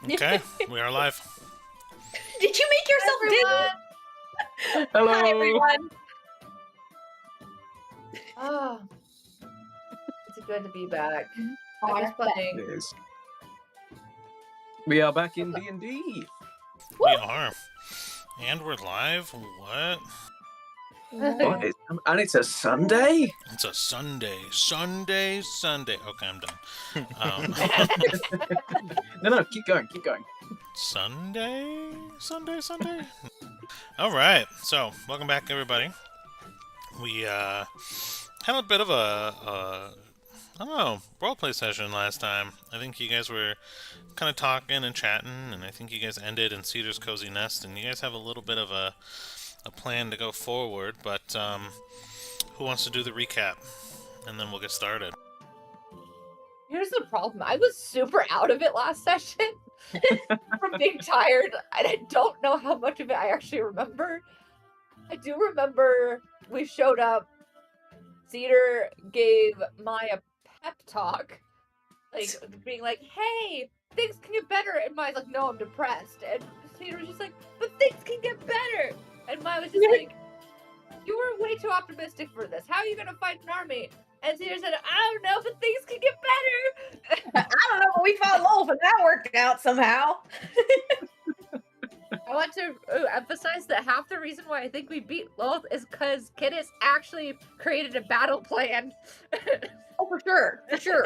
Okay, we are live. Did you make yourself dizzy? Hello. Hi, everyone. Oh, it's good to be back. I was It playing. is. We are back in D&D. We are. And we're live? What? What is, and it's a Sunday? It's a Sunday. Sunday. Okay, I'm done. No, keep going. Sunday? Alright, so, welcome back, everybody. We, had a bit of I don't know, roleplay session last time. I think you guys were kind of talking and chatting, and I think you guys ended in Cedar's Cozy Nest, and you guys have a little bit of a plan to go forward, but who wants to do the recap? And then we'll get started. Here's the problem. I was super out of it last session from being tired, and I don't know how much of it I actually remember. I do remember we showed up. Cedar gave Maya pep talk, like being like, "Hey, things can get better," and Maya's like, "No, I'm depressed," and Cedar was just like, "But things can get better," and Maya was just like, "You were way too optimistic for this. How are you gonna fight an army?" And Cedar said, "I don't know, but things can get better." I don't know, but we fought Wolf and that worked out somehow. I want to emphasize that half the reason why I think we beat Loth is because Kidis actually created a battle plan. Oh, for sure.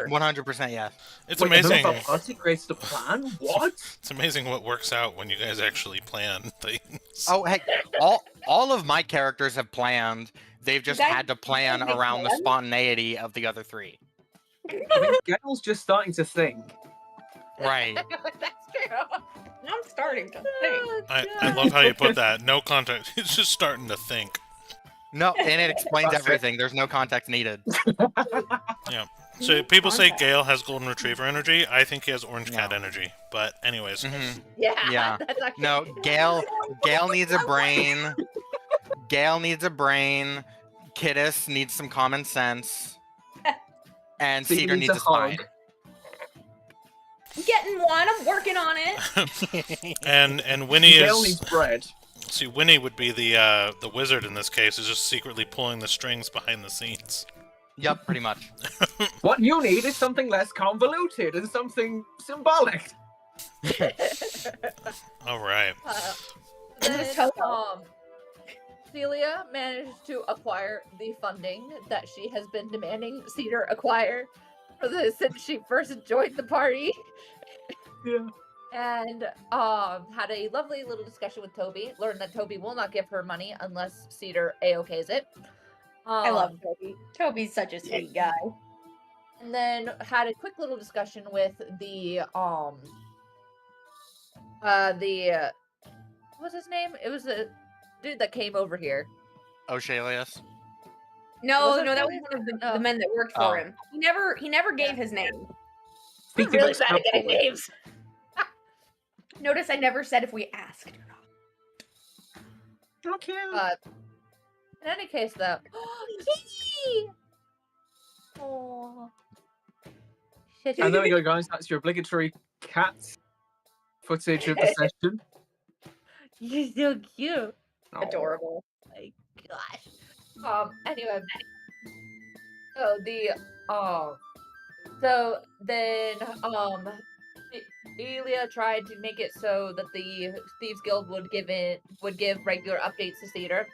100%, yeah. It's amazing. The party creates the plan? What? It's amazing what works out when you guys actually plan things. Oh, heck, all of my characters have planned. They've just had to plan around the spontaneity of the other three. I think Gale's just starting to think. Right. That's true. I'm starting to think. I love how you put that. No context. It's just starting to think. No, and it explains everything. There's no context needed. Yeah. So people say Gale has golden retriever energy. I think he has orange cat energy. But anyways. Yeah. That's actually... No, Gale needs a brain. Gale needs a brain. Kidis needs some common sense. And Cedar needs a spine. I'm getting one. I'm working on it. and Winnie Gale is. needs bread. See, Winnie would be the wizard in this case, is just secretly pulling the strings behind the scenes. Yep, pretty much. What you need is something less convoluted and something symbolic. All right. Then, Celia managed to acquire the funding that she has been demanding Cedar acquire since she first joined the party. Yeah. And had a lovely little discussion with Toby. Learned that Toby will not give her money unless Cedar A-OKs it. I love Toby. Toby's such a sweet guy. And then had a quick little discussion with the what's his name? It was a dude that came over here. Oshalius. No, Was it that was Toby? one of No. the men that worked for him. He never gave his name. I'm really bad at getting names. Notice I never said if we asked or not. Okay. In any case, though, Kitty! Oh, And there we go, guys. That's your obligatory cat footage of the session. You're so cute. Oh. Adorable. Oh my gosh. Anyway. So then, Celia tried to make it so that the Thieves Guild would give regular updates to Cedar.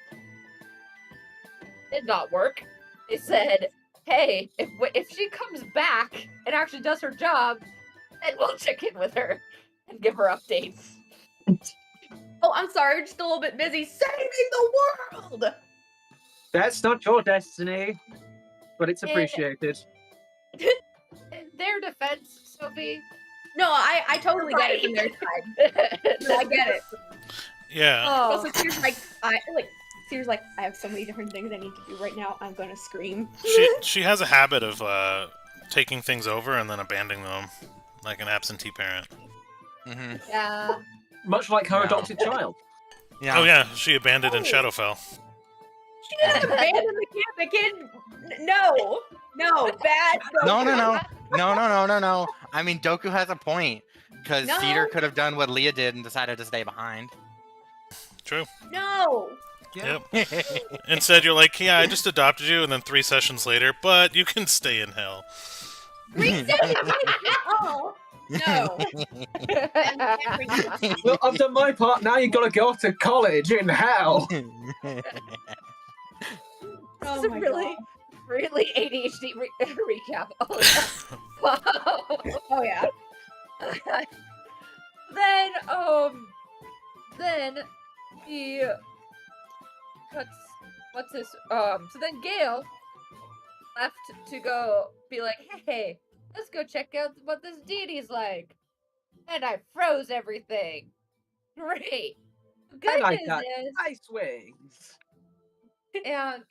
Did not work. They said, "Hey, if she comes back and actually does her job, then we'll check in with her and give her updates." Oh, I'm sorry, just a little bit busy saving the world! That's not your destiny, but it's appreciated. In their defense, Sophie. No, I totally get it from their side. No, I get it. Yeah. Also, Sears like, I have so many different things I need to do right now. I'm gonna scream. She has a habit of taking things over and then abandoning them, like an absentee parent. Yeah. Much like her No. adopted child. Yeah. Oh yeah, she abandoned in Shadowfell. She didn't abandon the kid. The kid. No, bad. No. I mean, Doku has a point. Because No. Cedar could have done what Leah did and decided to stay behind. True. No. Yeah. Yep. Instead, you're like, yeah, I just adopted you, and then 3 sessions later, but you can stay in hell. Oh no. Well, I've done my part. Now you've got to go off to college in hell. This Oh is a my really, really ADHD recap. Oh, yeah. Wow. Oh yeah. Then he, what's this? So then Gale left to go be like, hey, let's go check out what this deity's like. And I froze everything. Great. Good I like news that. is, Ice wings. and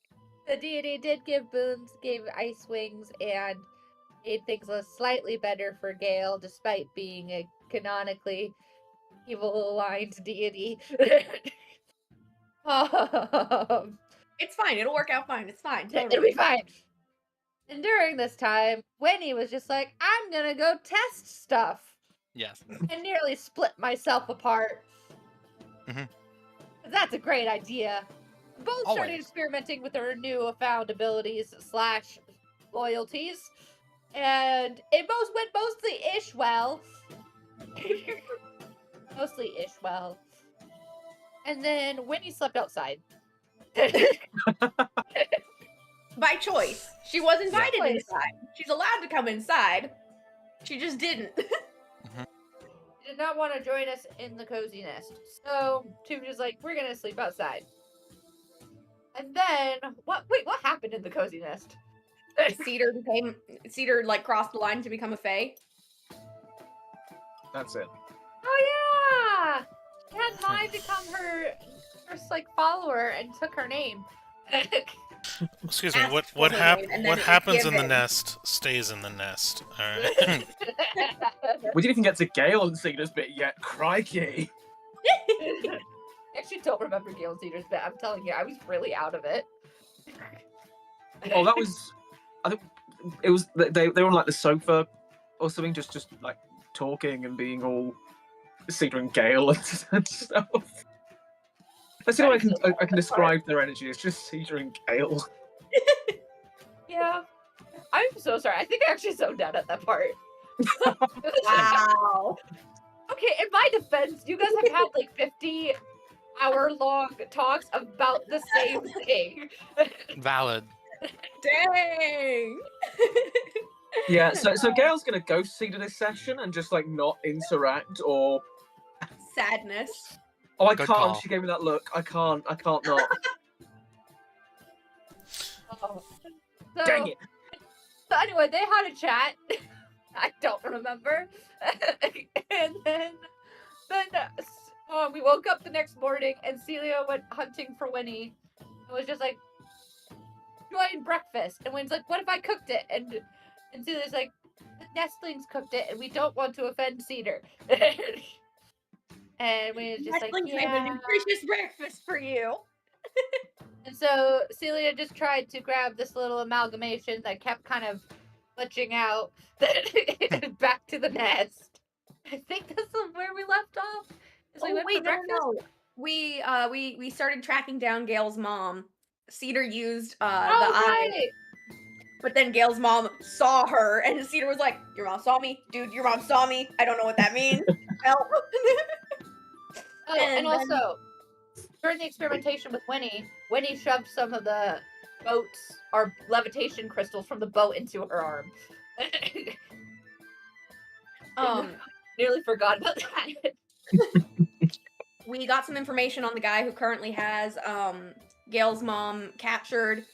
the deity did give boons, gave ice wings, and made things slightly better for Gale, despite being a canonically evil aligned deity. It's fine. It'll work out fine. It's fine. It'll Totally. be fine. And during this time, Winnie was just like, I'm gonna go test stuff. Yes. And nearly split myself apart. Mhm. That's a great idea. Both started Always. experimenting with their newfound abilities / loyalties. And it went mostly-ish well. Mostly-ish well. And then Winnie slept outside. By choice. She was invited Choice. inside. She's allowed to come inside. She just didn't. Did not want to join us in the cozy nest. So she was like, we're gonna sleep outside. And then what happened in the cozy nest? Cedar like crossed the line to become a fae. That's it. Oh yeah! She had Mai become her first like follower and took her name. Excuse me. Asked What for her hap- name, and then What it was happens in the given. nest stays in the nest. All right. We didn't even get to Gale and Cedar's bit yet. Crikey. I actually don't remember Gale and Cedar's bit. I'm telling you, I was really out of it. Oh, that was. I think it was. They were on like the sofa or something, just like talking and being all Cedar and Gale and stuff. That's the only way I can describe their energy. It's just Cedar and Gale. Yeah. I'm so sorry. I think I actually zoned out at that part. Wow. Okay, in my defense, you guys have had like 50-hour-long talks about the same thing. Valid. Dang. Yeah. So Gale's gonna ghost Cedar this session and just like not interact or. Sadness. Oh, I Good can't. call. She gave me that look. I can't not. Oh. Dang it. So anyway, they had a chat. I don't remember. And then we woke up the next morning and Celia went hunting for Winnie. It was just like, join breakfast. And Winnie's like, what if I cooked it? And Celia's like, the nestlings cooked it and we don't want to offend Cedar. And Winnie's just like, Nestlings made a yeah. nutritious breakfast for you. And so Celia just tried to grab this little amalgamation that kept kind of glitching out back to the nest. I think this is where we left off. Is we went for breakfast? no. We started tracking down Gale's mom. Cedar used the Oh, eye, right. but then Gale's mom saw her, and Cedar was like, "Your mom saw me, dude. Your mom saw me. I don't know what that means. Help." Oh, and And also, during the experimentation with Winnie shoved some of the boats or levitation crystals from the boat into her arm. Nearly forgot about that. We got some information on the guy who currently has Gale's mom captured.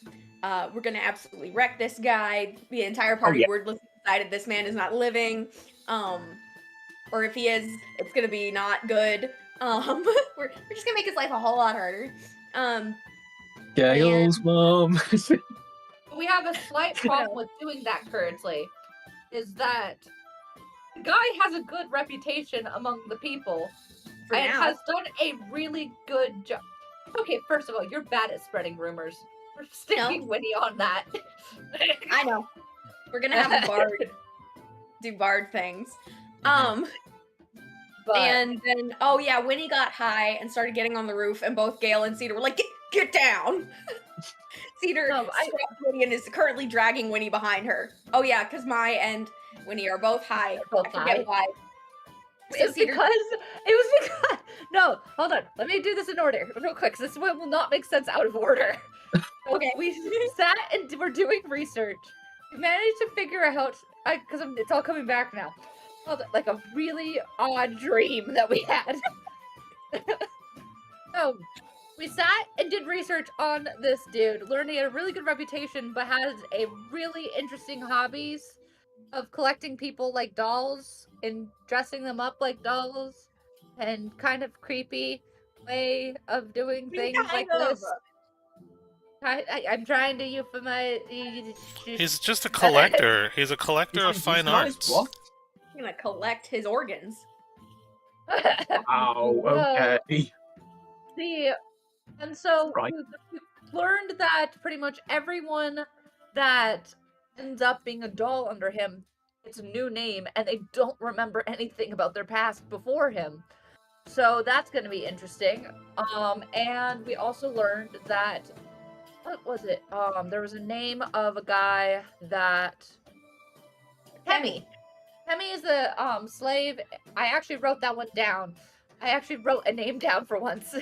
We're gonna absolutely wreck this guy. The entire party wordlessly decided this man is not living. Or if he is, it's gonna be not good. We're just gonna make his life a whole lot harder. Gale's mom. We have a slight problem with doing that currently. Is that the guy has a good reputation among the people For and now. has done a really good job. Okay, first of all, you're bad at spreading rumors. We're sticking Winnie on that. I know. We're gonna have a bard do bard things. But And then, oh yeah, Winnie got high and started getting on the roof, and both Gale and Cedar were like, get down! Cedar No, I- strapped Winnie and is currently dragging Winnie behind her. Oh yeah, because Mai and Winnie are both high. Both I forget high. why. So it's Cedar, because it was because no, hold on. Let me do this in order, real quick. 'Cause this one will not make sense out of order. okay. We sat and we're doing research. We managed to figure out because it's all coming back now. Like a really odd dream that we had. So we sat and did research on this dude, learning he had a really good reputation, but has a really interesting hobbies of collecting people like dolls and dressing them up like dolls, and kind of creepy way of doing things like this. I'm trying to euphemize. He's just a collector. He's a collector of He's fine nice, arts. what? I'm gonna collect his organs. Oh, okay. And so Right. we learned that pretty much everyone that ends up being a doll under him, it's a new name, and they don't remember anything about their past before him. So that's going to be interesting. And we also learned that, what was it? There was a name of a guy that Hemi. Hemi is the slave. I actually wrote that one down. I actually wrote a name down for once.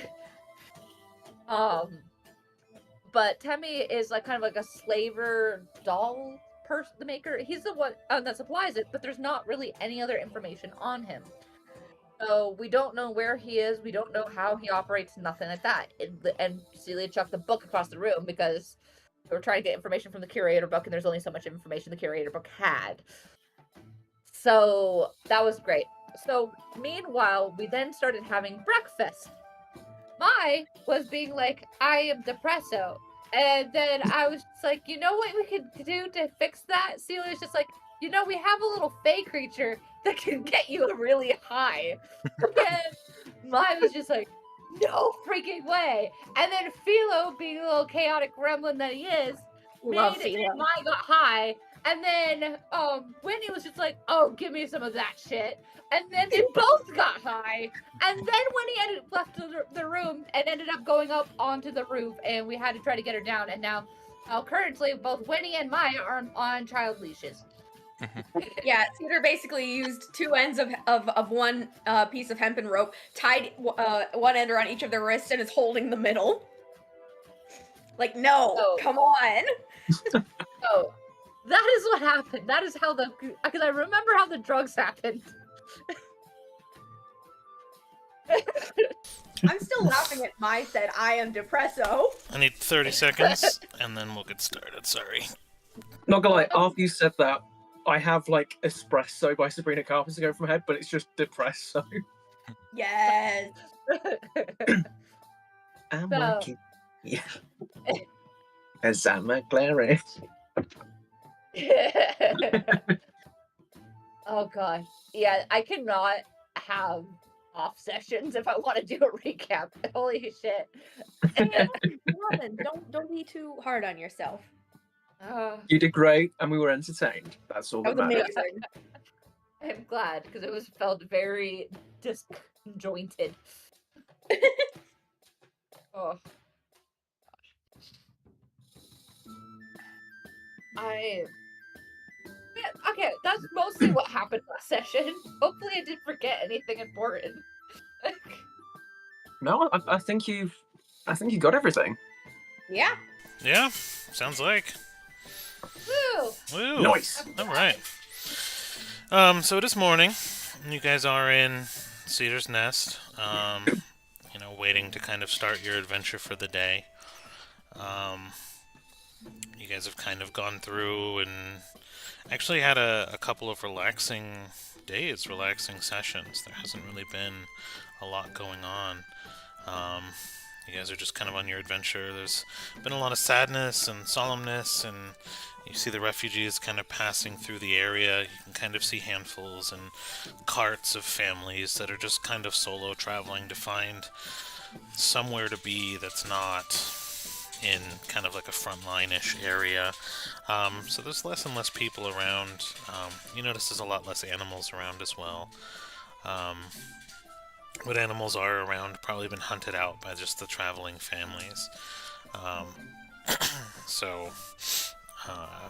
But Temmie is like kind of like a slaver doll person, the maker. He's the one that supplies it, but there's not really any other information on him. So we don't know where he is. We don't know how he operates. Nothing like that. And Celia chucked the book across the room because we were trying to get information from the curator book, and there's only so much information the curator book had. So that was great. So meanwhile, we then started having breakfast. Mai was being like, I am depresso. And then I was just like, you know what we could do to fix that? Celia was just like, you know, we have a little fey creature that can get you really high. And Mai was just like, no freaking way. And then Philo, being a little chaotic gremlin that he is, Love made Philo. Mai got high. And then Winnie was just like, oh, give me some of that shit. And then they both got high. And then Winnie left the room and ended up going up onto the roof, and we had to try to get her down. And now currently, both Winnie and Maya are on child leashes. Yeah, Cedar basically used two ends of one piece of hempen rope, tied one end around each of their wrists, and is holding the middle. Like, no, Oh. come on. So that is what happened. That is how because I remember how the drugs happened. I'm still laughing at Mai said, I am depresso. I need 30 seconds, and then we'll get started. Sorry. Not gonna lie, after you said that, I have like Espresso by Sabrina Carpenter going from my head, but it's just Depresso. Yes. I'm So- working. Yeah. As I'm a cleric. Oh god. Yeah, I cannot have off sessions if I want to do a recap. Holy shit. Don't be too hard on yourself. You did great, and we were entertained. That's all That that was matters. amazing. I'm glad because it was felt very disjointed. Oh gosh. Okay, that's mostly what happened last session. Hopefully I didn't forget anything important. No, I think you got everything. Yeah. Yeah, sounds like. Woo! Woo. Nice. All right. So it is morning. You guys are in Cedar's Nest. Waiting to kind of start your adventure for the day. You guys have kind of gone through and actually had a couple of relaxing days, relaxing sessions. There hasn't really been a lot going on. You guys are just kind of on your adventure. There's been a lot of sadness and solemnness, and you see the refugees kind of passing through the area. You can kind of see handfuls and carts of families that are just kind of solo traveling to find somewhere to be that's not in kind of like a frontline-ish area. So there's less and less people around. You notice there's a lot less animals around as well. what animals are around, probably been hunted out by just the traveling families. Um, so, uh,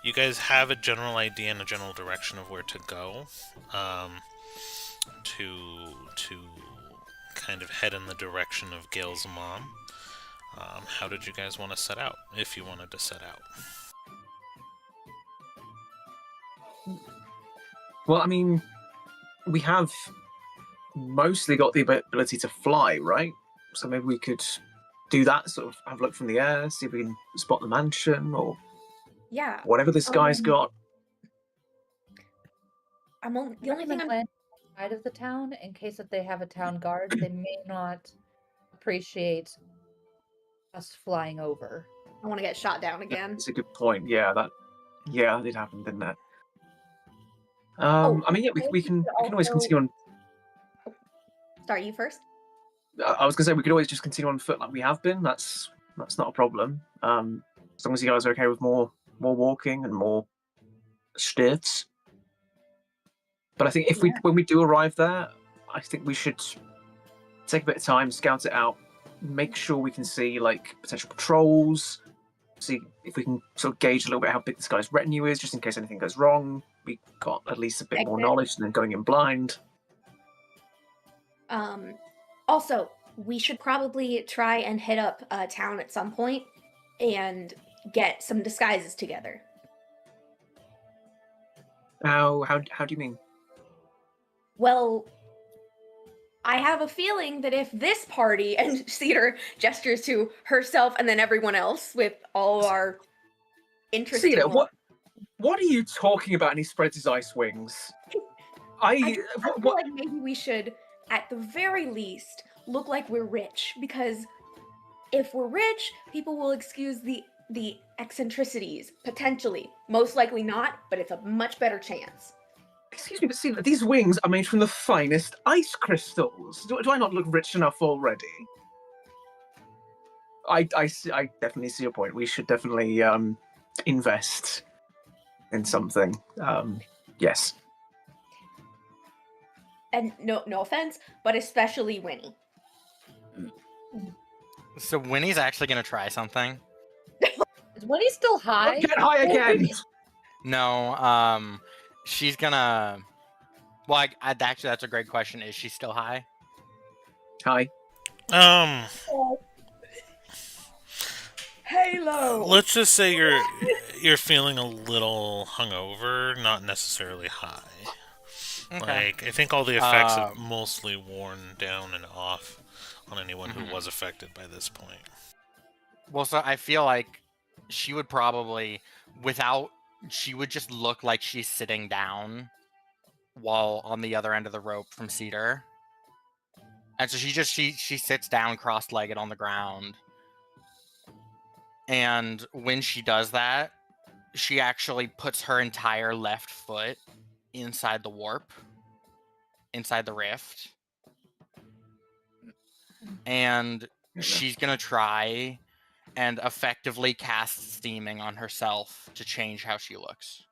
you guys have a general idea and a general direction of where to go, to kind of head in the direction of Gale's mom. How did you guys want to set out, if you wanted to set out? Well, I mean, we have mostly got the ability to fly, right? So maybe we could do that, sort of have a look from the air, see if we can spot the mansion or Yeah. whatever this guy's got. The only thing I'm land outside of the town in case that they have a town guard. They may not appreciate us flying over. I want to get shot down again. It's a good point. Yeah, that did happen, didn't it? I mean, yeah, we can always continue on. Start you first. I was gonna say we could always just continue on foot like we have been. That's not a problem. As long as you guys are okay with more walking and more stairs. But I think when we do arrive there, I think we should take a bit of time, scout it out, make sure we can see like potential patrols, see if we can sort of gauge a little bit how big this guy's retinue is, just in case anything goes wrong. We got at least a bit more knowledge than going in blind. Also, we should probably try and hit up a town at some point and get some disguises together. How do you mean? Well, I have a feeling that if this party, and Cedar gestures to herself and then everyone else with all our interest. Cedar, what are you talking about? And he spreads his ice wings. I feel like maybe we should, at the very least, look like we're rich, because if we're rich, people will excuse the eccentricities, potentially. Most likely not, but it's a much better chance. Excuse me, but see, these wings are made from the finest ice crystals. Do I not look rich enough already? I definitely see your point. We should definitely invest in something. Yes. And no offense, but especially Winnie. So Winnie's actually gonna try something. Is Winnie still high? Get high again! No, she's gonna. Well, actually, that's a great question. Is she still high? High. Halo. Let's just say you're feeling a little hungover, not necessarily high. Okay. Like, I think all the effects have mostly worn down and off on anyone who was affected by this point. Well, so I feel like she would probably, she would just look like she's sitting down while on the other end of the rope from Cedar. And so she sits down cross-legged on the ground. And when she does that, she actually puts her entire left foot inside the warp, inside the rift. And she's gonna try and effectively cast steaming on herself to change how she looks.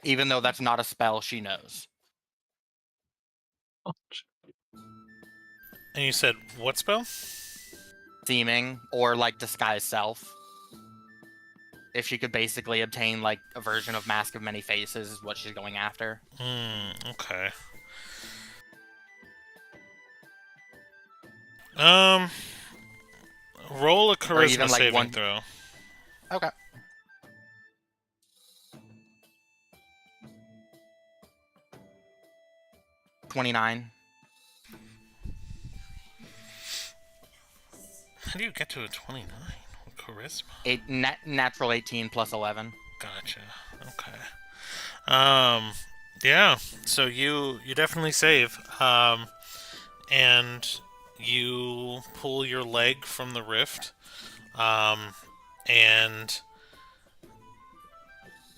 Even though that's not a spell she knows. And you said, what spell? Steaming, or like disguise self. If she could basically obtain like a version of Mask of Many Faces is what she's going after. Okay. Roll a charisma saving throw. Okay. $29. How do you get to a 29 with charisma? Natural 18 plus 11. Gotcha. Okay. Yeah. So you definitely save. And you pull your leg from the rift. And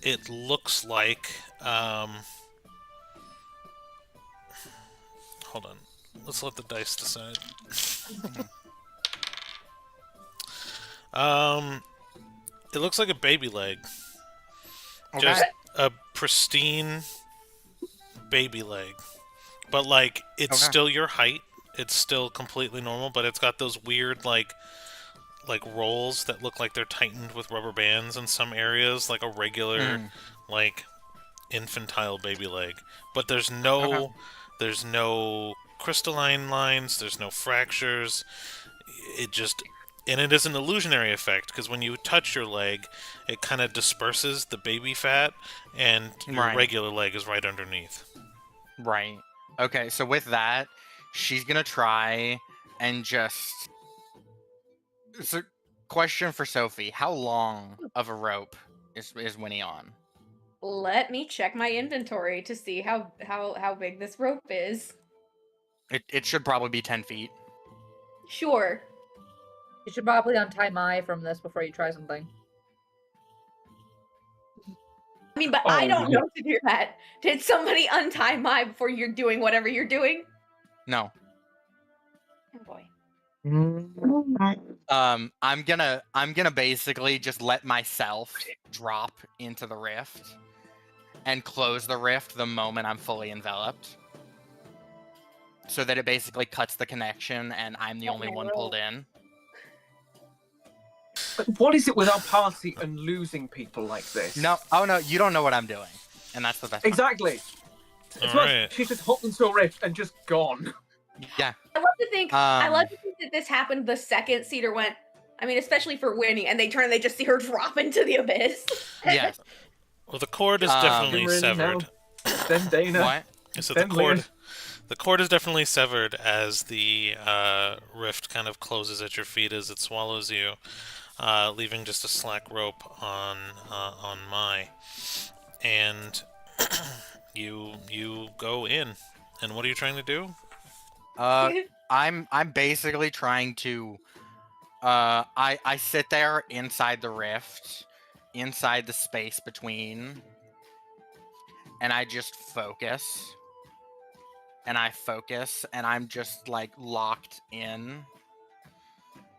it looks like hold on. Let's let the dice decide. It looks like a baby leg. Okay. Just a pristine baby leg. But, like, it's Okay. still your height. It's still completely normal, but it's got those weird, like rolls that look like they're tightened with rubber bands in some areas, like a regular, Mm. like, infantile baby leg. But Okay. there's no crystalline lines, there's no fractures. It just, and it is an illusionary effect, because when you touch your leg, it kind of disperses the baby fat, and your Right. regular leg is right underneath. Right. Okay, so with that, she's gonna try and just. So, question for Sophie: how long of a rope is Winnie on? Let me check my inventory to see how big this rope is. It should probably be 10 feet. Sure. You should probably untie Mai from this before you try something. I mean, but I don't know to do that. Did somebody untie Mai before you're doing whatever you're doing? No. Oh boy. I'm gonna basically just let myself drop into the rift and close the rift the moment I'm fully enveloped, so that it basically cuts the connection and I'm the only one pulled in. But what is it with our party and losing people like this? No, oh no, you don't know what I'm doing, and that's the best part. Exactly. It's Alright. She just hopped into a rift and just gone. Yeah. I love to think that this happened the second Cedar went. I mean, especially for Winnie, and they turn and they just see her drop into the abyss. Yes. Well, the cord is definitely Really severed. Then Dana. What? So Then the cord is definitely severed as the rift kind of closes at your feet as it swallows you, leaving just a slack rope on Mai, and you go in. And what are you trying to do? I'm basically trying to. I sit there inside the rift, inside the space between, and I just focus. And I'm just like locked in,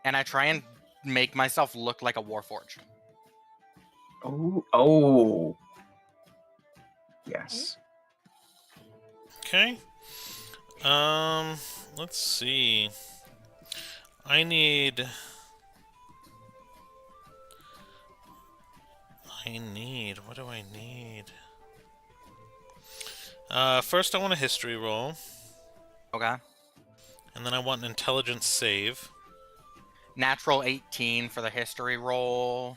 and I try and make myself look like a warforged. Oh. Yes. Okay. Let's see. What do I need? First I want a history roll. Okay. And then I want an intelligence save. Natural 18 for the history roll,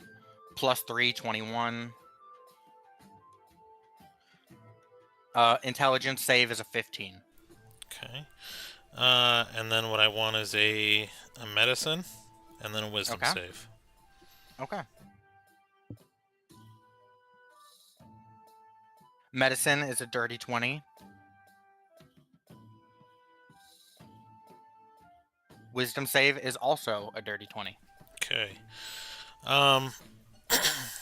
plus 3, 21. Intelligence save is a 15. Okay. And then what I want is a medicine, and then a wisdom save. Okay. Medicine is a dirty 20. Wisdom save is also a dirty 20. Okay.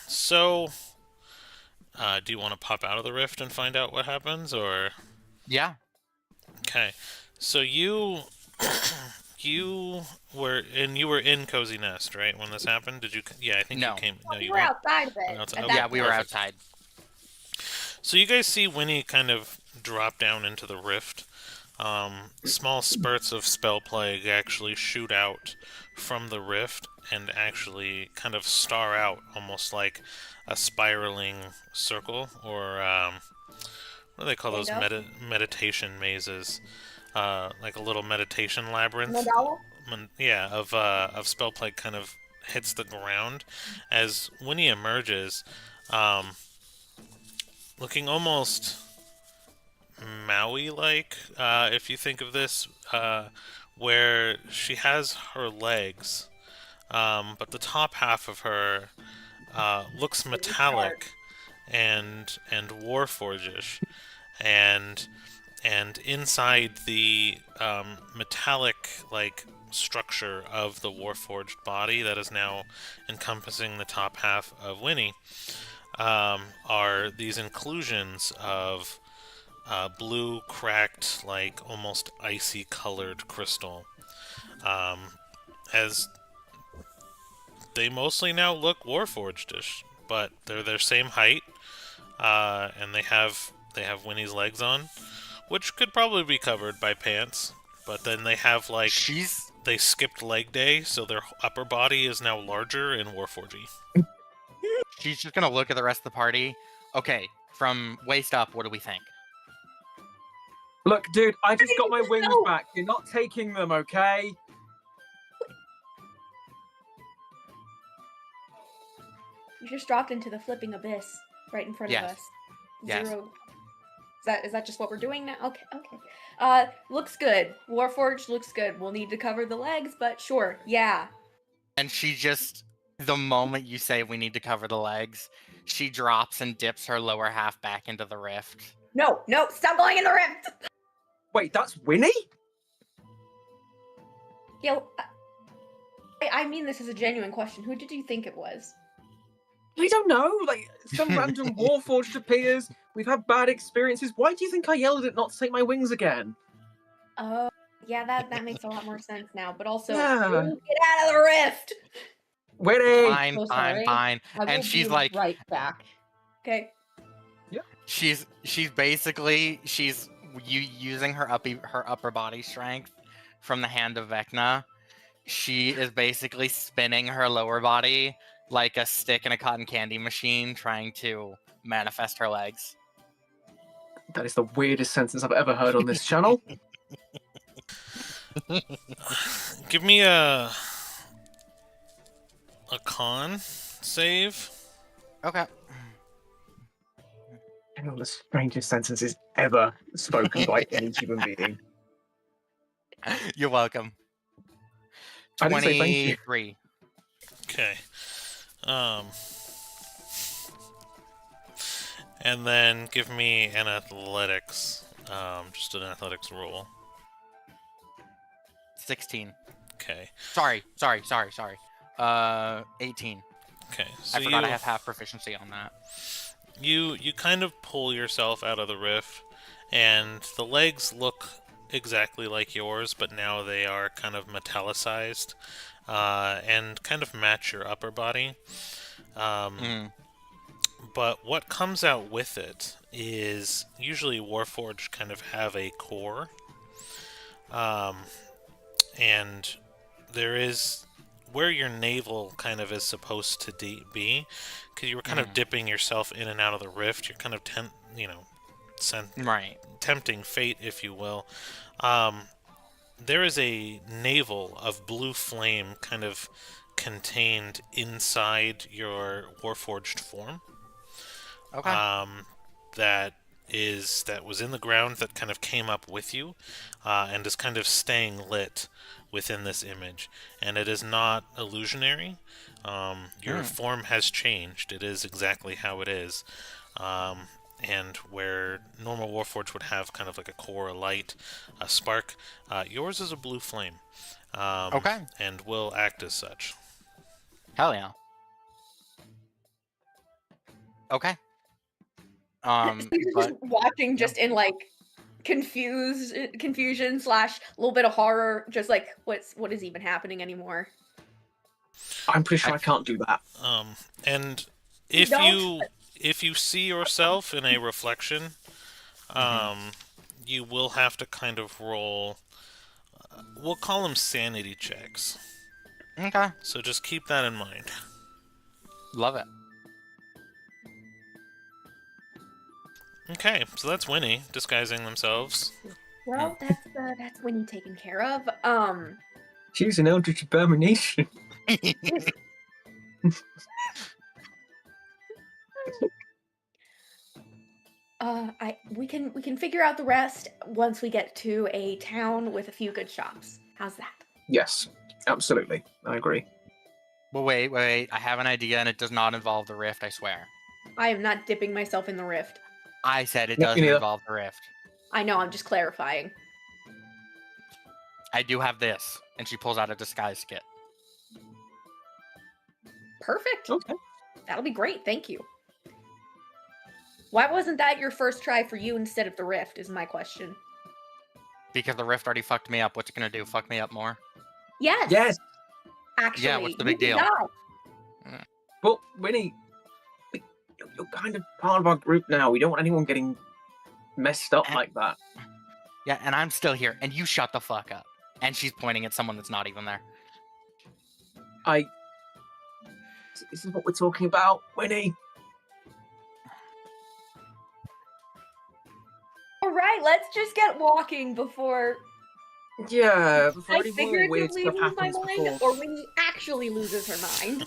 So, do you want to pop out of the rift and find out what happens, or? Yeah. Okay. So you were in Cozy Nest, right? When this happened, did you? Yeah, I think No. you came. No, We you were weren't. outside of it. Outside. at Okay, that Yeah, we were point. outside. So you guys see Winnie kind of drop down into the rift. Small spurts of spell plague actually shoot out from the rift and actually kind of star out, almost like a spiraling circle, or what do they call those meditation mazes? Like a little meditation labyrinth. Yeah, of spell plague kind of hits the ground as Winnie emerges. Looking almost Maui-like, if you think of this, where she has her legs, but the top half of her looks metallic and warforged-ish, and inside the metallic like structure of the warforged body that is now encompassing the top half of Winnie, are these inclusions of blue, cracked, like almost icy colored crystal. As they mostly now look warforged-ish, but they're their same height. and they have Winnie's legs on, which could probably be covered by pants. But then they have like they skipped leg day, so their upper body is now larger and warforgy. She's just gonna look at the rest of the party. Okay, from waist up, what do we think? Look, dude, I just got my wings back. You're not taking them, okay? You just dropped into the flipping abyss right in front of us. Yes. Zero. Is that just what we're doing now? Okay. Looks good. Warforged looks good. We'll need to cover the legs, but sure, yeah. And she just, the moment you say we need to cover the legs, she drops and dips her lower half back into the rift. No, stop going in the rift! Wait, that's Winnie? Yo, I mean this is a genuine question. Who did you think it was? I don't know. Like, some random warforged appears. We've had bad experiences. Why do you think I yelled at it not to take my wings again? Oh, yeah, that makes a lot more sense now. But also, Yeah. get out of the rift! Winnie! Fine, So fine, sorry. fine. I will And she's be like, right back. Okay. she's basically using her upper body strength from the hand of Vecna. She is basically spinning her lower body like a stick in a cotton candy machine, trying to manifest her legs. That is the weirdest sentence I've ever heard on this channel. Give me a con save. Okay. One of the strangest sentences ever spoken by any human being. You're welcome. I didn't say thank you. 23. Okay. And then give me an athletics. Just an athletics roll. 16. Okay. Sorry. 18. Okay. So I forgot I have half proficiency on that. You kind of pull yourself out of the rift, and the legs look exactly like yours, but now they are kind of metallicized, and kind of match your upper body. But what comes out with it is usually Warforged kind of have a core, and there is where your navel kind of is supposed to be, because you were kind of dipping yourself in and out of the rift. You're kind of tempting fate, if you will. There is a navel of blue flame kind of contained inside your Warforged form. Okay. That was in the ground, that kind of came up with you, and is kind of staying lit within this image. And it is not illusionary. Your form has changed. It is exactly how it is. And where normal Warforged would have kind of like a core, a light, a spark, yours is a blue flame. Okay. And will act as such. Hell yeah. Okay. So you're just watching, just in like confusion / a little bit of horror, just like what is even happening anymore. I'm pretty sure I can't do that. And if you see yourself in a reflection, you will have to kind of roll. We'll call them sanity checks. Okay. So just keep that in mind. Love it. Okay, so that's Winnie disguising themselves. Well, that's Winnie taken care of. She's an eldritch abomination. We can figure out the rest once we get to a town with a few good shops. How's that? Yes, absolutely. I agree. Well, wait. I have an idea, and it does not involve the rift, I swear. I am not dipping myself in the rift. I said it Me doesn't neither. involve the rift. I know, I'm just clarifying. I do have this. And she pulls out a disguise kit. Perfect. Okay. That'll be great, thank you. Why wasn't that your first try for you instead of the rift, is my question. Because the rift already fucked me up. What's it gonna do? Fuck me up more? Yes! Yes. Actually, Yeah, what's the big you deal? can die. Well, Winnie, you're kind of part of our group now. We don't want anyone getting messed up like that. Yeah, and I'm still here, and you shut the fuck up. And she's pointing at someone that's not even there. This is what we're talking about, Winnie. All right, let's just get walking before Yeah, before I any more weird figuratively stuff lose my happens mind, before. or Winnie actually loses her mind.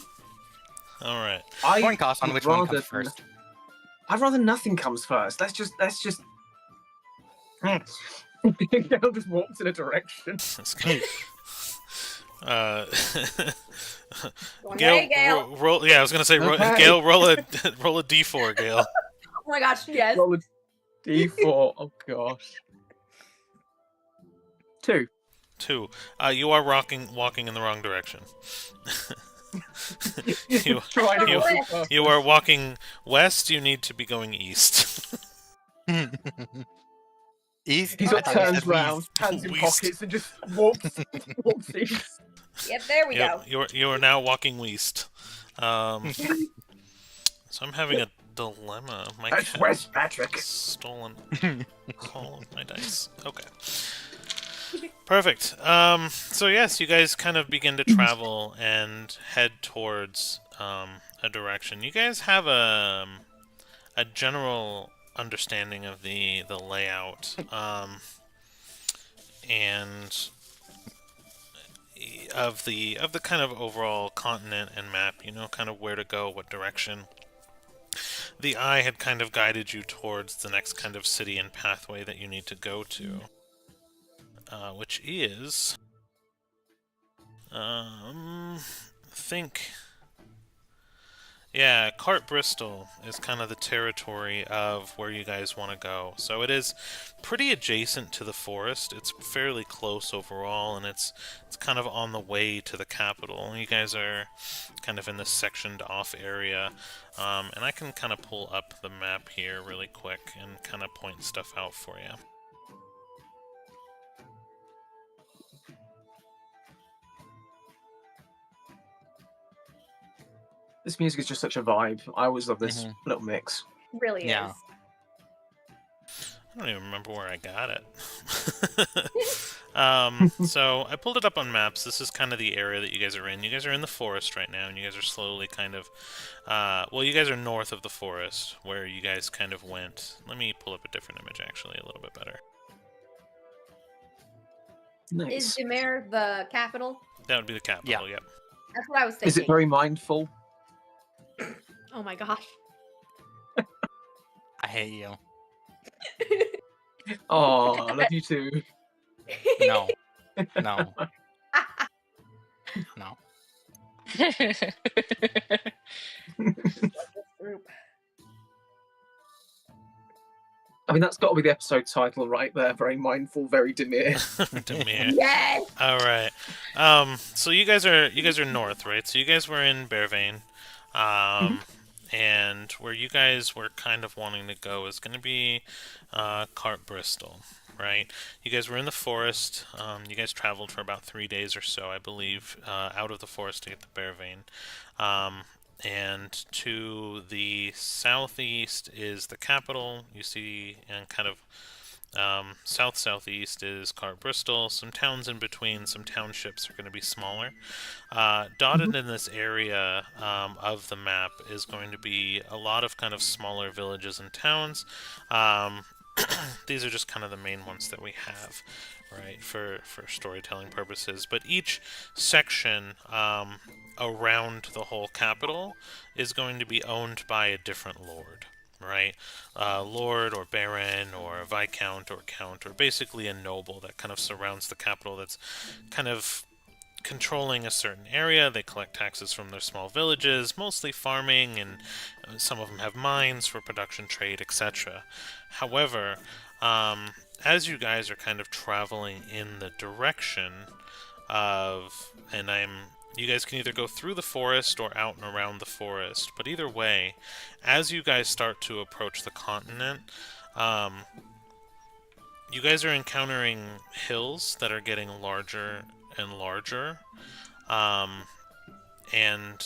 All right. Coin toss on would which one rather- comes first. I'd rather nothing comes first. Let's just. Gale just walks in a direction. That's good. Going, Gale, "Hey, Gale." roll. Yeah, I was gonna say, Okay. Gale, roll a roll a d4, Gale. Oh my gosh, yes. Roll a d4. Oh gosh. 2. 2. You are walking in the wrong direction. you, Trying to you- walk fast. you are walking west. You need to be going east. East. He I sort of thought you turns said round, west. hands in West. pockets, and just walks east. Yep, there we go. You are now walking west. So I'm having a dilemma. My That's cat West Patrick. stolen all of my dice. Okay. Perfect. So yes, you guys kind of begin to travel and head towards a direction. You guys have a general understanding of the layout and of the kind of overall continent and map. You know, kind of where to go, what direction. The eye had kind of guided you towards the next kind of city and pathway that you need to go to. Which is, Cart Bristol is kind of the territory of where you guys want to go. So it is pretty adjacent to the forest. It's fairly close overall, and it's kind of on the way to the capital. You guys are kind of in this sectioned off area, and I can kind of pull up the map here really quick and kind of point stuff out for you. This music is just such a vibe. I always love this little mix. Really Yeah. is. I don't even remember where I got it. So I pulled it up on maps. This is kind of the area that you guys are in. You guys are in the forest right now, and you guys are slowly kind of... well, you guys are north of the forest, where you guys kind of went. Let me pull up a different image, actually, a little bit better. Is Nice. Dimmere the capital? That would be the capital, Yeah. yep. That's what I was thinking. Is it very mindful? Oh my gosh. I hate you. Oh, I love you too. No. No. No. Group. I mean, that's got to be the episode title right there. Very mindful, very Dimmere. Dimmere. Yes. All right. So you guys are north, right? So you guys were in Bearvane, and where you guys were kind of wanting to go is going to be Cart Bristol, right? You guys were in the forest. You guys traveled for about 3 days or so, I believe, out of the forest to get to Bearvane. And to the southeast is the capital. You see, and kind of south-southeast is Cart Bristol. Some towns in between, some townships are going to be smaller. Dotted in this area of the map is going to be a lot of kind of smaller villages and towns. These are just kind of the main ones that we have, right, for storytelling purposes. But each section around the whole capital is going to be owned by a different lord, right? Lord or baron or a viscount or count, or basically a noble that kind of surrounds the capital, that's kind of controlling a certain area. They collect taxes from their small villages, mostly farming, and some of them have mines for production, trade, etc. However, as you guys are kind of traveling in the direction of, you guys can either go through the forest or out and around the forest, but either way, as you guys start to approach the continent, you guys are encountering hills that are getting larger and larger, and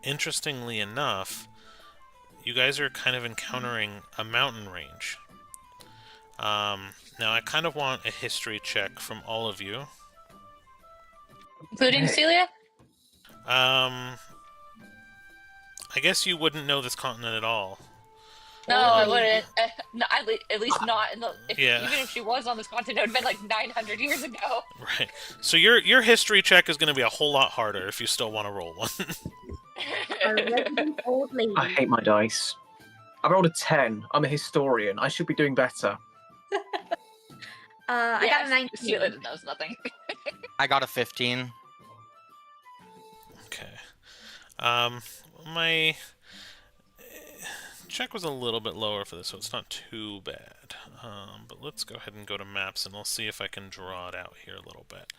interestingly enough, you guys are kind of encountering a mountain range. Now I kind of want a history check from all of you. Including Celia? I guess you wouldn't know this continent at all. No, I wouldn't. No, at least not in the. Yeah. Even if she was on this continent, it would have been like 900 years ago. Right. So your history check is going to be a whole lot harder if you still want to roll one. Our resident old lady. I hate my dice. I rolled a 10. I'm a historian. I should be doing better. I got a 19. Celia knows nothing. I got a 15. Okay. My check was a little bit lower for this, so it's not too bad. But let's go ahead and go to maps, and we'll see if I can draw it out here a little bit.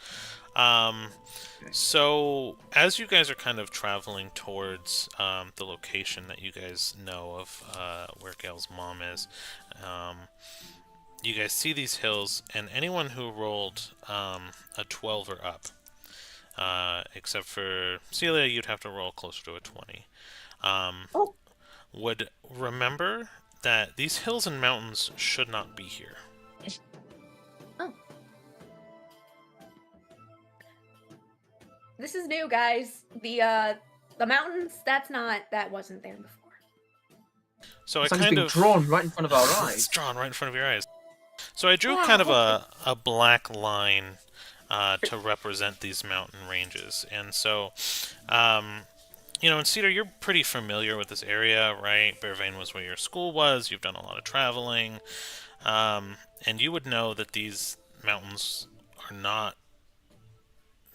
So as you guys are kind of traveling towards the location that you guys know of, where Gale's mom is, you guys see these hills, and anyone who rolled a 12 or up, except for Celia, you'd have to roll closer to a 20. Would remember that these hills and mountains should not be here. Oh. This is new, guys. The mountains, that wasn't there before. So It's I like it's kind being of drawn right in front of our it's eyes. drawn right in front of your eyes. So I drew kind of a black line to represent these mountain ranges, and so you know, in Cedar, you're pretty familiar with this area, right? Bearvane was where your school was. You've done a lot of traveling. And you would know that these mountains are not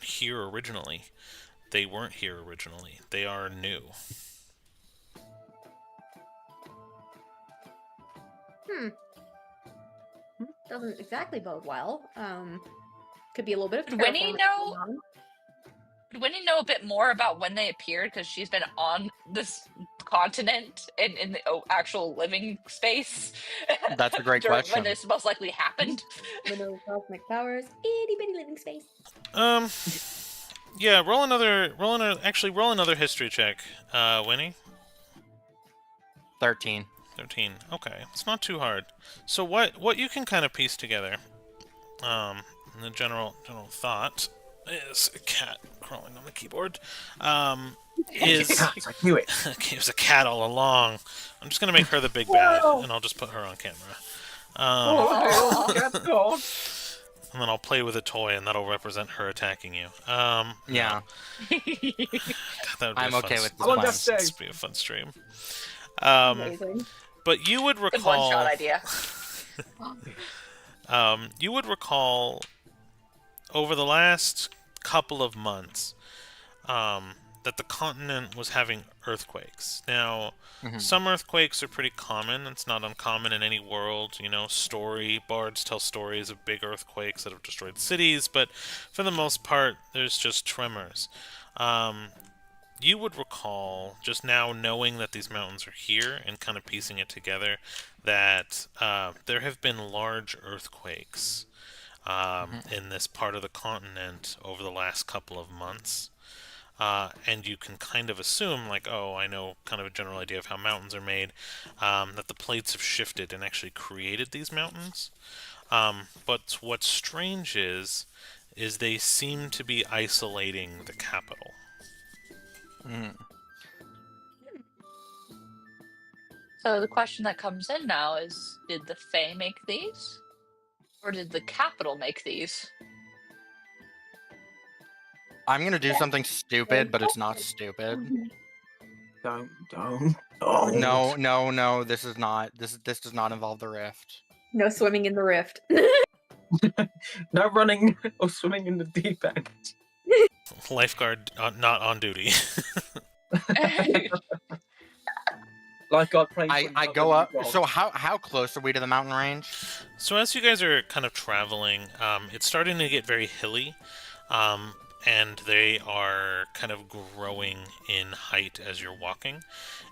here originally. They weren't here originally. They are new. Doesn't exactly bode well. Could be a little bit of Would Winnie terraforming know? going on. Would Winnie know a bit more about when they appeared? Because she's been on this continent in the actual living space. That's a great during question. When this most likely happened. Little cosmic powers, itty bitty living space. Yeah, roll another history check, Winnie. 13. 13. Okay, it's not too hard. So what you can kind of piece together, the general thought is a cat crawling on the keyboard. Is I knew it. it was a cat all along. I'm just gonna make her the big bad, and I'll just put her on camera. Cat's gone. And then I'll play with a toy, and that'll represent her attacking you. Yeah. God, that would be I'm a okay fun, with I'm on this death plan. day. This would be a fun stream. Amazing. But you would Good recall. one-shot idea. You would recall over the last couple of months that the continent was having earthquakes. Now, some earthquakes are pretty common. It's not uncommon in any world. You know, bards tell stories of big earthquakes that have destroyed cities, but for the most part, there's just tremors. You would recall, just now knowing that these mountains are here and kind of piecing it together, that there have been large earthquakes in this part of the continent over the last couple of months. And you can kind of assume, like, oh, I know kind of a general idea of how mountains are made, that the plates have shifted and actually created these mountains. But what's strange is they seem to be isolating the capital. So the question that comes in now is, did the Fae make these? Or did the capital make these? I'm gonna do something stupid, but it's not stupid. Don't. No. This does not involve the rift. No swimming in the rift. No running or swimming in the deep end. Lifeguard not on duty. Lifeguard praying. I go up. So how close are we to the mountain range? So as you guys are kind of traveling, it's starting to get very hilly, and they are kind of growing in height as you're walking,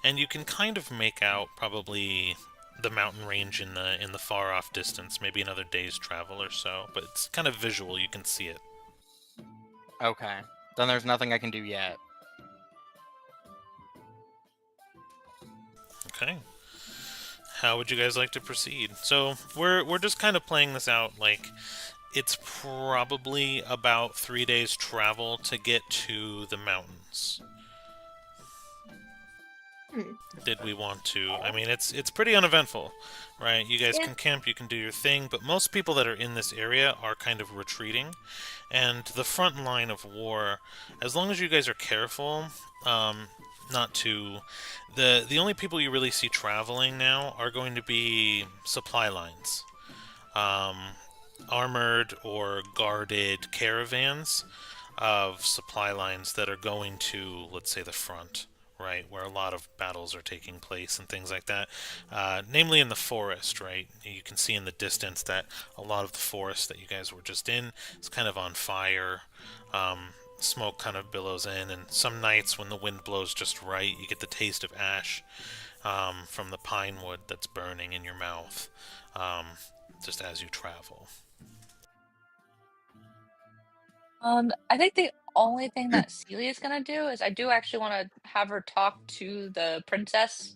and you can kind of make out probably the mountain range in the far off distance, maybe another day's travel or so, but it's kind of visual, you can see it. Okay. Then there's nothing I can do yet. Okay. How would you guys like to proceed? So we're just kind of playing this out like it's probably about 3 days travel to get to the mountains. Hmm. Did we want to? I mean, it's pretty uneventful, right? You guys Yeah. can camp, you can do your thing, but most people that are in this area are kind of retreating, and the front line of war, as long as you guys are careful, not to, the only people you really see traveling now are going to be supply lines, um, armored or guarded caravans of supply lines that are going to, let's say, the front, right, where a lot of battles are taking place and things like that. Namely in the forest, right? You can see in the distance that a lot of the forest that you guys were just in is kind of on fire. Smoke kind of billows in, and some nights when the wind blows just right, you get the taste of ash from the pine wood that's burning in your mouth um, just as you travel. I think the only thing that Celia is gonna do is I do actually want to have her talk to the princess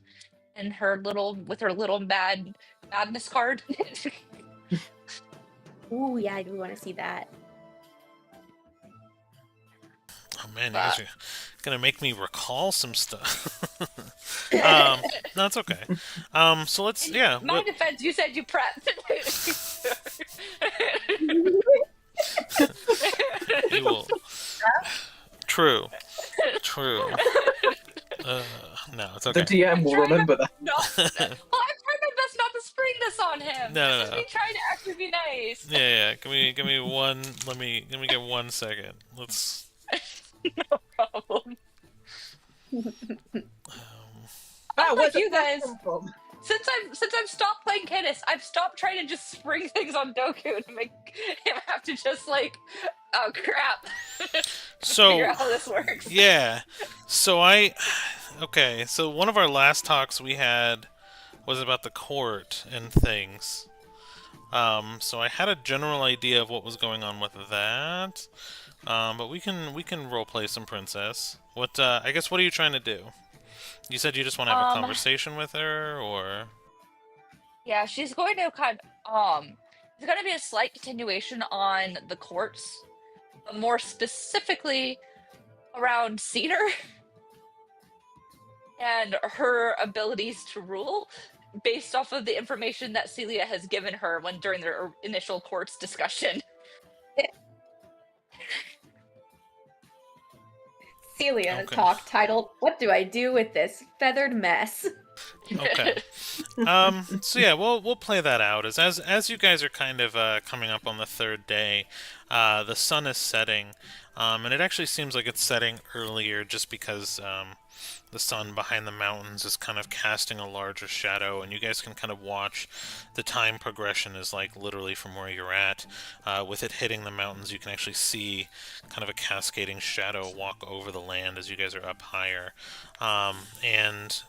and her little with her little madness card. Ooh, yeah, I do want to see that. Oh man, you guys But are gonna make me recall some stuff. No, it's okay. So let's, in yeah, my defense, you said you prepped. you will. True, true. No, it's The okay. DM will Try remember that. no, well, I'm trying my best not to spring this on him. No, This no, is no. me trying to actually be nice. Yeah, yeah. Give me one. Let me get 1 second. Let's. No problem. Ah, Unlike where's you that guys, come from? since I've stopped playing tennis, I've stopped trying to just spring things on Doku to make him have to just like, oh crap, figure So, out how this works. yeah. Okay, so one of our last talks we had was about the court and things. So I had a general idea of what was going on with that. But we can roleplay some princess. I guess what are you trying to do? You said you just want to have a Um, conversation with her, or yeah, she's going to it's going to be a slight continuation on the courts, but more specifically around Cedar and her abilities to rule based off of the information that Celia has given her when during their initial courts discussion. Celia okay, talk titled, "What do I do with this feathered mess?" okay. So yeah, we'll play that out as you guys are kind of coming up on the third day. The sun is setting, and it actually seems like it's setting earlier just because the sun behind the mountains is kind of casting a larger shadow, and you guys can kind of watch the time progression is like literally from where you're at. With it hitting the mountains, you can actually see kind of a cascading shadow walk over the land as you guys are up higher, and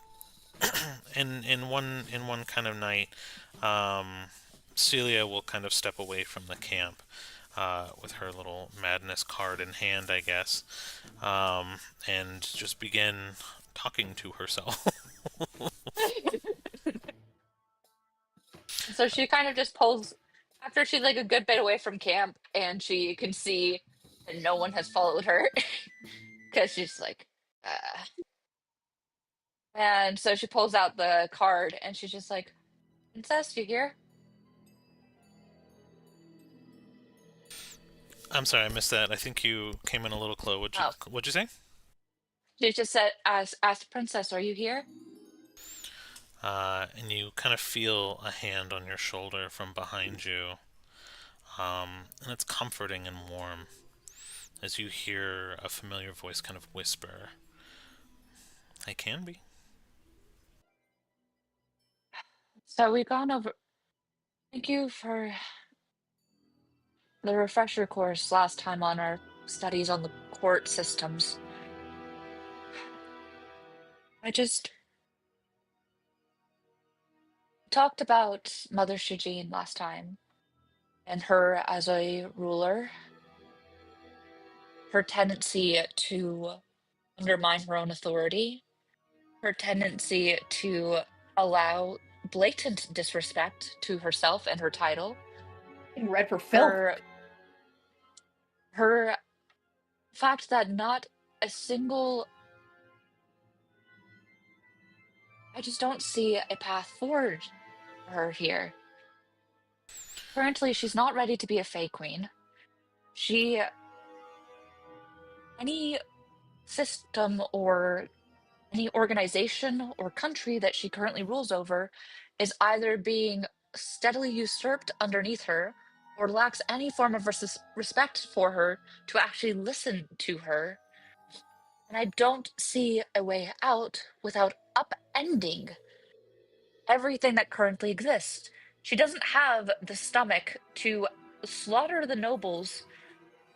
in one kind of night, Celia will kind of step away from the camp with her little madness card in hand, I guess, and just begin talking to herself. So she kind of just pulls after she's like a good bit away from camp and she can see that no one has followed her because she's like, uh. And so she pulls out the card and she's just like, Princess, you here? I'm sorry, I missed that. I think you came in a little close. Oh, What'd you say? she just said, ask the princess, are you here? And you kind of feel a hand on your shoulder from behind you, and it's comforting and warm as you hear a familiar voice kind of whisper, "I can be." So we've gone over. Thank you for the refresher course last time on our studies on the court systems. I just talked about Mother Shijin last time and her as a ruler, her tendency to undermine her own authority, her tendency to allow blatant disrespect to herself and her title. In red for filth. Her fact that not a single I just don't see a path forward for her here. Currently, she's not ready to be a Fae Queen. Any system or any organization or country that she currently rules over is either being steadily usurped underneath her or lacks any form of respect for her to actually listen to her. And I don't see a way out without upending everything that currently exists. She doesn't have the stomach to slaughter the nobles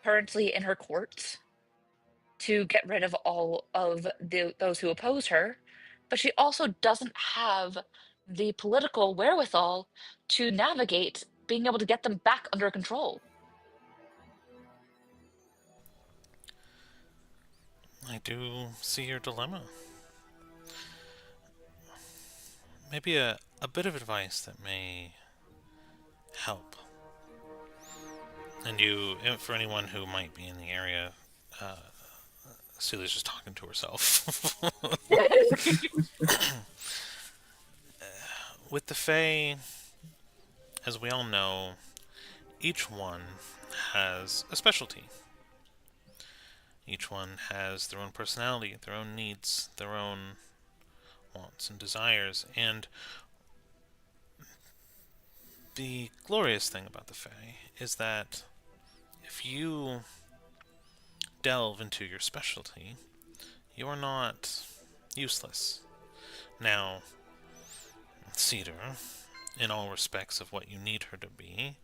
currently in her courts to get rid of all of those who oppose her, but she also doesn't have the political wherewithal to navigate being able to get them back under control. I do see your dilemma. Maybe a bit of advice that may help. And for anyone who might be in the area, Celia's just talking to herself. With the Fae, as we all know, each one has a specialty. Each one has their own personality, their own needs, their own wants and desires, and the glorious thing about the Fae is that if you delve into your specialty, you are not useless. Now, Cedar, in all respects of what you need her to be,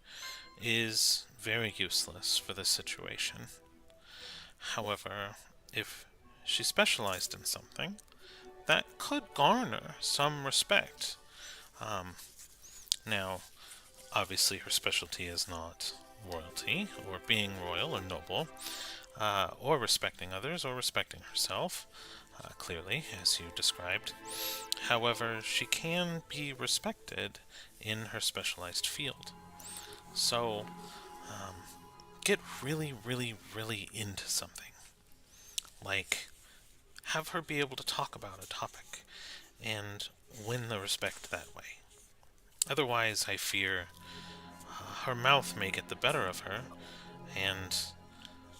is very useless for this situation. However, if she specialized in something, that could garner some respect. Now, obviously her specialty is not royalty, or being royal or noble, or respecting others, or respecting herself, clearly, as you described. However, she can be respected in her specialized field. So, get really, really, really into something. Like, have her be able to talk about a topic, and win the respect that way. Otherwise, I fear her mouth may get the better of her, and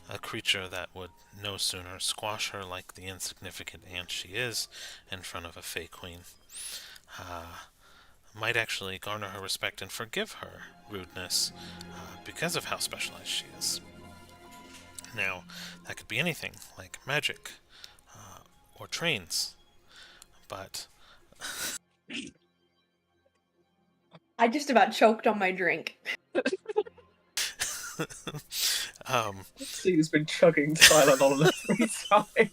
a creature that would no sooner squash her like the insignificant ant she is in front of a Fae Queen, might actually garner her respect and forgive her rudeness because of how specialized she is. Now, that could be anything, like magic, or trains, but... I just about choked on my drink. She's been chugging Tylenol every time.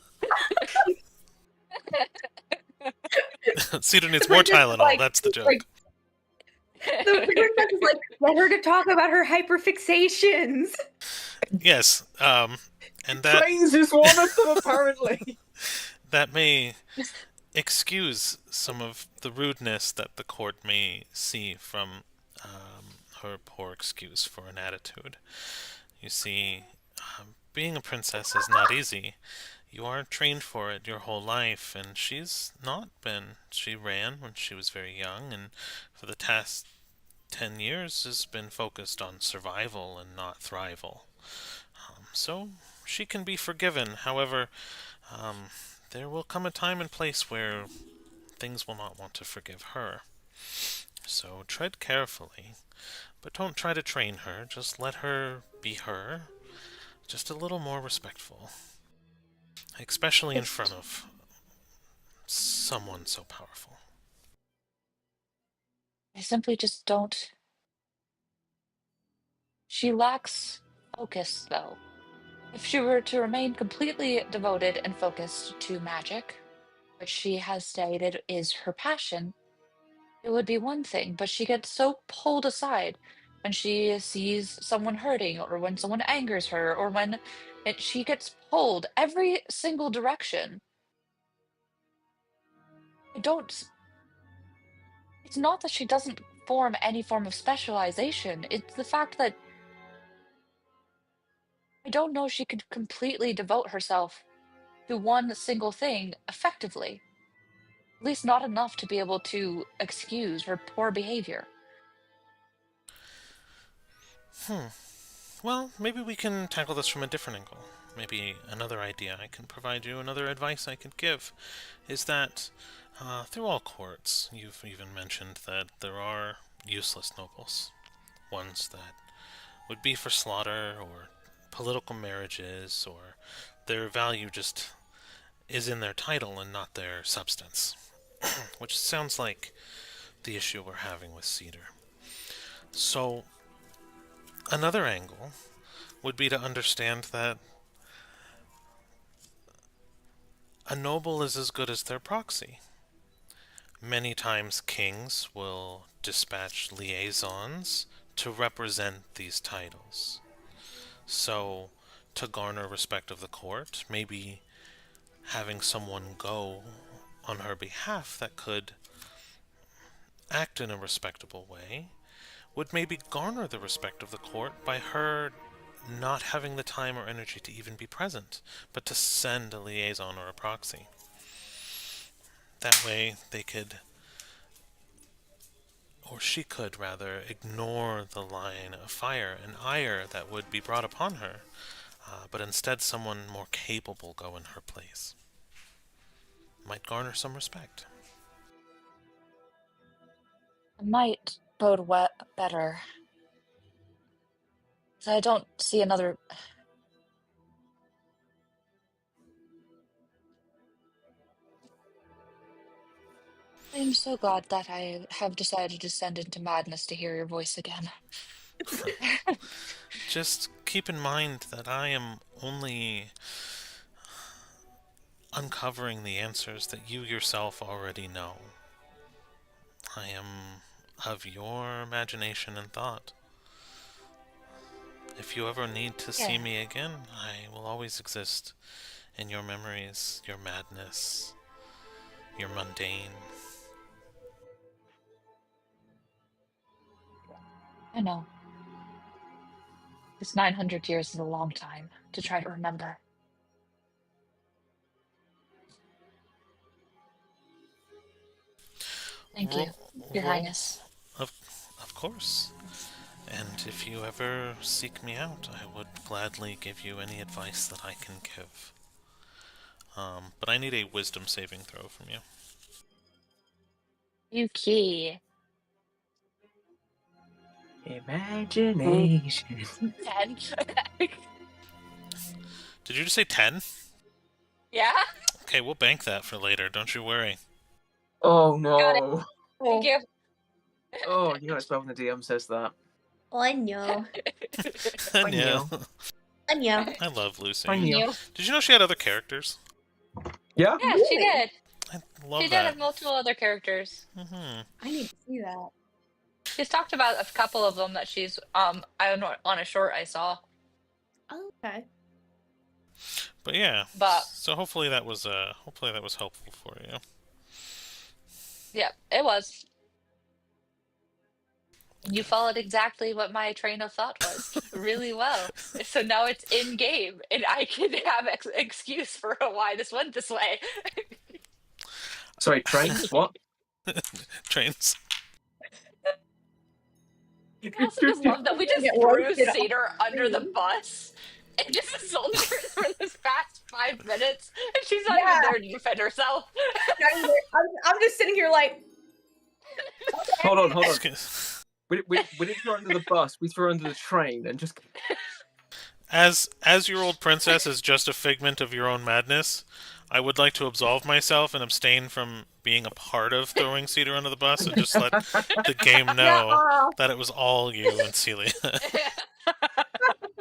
Cedar needs more Tylenol, that's the joke. The princess is like, let her to talk about her hyperfixations. Yes, and that... Trains is one of them, apparently. That may excuse some of the rudeness that the court may see from her poor excuse for an attitude. You see, being a princess is not easy. You are trained for it your whole life, and she's not been. She ran when she was very young, and for the past 10 years has been focused on survival and not thrival. So she can be forgiven. However, there will come a time and place where things will not want to forgive her. So tread carefully, but don't try to train her. Just let her be her. Just a little more respectful. Especially in front of someone so powerful. I simply just don't. She lacks focus, though. If she were to remain completely devoted and focused to magic, which she has stated is her passion, it would be one thing, but she gets so pulled aside when she sees someone hurting, or when someone angers her, or when she gets pulled every single direction. I don't It's not that she doesn't form any form of specialization. It's the fact that I don't know she could completely devote herself to one single thing effectively. At least not enough to be able to excuse her poor behavior. Well, maybe we can tackle this from a different angle. Maybe another idea I can provide you, another advice I could give, is that through all courts, you've even mentioned that there are useless nobles, ones that would be for slaughter or political marriages, or their value just is in their title and not their substance, which sounds like the issue we're having with Cedar. So, another angle would be to understand that a noble is as good as their proxy. Many times kings will dispatch liaisons to represent these titles. So, to garner respect of the court, maybe having someone go on her behalf that could act in a respectable way would maybe garner the respect of the court by her not having the time or energy to even be present, but to send a liaison or a proxy. That way they could, or she could rather, ignore the line of fire and ire that would be brought upon her, but instead someone more capable go in her place. Might garner some respect. It might bode better. 'Cause I don't see another. I'm so glad that I have decided to descend into madness to hear your voice again. Just keep in mind that I am only uncovering the answers that you yourself already know. I am of your imagination and thought. If you ever need to see Yeah. me again, I will always exist in your memories, your madness, your mundane. I know. This 900 years is a long time to try to remember. Thank you, Your Roll, Highness. of course. And if you ever seek me out, I would gladly give you any advice that I can give. But I need a wisdom saving throw from you. Yuki. Imagination. 10. Did you just say 10? Yeah? Okay, we'll bank that for later, don't you worry. Oh no. Thank you. Oh, you know it's when the DM says that. I know. I Yeah. know. I know. I love Lucy. I know. Did you know she had other characters? Yeah? Yeah, she Really? did. I love She did that. have multiple other characters. I need to see that. She's talked about a couple of them that she's on a short I saw. Oh, okay. But yeah. But so hopefully that was helpful for you. yeah, it was. You followed exactly what my train of thought was really well. So now it's in game, and I can have excuse for why this went this way. Sorry, trains? What? Trains. I also just love that we just Get threw roasted on Cedar under the screen. bus and just assaulted her for this past 5 minutes, and she's not Yeah. even there to defend herself. I'm just sitting here like. Hold on. Excuse- We didn't throw her under the bus, we threw her under the train and just... As your old princess is just a figment of your own madness, I would like to absolve myself and abstain from being a part of throwing Cedar under the bus and just let the game know that it was all you and Celia.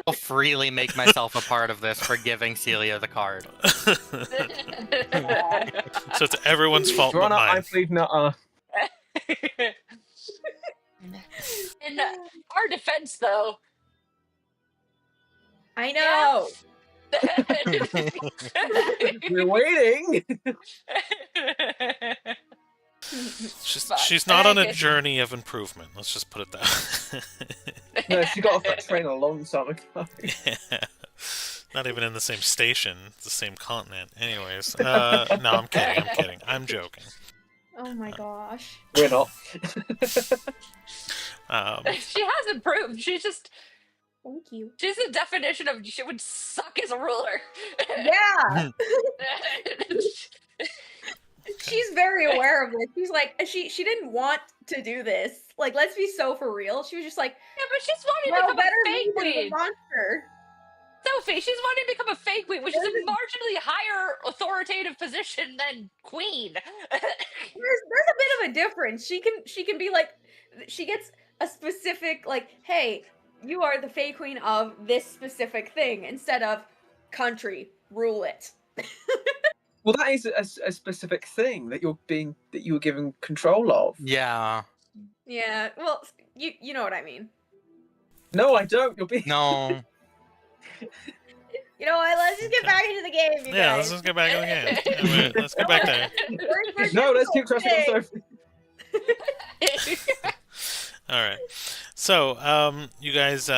I'll freely make myself a part of this for giving Celia the card. So it's everyone's fault Your but Honor, I mine. plead nutter. In our defense, though, I know. We're waiting! She's not on a journey of improvement. Let's just put it that way. No, she got off that train a long time ago. Yeah. Not even in the same station, the same continent. Anyways, no, I'm kidding. I'm joking. Oh my gosh. We're not. She has improved. She's Thank you. the definition of she would suck as a ruler. Yeah. She's very aware of this. She's like, she didn't want to do this. Like, let's be so for real. She was just like, Yeah, but she's wanting to well, become better a fake me than the queen. monster. Sophie, she's wanting to become a fake queen, which is a marginally higher authoritative position than queen. There's a bit of a difference. She can be like, she gets a specific like, hey, you are the fey queen of this specific thing instead of country, rule it. Well, that is a specific thing that you were given control of. Yeah. Yeah, well, you know what I mean. No, I don't. You're being No. You know what? Let's just get back into the game, you Yeah, guys. let's just get back in the game. Yeah, right, let's get back there. No, let's keep trusting on Sophie. Alright. So, you guys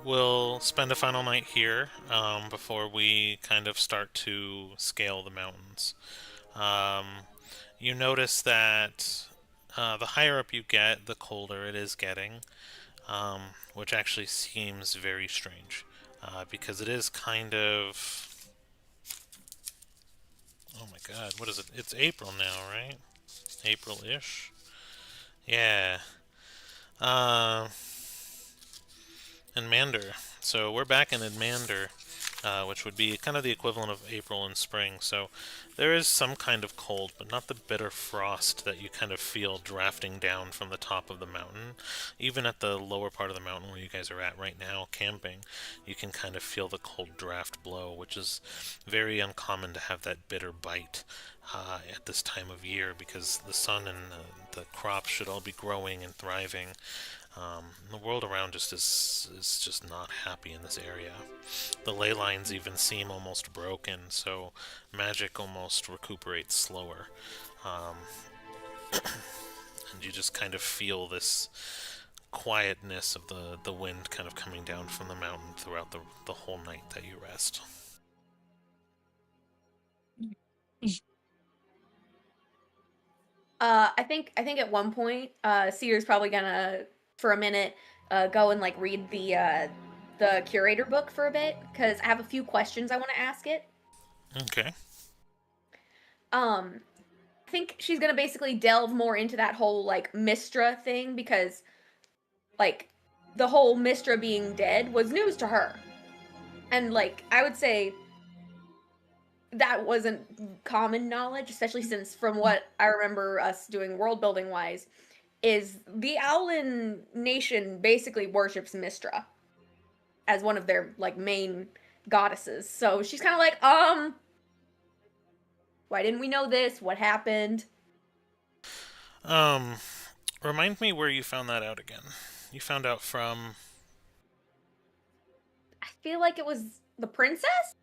will spend a final night here before we kind of start to scale the mountains. You notice that the higher up you get, the colder it is getting, which actually seems very strange. Because it is kind of... Oh my god, what is it? It's April now, right? April-ish? Yeah. Endanger. So we're back in Endanger, which would be kind of the equivalent of April and spring. So there is some kind of cold, but not the bitter frost that you kind of feel drafting down from the top of the mountain. Even at the lower part of the mountain where you guys are at right now, camping, you can kind of feel the cold draft blow, which is very uncommon to have that bitter bite at this time of year, because the sun and the crops should all be growing and thriving. The world around just is just not happy in this area. The ley lines even seem almost broken, so magic almost recuperates slower. And you just kind of feel this quietness of the wind kind of coming down from the mountain throughout the whole night that you rest. I think at one point, Cedar's probably gonna, for a minute, go and like read the curator book for a bit, because I have a few questions I want to ask it. Okay. I think she's gonna basically delve more into that whole like Mistra thing, because like the whole Mistra being dead was news to her, and like I would say that wasn't common knowledge, especially since from what I remember us doing world building wise, is the Owlin nation basically worships Mistra as one of their like main goddesses. So she's kind of like, why didn't we know this? What happened? Remind me where you found that out again. You found out from... I feel like it was the princess?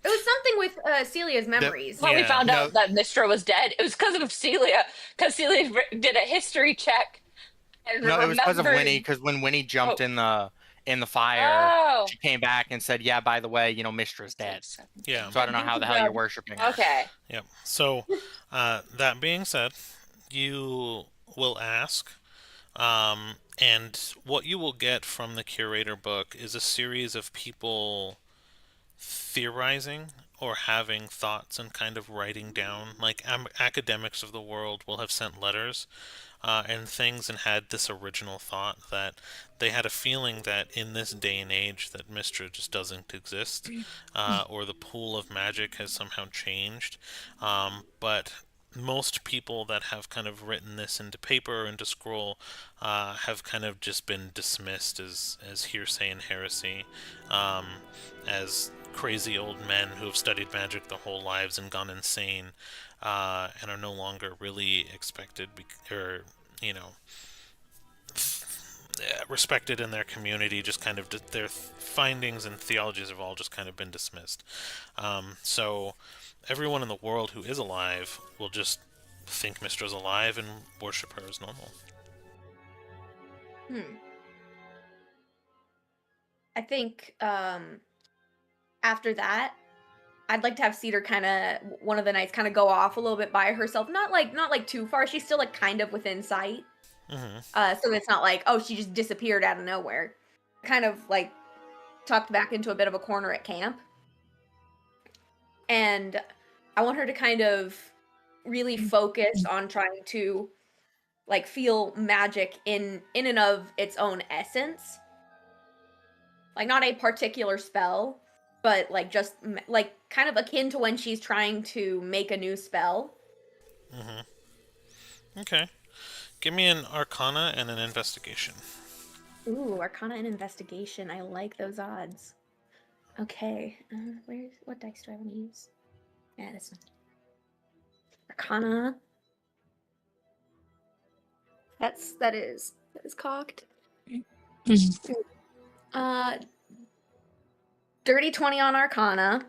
It was something with Celia's memories. When we Yeah, found no. out that Mistra was dead, it was because of Celia. Because Celia did a history check and No, it was because of remembered- Winnie. Because when Winnie jumped Oh. in the fire, Oh, she came back and said, "Yeah, by the way, Mistra's dead." Yeah. So I don't know how the hell you're worshiping her. okay. Yep. So, that being said, you will ask, and what you will get from the curator book is a series of people theorizing or having thoughts and kind of writing down. Like academics of the world will have sent letters and things and had this original thought that they had a feeling that in this day and age that Mistra just doesn't exist, or the pool of magic has somehow changed. But most people that have kind of written this into paper or into scroll have kind of just been dismissed as hearsay and heresy, as crazy old men who have studied magic their whole lives and gone insane, and are no longer really expected or respected in their community. Just kind of their findings and theologies have all just kind of been dismissed. So everyone in the world who is alive will just think Mistra's alive and worship her as normal. I think after that, I'd like to have Cedar one of the knights kind of go off a little bit by herself. Not like too far. She's still like kind of within sight. So it's not like, oh, she just disappeared out of nowhere. Kind of like tucked back into a bit of a corner at camp. And I want her to kind of really focus on trying to like feel magic in and of its own essence. Like not a particular spell, but like just like kind of akin to when she's trying to make a new spell. Okay. Give me an Arcana and an Investigation. Ooh, Arcana and Investigation. I like those odds. Okay. What dice do I want to use? Yeah, this one. Arcana. That is cocked. Dirty 20 on Arcana.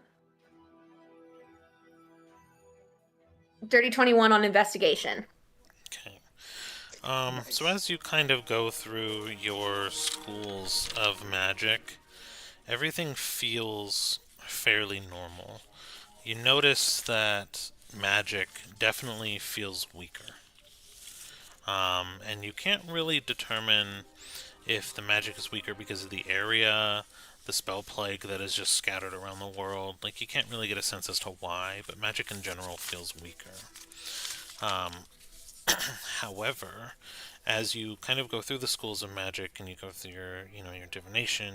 Dirty 21 on Investigation. Okay. So as you kind of go through your schools of magic, everything feels fairly normal. You notice that magic definitely feels weaker. And you can't really determine if the magic is weaker because of the area, the spell plague that is just scattered around the world. Like, you can't really get a sense as to why, but magic in general feels weaker. However, as you kind of go through the schools of magic and you go through your divination,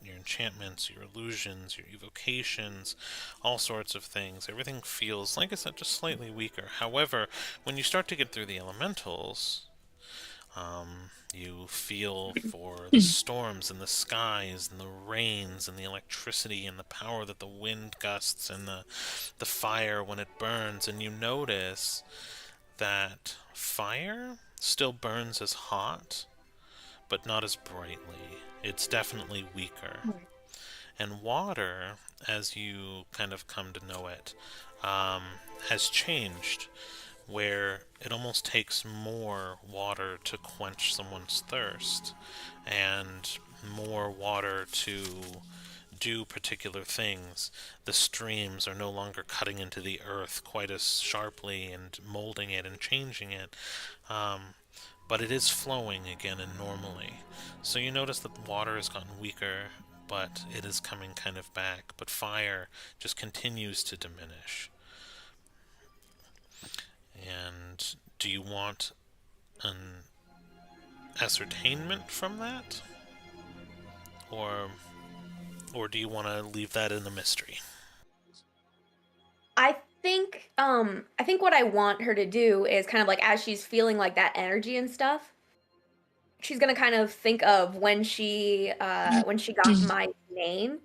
your enchantments, your illusions, your evocations, all sorts of things, everything feels, like I said, just slightly weaker. However, when you start to get through the elementals, you feel for the storms and the skies and the rains and the electricity and the power that the wind gusts and the fire when it burns, and you notice that fire still burns as hot, but not as brightly. It's definitely weaker. And water, as you kind of come to know it, has changed, where it almost takes more water to quench someone's thirst, and more water to do particular things. The streams are no longer cutting into the earth quite as sharply and molding it and changing it, but it is flowing again and normally. So you notice that the water has gotten weaker, but it is coming kind of back. But fire just continues to diminish. And do you want an ascertainment from that? Or do you want to leave that in the mystery? I think what I want her to do is kind of like as she's feeling like that energy and stuff, she's gonna kind of think of when she got my name,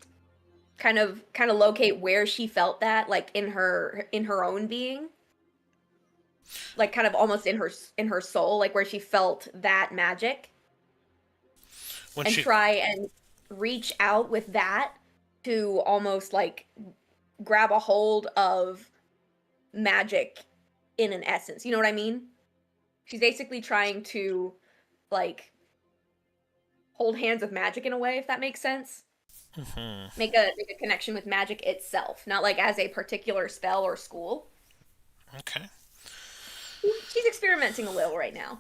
kind of locate where she felt that, like in her own being, like kind of almost in her soul, like where she felt that magic, and try and reach out with that to almost like grab a hold of magic in an essence. You know what I mean? She's basically trying to like hold hands with magic in a way, if that makes sense. Make a connection with magic itself, not like as a particular spell or school. Okay. She's experimenting a little right now.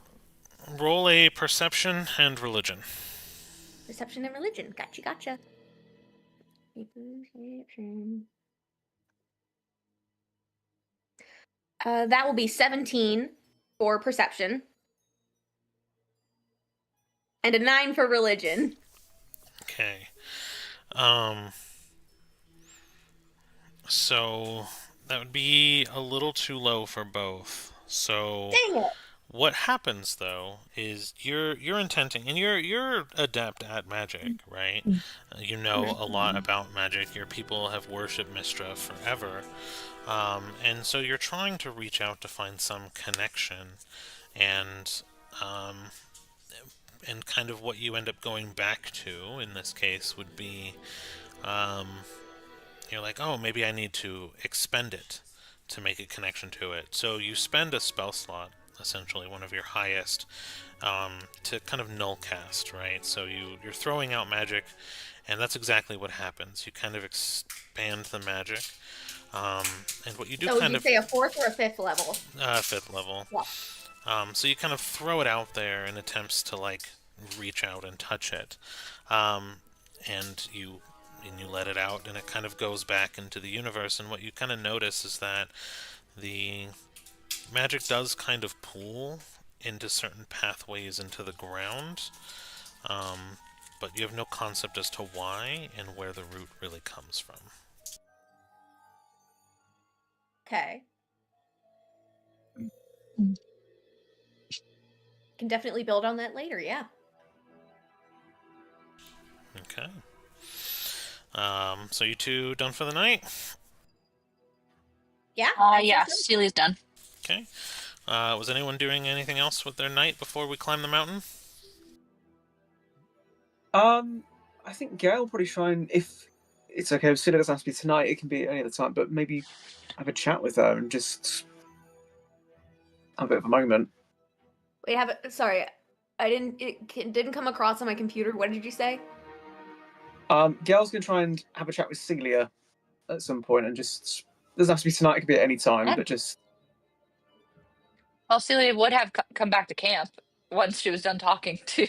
Roll a perception and religion. Perception and religion. Gotcha. That will be 17 for perception. And a 9 for religion. Okay. So that would be a little too low for both. So dang it. What happens though is you're intenting, and you're adept at magic, right? You know a lot about magic. Your people have worshipped Mistra forever, and so you're trying to reach out to find some connection, and kind of what you end up going back to in this case would be You're like, oh, maybe I need to expend it to make a connection to it. So you spend a spell slot, essentially one of your highest, to kind of null cast, right? So you're throwing out magic, and that's exactly what happens. You kind of expand the magic, and what you do So would kind you of say a 4th or a 5th level? 5th level. Yeah. So you kind of throw it out there in attempts to like reach out and touch it, um, and you let it out, and it kind of goes back into the universe. And what you kind of notice is that the magic does kind of pool into certain pathways into the ground, but you have no concept as to why and where the root really comes from. Okay. Mm. Can definitely build on that later, yeah. Okay. So you two done for the night? Yeah? Yeah, Celia's done. Okay. Was anyone doing anything else with their night before we climb the mountain? I think Gale will probably try and, if it's okay, if Celia doesn't have to be tonight, it can be any other time, but maybe have a chat with her and just have a bit of a moment. Wait, sorry. It didn't come across on my computer. What did you say? Gale's gonna try and have a chat with Celia at some point, and just doesn't have to be tonight. It could be at any time, Yeah. but just Well, Celia would have come back to camp once she was done talking to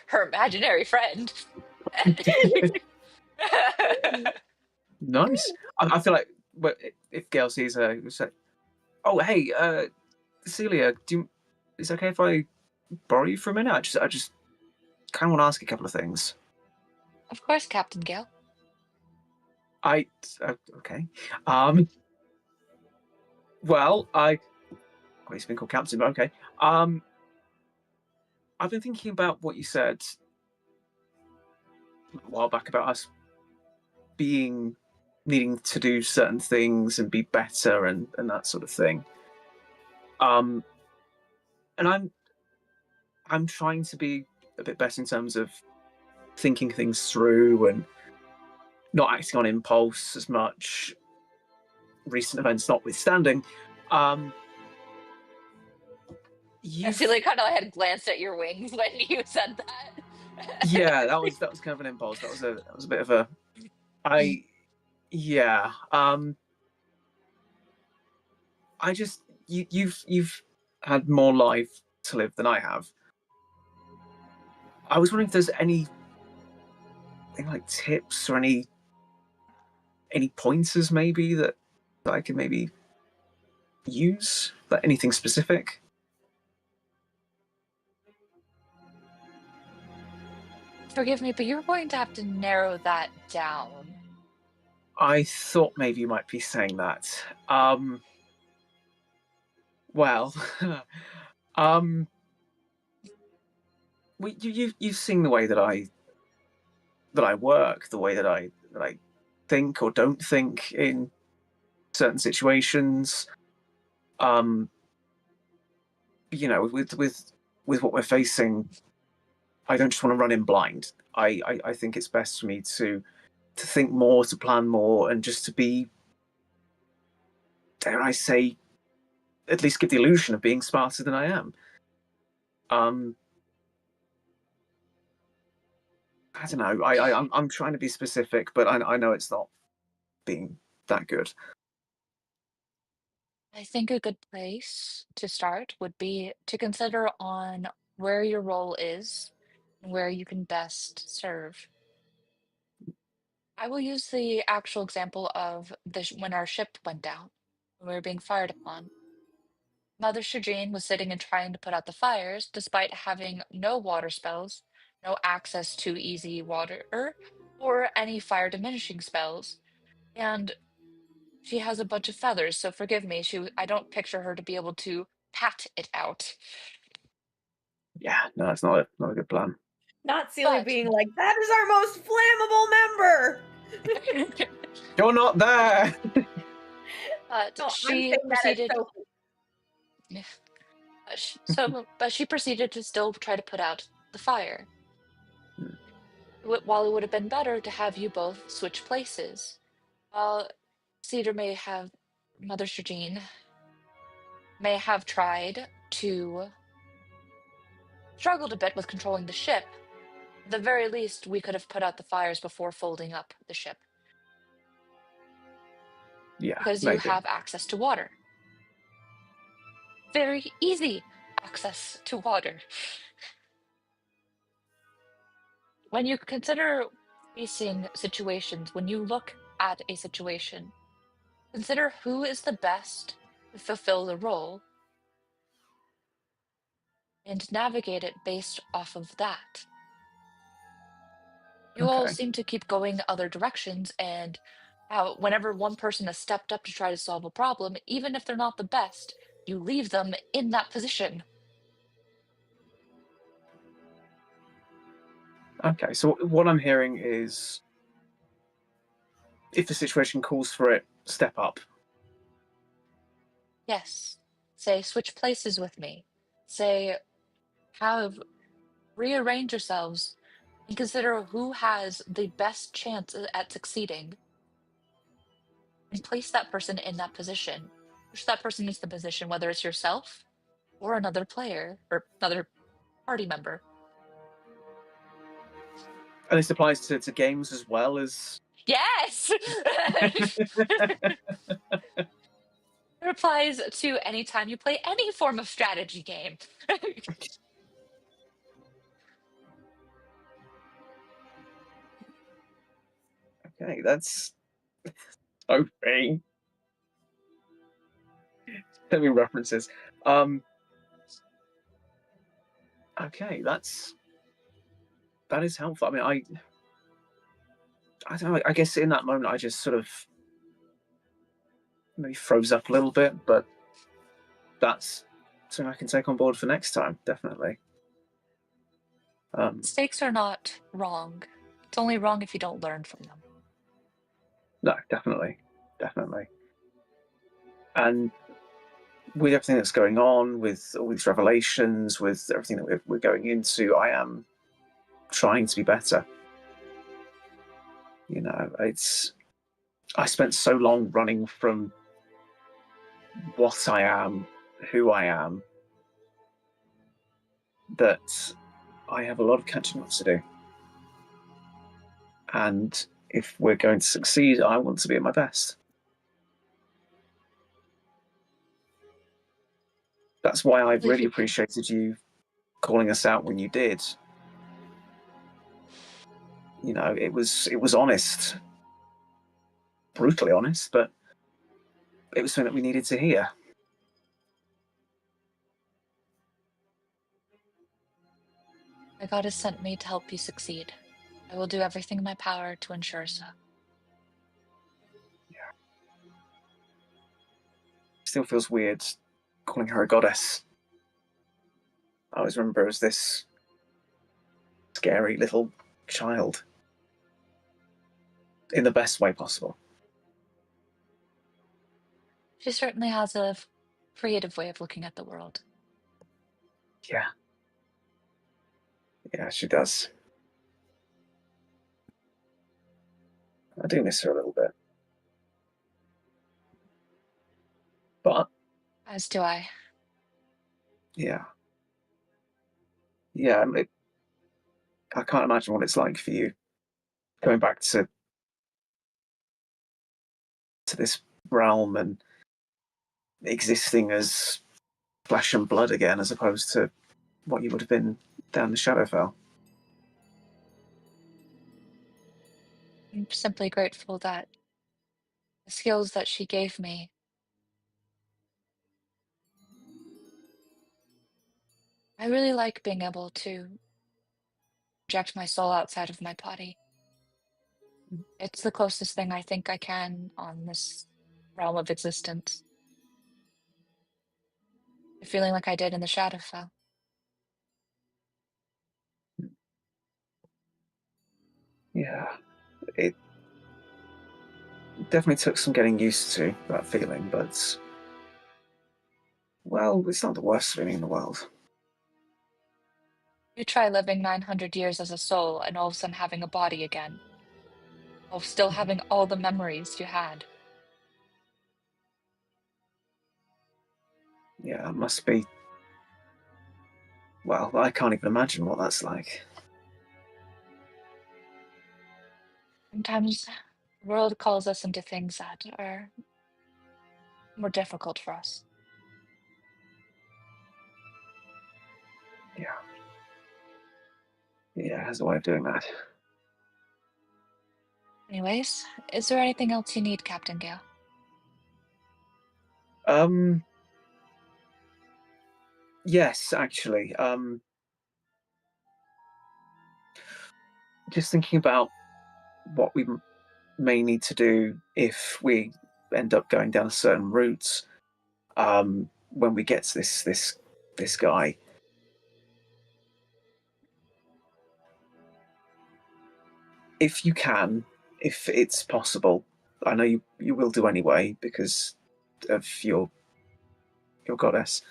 her imaginary friend. nice. I feel like if Gale sees her, he'll say, "Oh, hey, Celia, is it okay if I borrow you for a minute? I just kind of want to ask a couple of things." Of course, Captain Gale. Okay. Well, he's been called Captain, but okay. I've been thinking about what you said a while back about us needing to do certain things and be better and that sort of thing. And I'm trying to be a bit better in terms of thinking things through and not acting on impulse as much, recent events notwithstanding. Celia kind of had glanced at your wings when you said that. Yeah, that was kind of an impulse. That was a bit of a yeah. I just you've had more life to live than I have. I was wondering if there's any like tips or any pointers maybe that I could maybe use, like anything specific. Forgive me, but you're going to have to narrow that down. I thought maybe you might be saying that. Well, you've seen the way that I work, the way that I think or don't think in certain situations. With what we're facing, I don't just want to run in blind. I think it's best for me to think more, to plan more, and just to be, dare I say, at least give the illusion of being smarter than I am. I don't know. I'm trying to be specific, but I know it's not being that good. I think a good place to start would be to consider on where your role is and where you can best serve. I will use the actual example of when our ship went down, when we were being fired upon. Mother Shadreen was sitting and trying to put out the fires, despite having no water spells, no access to easy water, or any fire diminishing spells. And she has a bunch of feathers, so forgive me. I don't picture her to be able to pat it out. Yeah, no, that's not a good plan. Not Celia But being like, that is our most flammable member! You're not there. but No, I'm she saying that as proceeded. Sophie. But she proceeded to still try to put out the fire. While it would have been better to have you both switch places, While Cedar may have, Mother Shajin may have tried to struggled a bit with controlling the ship, at the very least, we could have put out the fires before folding up the ship. Yeah, Because you maybe. have access to water. Very easy access to water. When you consider facing situations, when you look at a situation, consider who is the best to fulfill the role and navigate it based off of that. You all Okay. seem to keep going other directions, and how whenever one person has stepped up to try to solve a problem, even if they're not the best, you leave them in that position. Okay, so what I'm hearing is if the situation calls for it, step up. Yes. Say, switch places with me. Say, have rearrange yourselves and consider who has the best chance at succeeding and place that person in that position. Push that person into the position, whether it's yourself or another player or another party member. And this applies to games as well as... Yes! It applies to any time you play any form of strategy game. Okay, that's so vague. So many references. Okay, that is helpful. I mean, I don't know. I guess in that moment, I just sort of maybe froze up a little bit, but that's something I can take on board for next time, definitely. Mistakes are not wrong. It's only wrong if you don't learn from them. No, definitely. And with everything that's going on, with all these revelations, with everything that we're going into, I am trying to be better. You know, I spent so long running from what I am, who I am, that I have a lot of catching up to do. And if we're going to succeed, I want to be at my best. That's why I really appreciated you calling us out when you did. You know, it was honest, brutally honest, but it was something that we needed to hear. My God has sent me to help you succeed. I will do everything in my power to ensure so. Yeah. Still feels weird calling her a goddess. I always remember her as this scary little child. In the best way possible. She certainly has a creative way of looking at the world. Yeah. Yeah, she does. I do miss her a little bit. But... As do I. Yeah. Yeah, I can't imagine what it's like for you going back to this realm and existing as flesh and blood again, as opposed to what you would have been down the Shadowfell. I'm simply grateful that the skills that she gave me I really like being able to project my soul outside of my body. It's the closest thing I think I can on this realm of existence. Feeling like I did in the Shadowfell. Yeah. It definitely took some getting used to, that feeling, but... well, it's not the worst feeling in the world. You try living 900 years as a soul and all of a sudden having a body again. of still having all the memories you had. Yeah, it must be. Well, I can't even imagine what that's like. Sometimes the world calls us into things that are more difficult for us. Yeah. Yeah, it has a way of doing that. Anyways, is there anything else you need, Captain Gale? Yes, actually. Just thinking about what we may need to do if we end up going down a certain route. When we get to this guy. If you can, if it's possible, I know you will do anyway because of your goddess.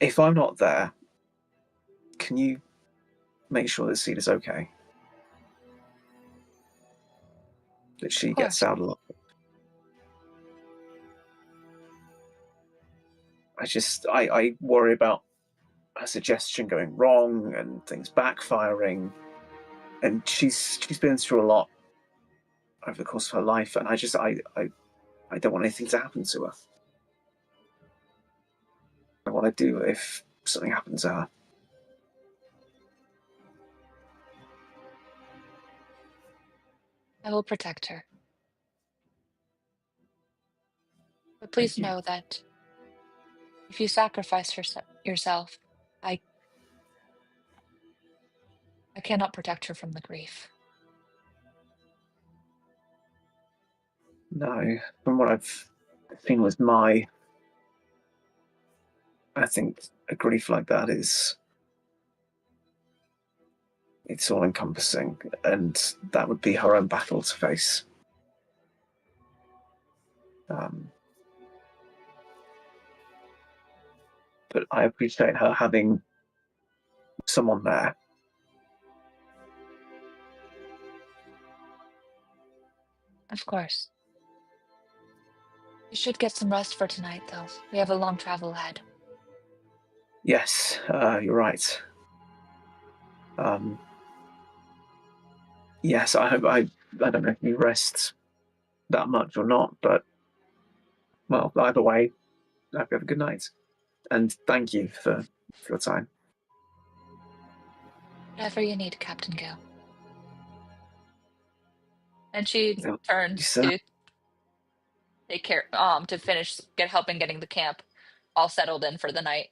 If I'm not there, can you make sure that Cedar's okay? That she Of gets course. out alive. I worry about her suggestion going wrong and things backfiring, and she's been through a lot over the course of her life, and I don't want anything to happen to her. I want to do if something happens to her. I will protect her. But Thank please you. know that if you sacrifice yourself, I cannot protect her from the grief. No, from what I've seen with I think a grief like that it's all encompassing, and that would be her own battle to face. But I appreciate her having someone there. Of course. You should get some rest for tonight, though. We have a long travel ahead. Yes, you're right. Yes, I hope I don't know if you rest that much or not, but well, either way, I hope you have a good night, and thank you for your time. Whatever you need, Captain Gale. And she You turns said, to take care, to finish helping getting the camp all settled in for the night.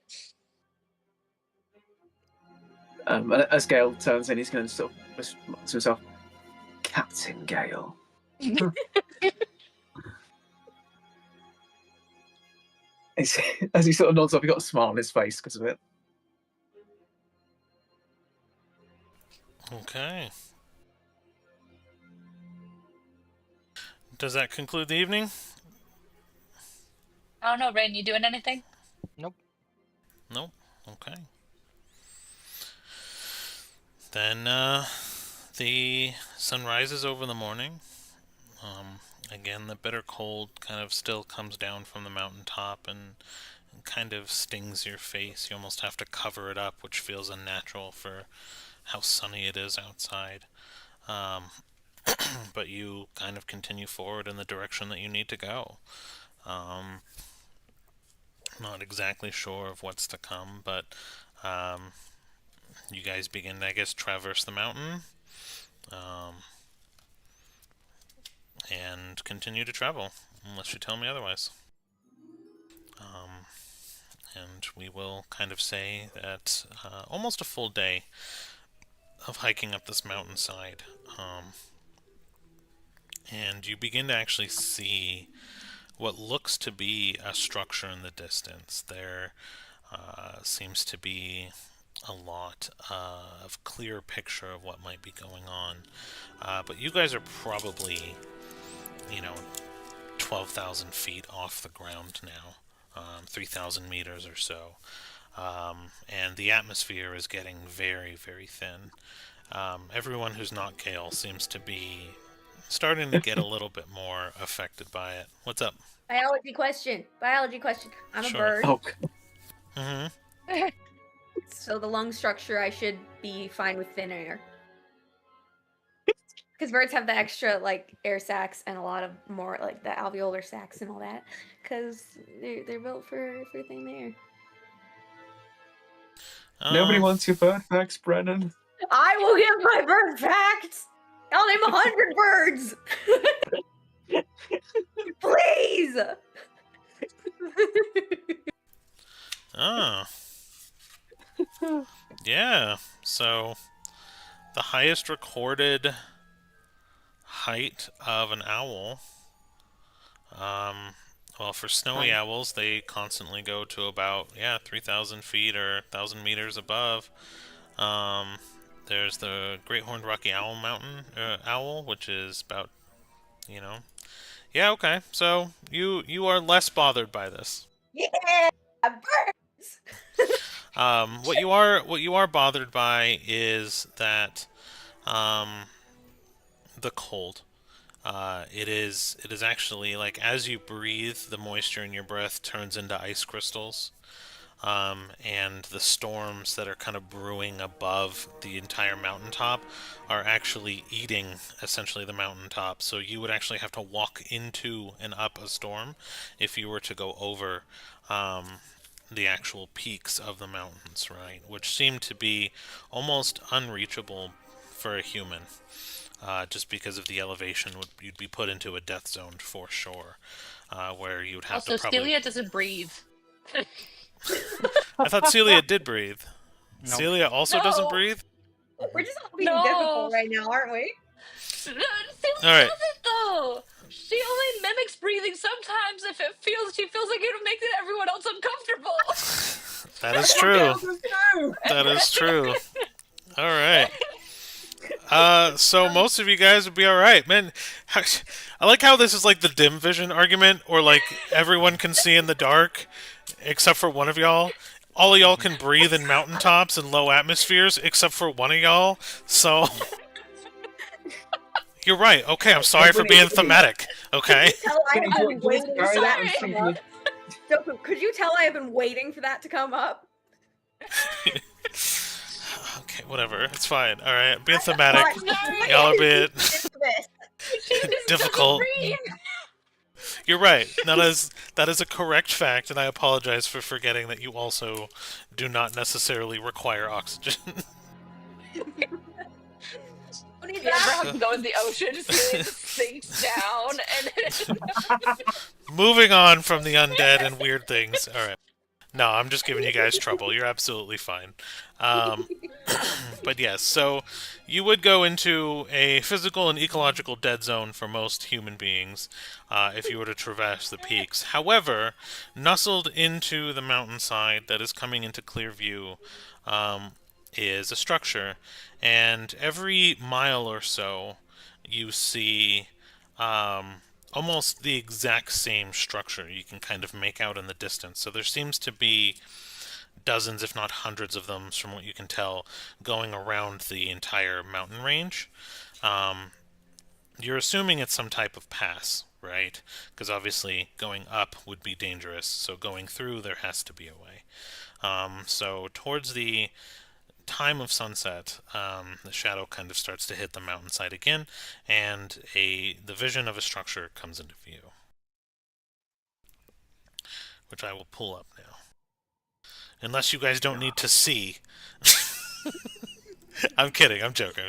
as Gale turns in, he's going to sort of whisper to himself, Captain Gale. As he sort of nods off, he got a smile on his face because of it. Okay. Does that conclude the evening? I don't know, Rain, you doing anything? Nope. Nope. Okay. Then the sun rises over the morning. Again, the bitter cold kind of still comes down from the mountaintop and kind of stings your face. You almost have to cover it up, which feels unnatural for how sunny it is outside. But you kind of continue forward in the direction that you need to go. Not exactly sure of what's to come, but you guys begin to, I guess, traverse the mountain and continue to travel, unless you tell me otherwise. And we will kind of say that almost a full day of hiking up this mountainside. And you begin to actually see what looks to be a structure in the distance. There seems to be a lot of clear picture of what might be going on. But you guys are probably, 12,000 feet off the ground now, 3,000 meters or so. And the atmosphere is getting very, very thin. Everyone who's not Gale seems to be starting to get a little bit more affected by it. What's up? Biology question. Biology question. I'm Sure. a bird. Oh, Mm-hmm. So the lung structure, I should be fine with thin air. Because birds have the extra, like, air sacs and a lot of more, like, the alveolar sacs and all that. Because they're built for thin air. nobody wants your bird facts, Brennan. I will give my bird facts! I'll name 100 birds! Please! Oh. Yeah. So the highest recorded height of an owl. Well, for snowy owls, they constantly go to about 3,000 feet or 1,000 meters above. There's the Great Horned Rocky Owl, which is about, Yeah, okay. So you are less bothered by this. Yeah! Birds! What you are bothered by is that the cold. It is actually like as you breathe, the moisture in your breath turns into ice crystals. And the storms that are kind of brewing above the entire mountaintop are actually eating essentially the mountaintop. So you would actually have to walk into and up a storm if you were to go over the actual peaks of the mountains, right? Which seem to be almost unreachable for a human. Just because of the elevation, you'd be put into a death zone for sure, where you'd have Also, to probably. Celia doesn't breathe. I thought Celia did breathe. Nope. Celia also No. doesn't breathe? We're just all being No. difficult right now, aren't we? Celia Alright. doesn't though. She only mimics breathing sometimes if she feels like it would make everyone else uncomfortable. That is true. That is true. Alright. So most of you guys would be alright. Man, I like how this is like the dim vision argument, or like everyone can see in the dark, except for one of y'all. All of y'all can breathe in mountaintops and low atmospheres, except for one of y'all. So you're right. Okay, I'm sorry for being thematic. Okay. Could you tell I have been waiting for that to come up? Okay, whatever. It's fine. All right, being thematic. Y'all are being difficult. You're right. That is a correct fact, and I apologize for forgetting that you also do not necessarily require oxygen. You ever have to go in the ocean, Celia sinks down, and Moving on from the undead and weird things. All right. No, I'm just giving you guys trouble. You're absolutely fine. But yes, so you would go into a physical and ecological dead zone for most human beings if you were to traverse the peaks. However, nestled into the mountainside that is coming into clear view is a structure, and every mile or so you see almost the exact same structure you can kind of make out in the distance. So there seems to be dozens, if not hundreds of them, from what you can tell, going around the entire mountain range. You're assuming it's some type of pass, right? Because obviously going up would be dangerous, so going through there has to be a way. So towards the time of sunset, the shadow kind of starts to hit the mountainside again, and the vision of a structure comes into view, which I will pull up now. Unless you guys don't need to see. I'm kidding. I'm joking.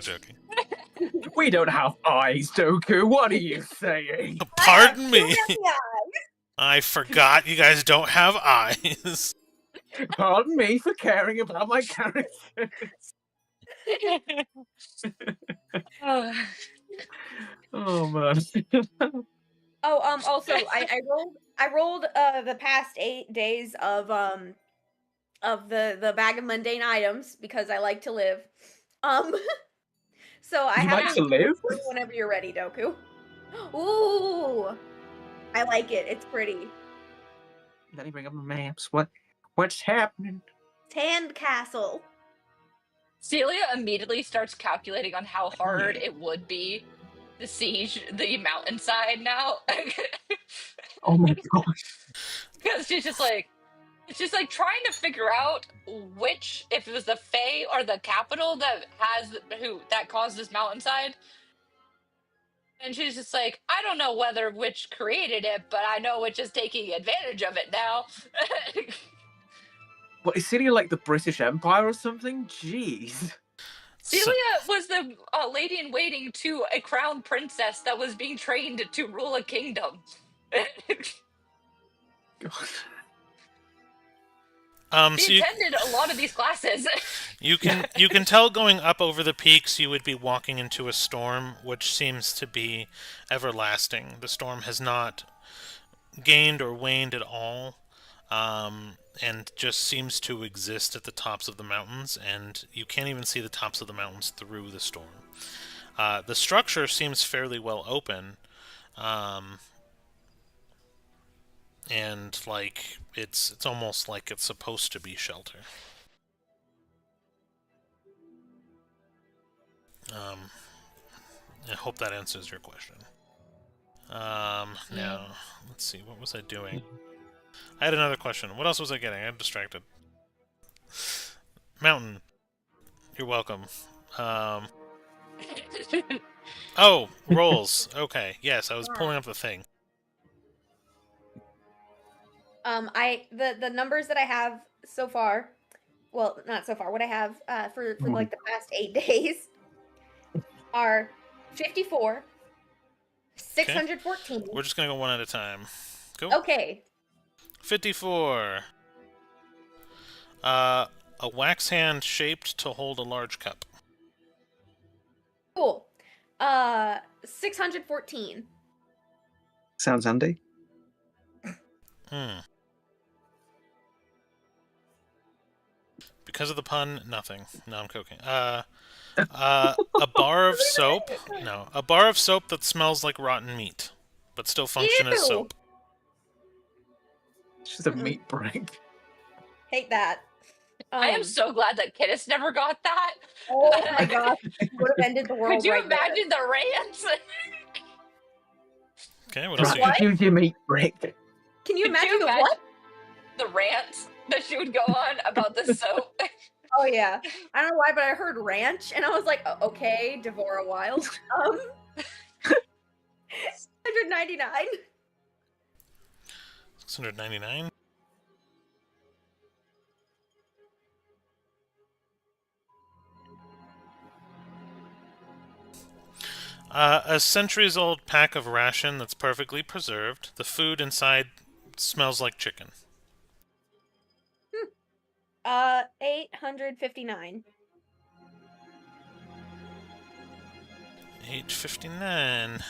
We don't have eyes, Doku. What are you saying? Pardon me. I forgot you guys don't have eyes. Pardon me for caring about my characters. Oh man. Also, I rolled the past 8 days of the bag of mundane items because I like to live. So I You have like to live? whenever you're ready, Doku. Ooh, I like it. It's pretty. Let me bring up my maps. What's happening? Sand castle. Celia immediately starts calculating on how hard it would be to siege the mountainside now. Oh my gosh. Because it's just like trying to figure out which, if it was the Fae or the capital that caused this mountainside. And she's just like, I don't know whether which created it, but I know which is taking advantage of it now. What, is Celia like the British Empire or something? Jeez. Celia was the lady in waiting to a crown princess that was being trained to rule a kingdom. God. She attended a lot of these classes. You can tell going up over the peaks you would be walking into a storm, which seems to be everlasting. The storm has not gained or waned at all, and just seems to exist at the tops of the mountains, and you can't even see the tops of the mountains through the storm. The structure seems fairly well open, and like it's almost like it's supposed to be shelter. I hope that answers your question. Now, let's see, what was I doing? I had another question. What else was I getting? I got distracted. Mountain. You're welcome. Oh, rolls. Okay, yes, I was pulling up the thing. The numbers that I have so far, well, not so far, what I have for like the past 8 days are 54, 614. We're just gonna go one at a time. Go. Okay. 54. A wax hand shaped to hold a large cup. Cool. 614. Sounds handy. Because of the pun, nothing. No, I'm coking. A bar of soap. No, a bar of soap that smells like rotten meat, but still function as soap. It's just a meat brick. Hate that. I am so glad that Kidis never got that. Oh my gosh, would have ended the world. Could you right imagine the rants? Okay, what else? Right, You use your meat brick. Can you imagine the what? The rants that she would go on about the soap. Oh yeah, I don't know why, but I heard ranch and I was like, okay, Devora Wild. 699. 699. A centuries-old pack of ration that's perfectly preserved. The food inside smells like chicken. 859. 859.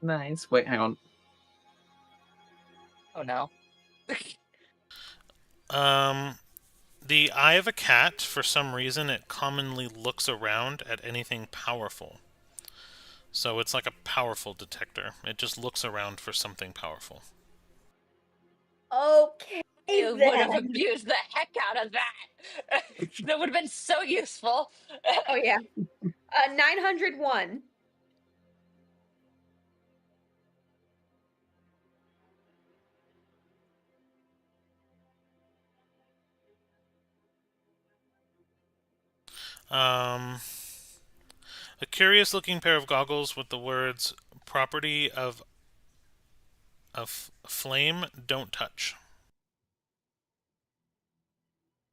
Nice. Wait, hang on. Oh no. The eye of a cat, for some reason, it commonly looks around at anything powerful. So it's like a powerful detector. It just looks around for something powerful. Okay. You would have abused the heck out of that. That would have been so useful. Oh yeah. 901. A curious-looking pair of goggles with the words "Property of flame, don't touch."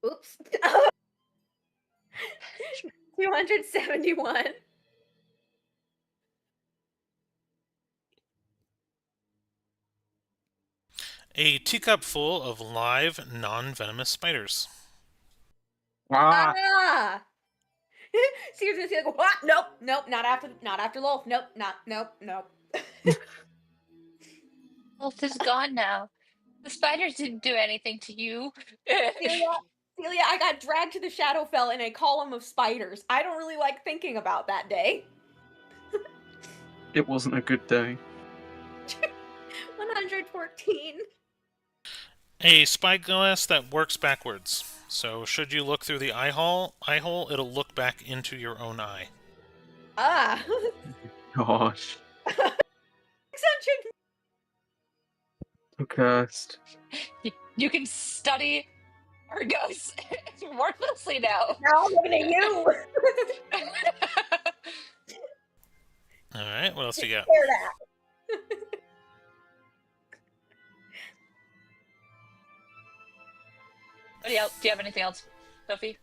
Oops. 271. A teacup full of live, non-venomous spiders. Ah! Seriously, like, what? Nope, not after Lolf. Nope. Wolf is gone now. The spiders didn't do anything to you. Celia, I got dragged to the Shadowfell in a column of spiders. I don't really like thinking about that day. It wasn't a good day. 114. A spyglass that works backwards. So should you look through the eye hole, it'll look back into your own eye. Ah. Gosh. 600. So cursed. You can study Argos worthlessly now. Now I'm looking at you. Alright, what else you got? Hear that. Anybody else? Do you have anything else, Sophie?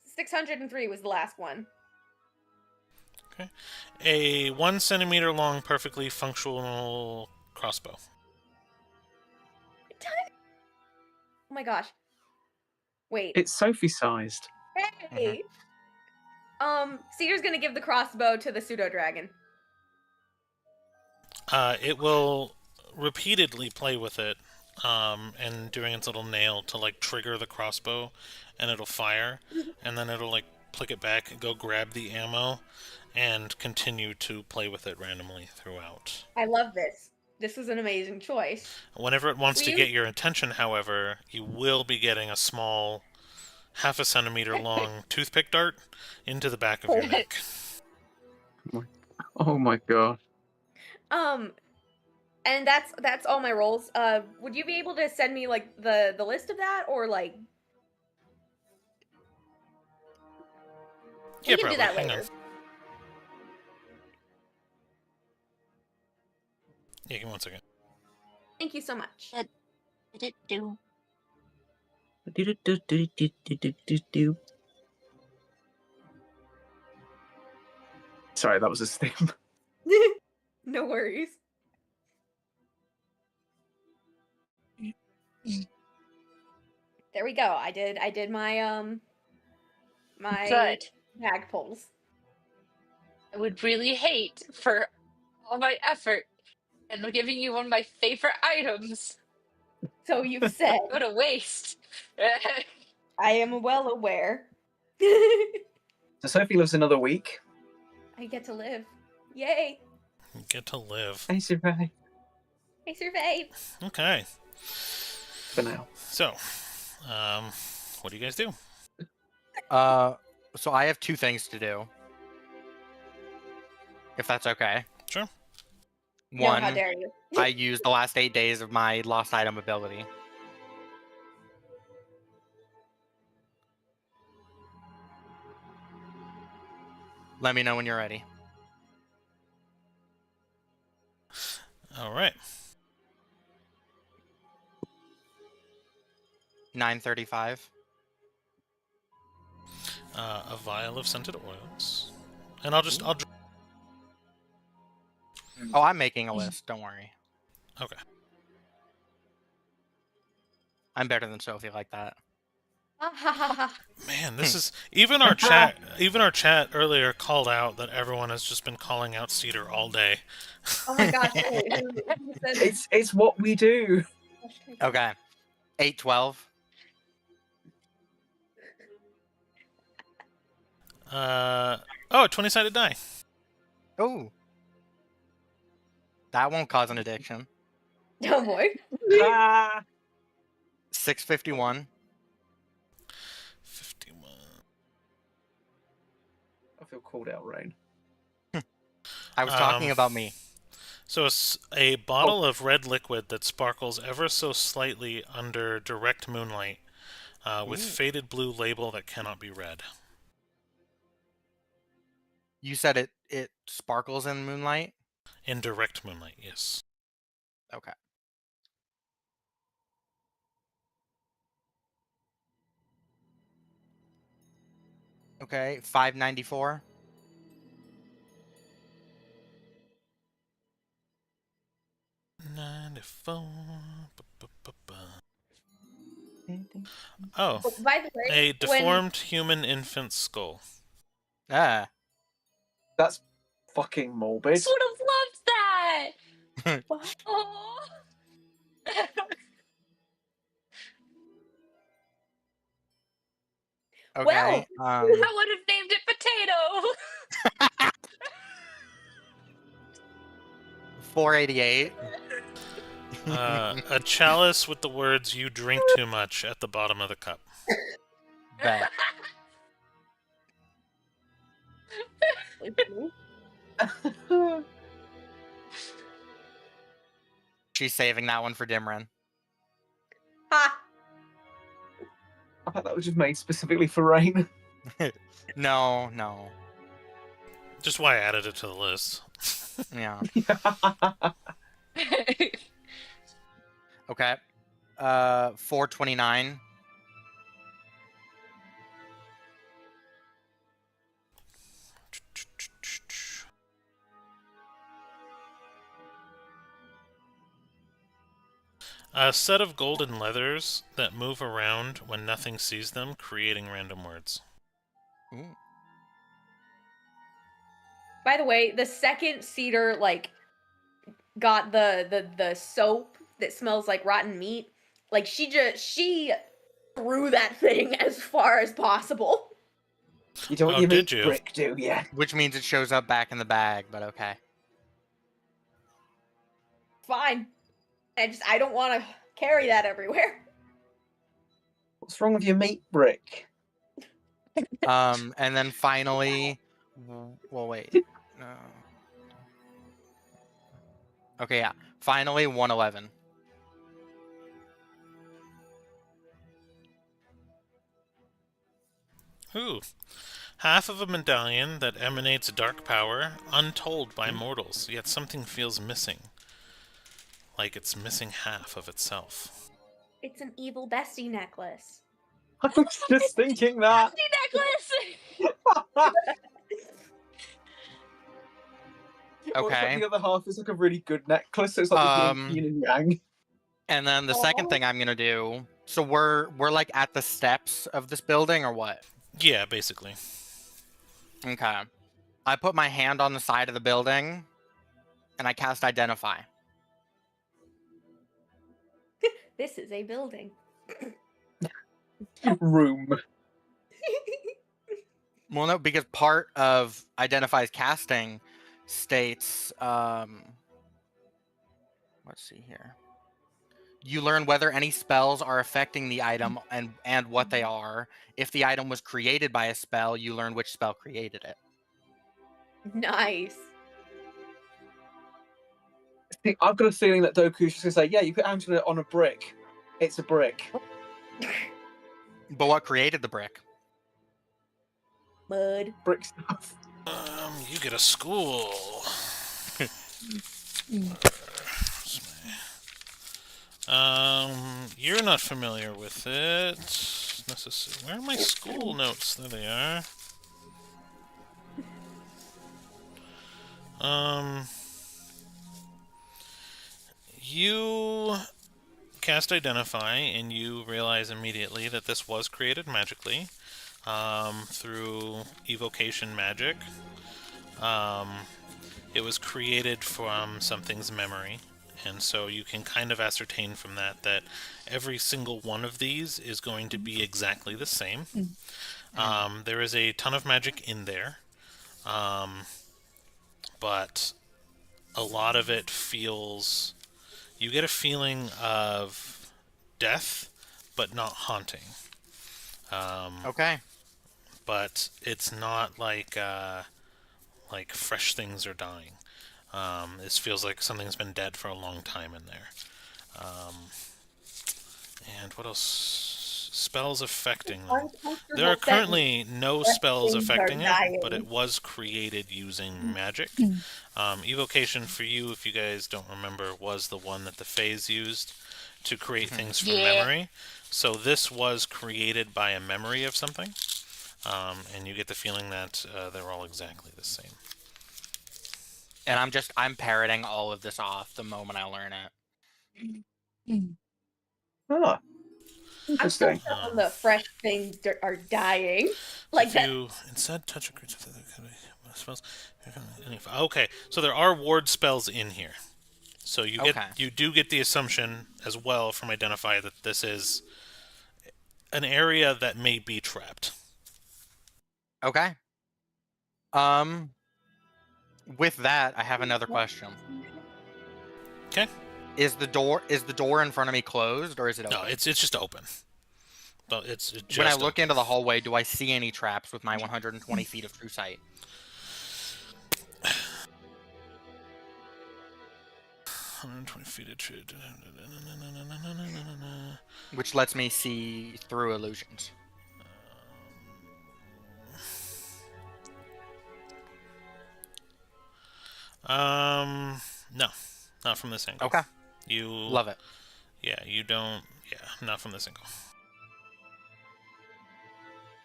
603 was the last one. A 1 centimeter long, perfectly functional crossbow. Oh my gosh. Wait. It's Sophie-sized. Hey. Cedar's gonna give the crossbow to the pseudo dragon. It will repeatedly play with it, and doing its little nail to like trigger the crossbow, and it'll fire, and then it'll like flick it back and go grab the ammo, and continue to play with it randomly throughout. I love this. This is an amazing choice. Whenever it wants to Will get you- your attention, however, you will be getting a small, half a centimeter long toothpick dart into the back of your neck. Oh my god. And that's all my rolls. Would you be able to send me like the list of that, or like Yeah, we can do that hang later? on. Yeah, give me 1 second. Thank you so much. Did it do? Sorry, that was a stim. No worries. There we go. I did my my Good. bag pulls. I would really hate for all my effort and giving you one of my favorite items So you've said. go to waste. I am well aware. So Sophie lives another week. I get to live. Yay! You get to live. I survive. I survived. Okay. For now. So, what do you guys do? So I have 2 things to do. If that's okay. Sure. No, how One, dare you? I used the last 8 days of my lost item ability. Let me know when you're ready. All right. 9:35. A vial of scented oils, and I'll Oh, I'm making a list. Don't worry. Okay. I'm better than Sophie like that. Man, this is even our chat. Even our chat earlier called out that everyone has just been calling out Cedar all day. Oh my gosh! Wait, who said It's what we do. Okay. 8:12. Oh, 20-sided die. Oh. That won't cause an addiction. Oh boy. Ah! 6:51. 51. I feel called out, Rain. I was talking about me. So it's a bottle of red liquid that sparkles ever so slightly under direct moonlight, with Ooh. faded blue label that cannot be read. You said it sparkles in moonlight? In direct moonlight, yes. Okay. Okay, 594. Oh, Oh, by the way, a deformed human infant skull. Ah. That's fucking morbid. Just would have loved that. What? Oh. Okay. I would have named it Potato. 488. A chalice with the words "You drink too much" at the bottom of the cup. Bet. She's saving that one for Dimmere. Ha! I thought that was just made specifically for Rain. No. Just why I added it to the list. Yeah. Okay. 429. A set of golden leathers that move around when nothing sees them, creating random words. Ooh. By the way, the second Cedar like got the soap that smells like rotten meat, like she threw that thing as far as possible. You don't Oh, you did mean you? brick, do you? Which means it shows up back in the bag, but okay. Fine. I don't want to carry that everywhere. What's wrong with your meat brick? And then finally, well, wait. No. Okay, yeah. Finally, 111. Ooh. Half of a medallion that emanates dark power, untold by mortals, yet something feels missing. Like it's missing half of itself. It's an evil bestie necklace. I was just thinking that. necklace. Okay. The other half is like a really good necklace, so it's like the yin and yang. And then the second thing I'm gonna do. So we're like at the steps of this building, or what? Yeah, basically. Okay. I put my hand on the side of the building, and I cast Identify. This is a building. Room. Well, no, because part of Identify's casting states, let's see here. You learn whether any spells are affecting the item and what they are. If the item was created by a spell, you learn which spell created it. Nice. See, I've got a feeling that Doku's just gonna say, "Yeah, you put Angela on a brick. It's a brick." But what created the brick? Mud. Brick stuff. You get a school. You're not familiar with it. Where are my school notes? There they are. You cast Identify, and you realize immediately that this was created magically through evocation magic. It was created from something's memory, and so you can kind of ascertain from that every single one of these is going to be exactly the same. There is a ton of magic in there, but a lot of it feels... You get a feeling of death, but not haunting. Okay. But it's not like fresh things are dying. This feels like something's been dead for a long time in there. And what else? Spells affecting them. There are currently no spells affecting it, but it was created using magic. Evocation, for you, if you guys don't remember, was the one that the Fays used to create things from memory. So this was created by a memory of something, and you get the feeling that they're all exactly the same. And I'm parroting all of this off the moment I learn it. Ah. I'm still Interesting. telling the fresh things are dying. Like If that. you instead touch a creature spells. Okay, so there are ward spells in here. So you do get the assumption as well from Identify that this is an area that may be trapped. Okay. With that, I have another question. Okay. Is the door in front of me closed, or is it open? No, it's just open. It's just When I look into the hallway, do I see any traps with my 120 feet of true sight? 120 feet of true. Which lets me see through illusions. No, not from this angle. Okay. You Love it. Yeah, you don't. Yeah, not from this angle.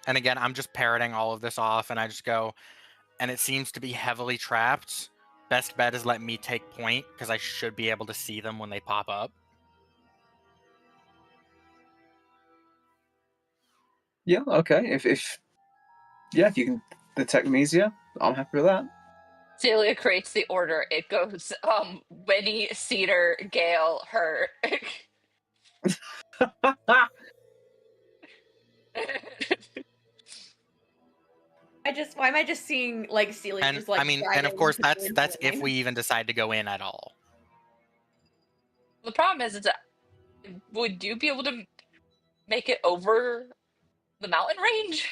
And again, I'm just parroting all of this off, and I just go, and it seems to be heavily trapped. Best bet is let me take point, because I should be able to see them when they pop up. Yeah, okay. If you can detect them easier, I'm happy with that. Celia creates the order. It goes Winnie, Cedar, Gale, her. Why am I just seeing like Celia And just like I mean, and of driving course, into that's the if line? we even decide to go in at all. The problem is that would you be able to make it over the mountain range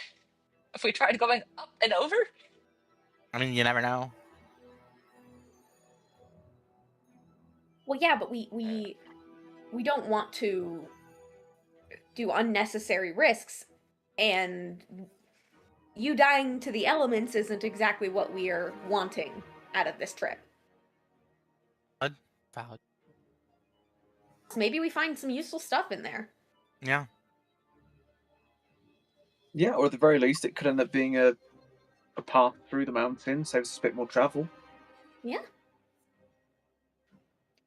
if we tried going up and over? I mean, you never know. Well, yeah, but we don't want to do unnecessary risks, and you dying to the elements isn't exactly what we are wanting out of this trip. Valid. So maybe we find some useful stuff in there. Yeah. Yeah, or at the very least, it could end up being a path through the mountain, saves us a bit more travel. Yeah.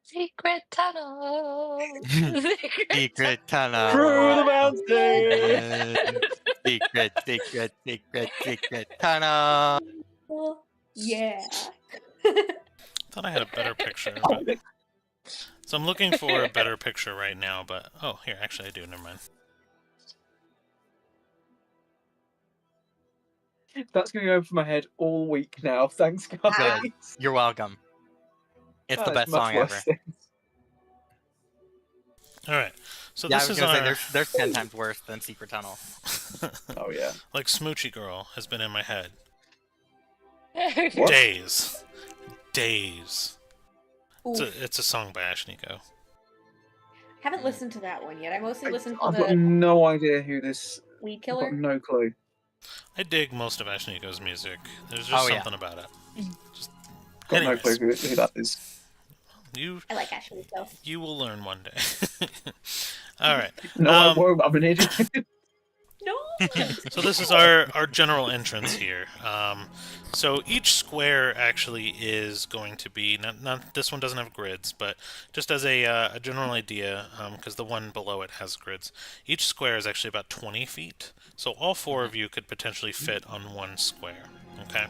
Secret tunnel. Secret tunnel. Through the mountain! Secret tunnel. Yeah. Thought I had a better picture. But... So I'm looking for a better picture right now, but oh, here, actually I do. Never mind. That's going over my head all week now. Thanks, guys. You're welcome. It's the best song ever. All right, so Yeah, I this was is gonna our. say there's 10 times worse than Secret Tunnel. Oh yeah. Like Smoochy Girl has been in my head. What? Days. Ooh, It's a song by Ash Nico. haven't listened to that one yet. I mostly listened to I've got the no idea who this. Weed I've Killer. got no clue. I dig most of Ash Nico's music. There's just something about it. Just... Got Anyways, no clue who that is. I like Ashley though. You will learn one day. All right. No, I won't. I'm an idiot. No. So this is our general entrance here. So each square actually is going to be not this one doesn't have grids, but just as a general idea, because the one below it has grids. Each square is actually about 20 feet. So all four of you could potentially fit on one square. Okay.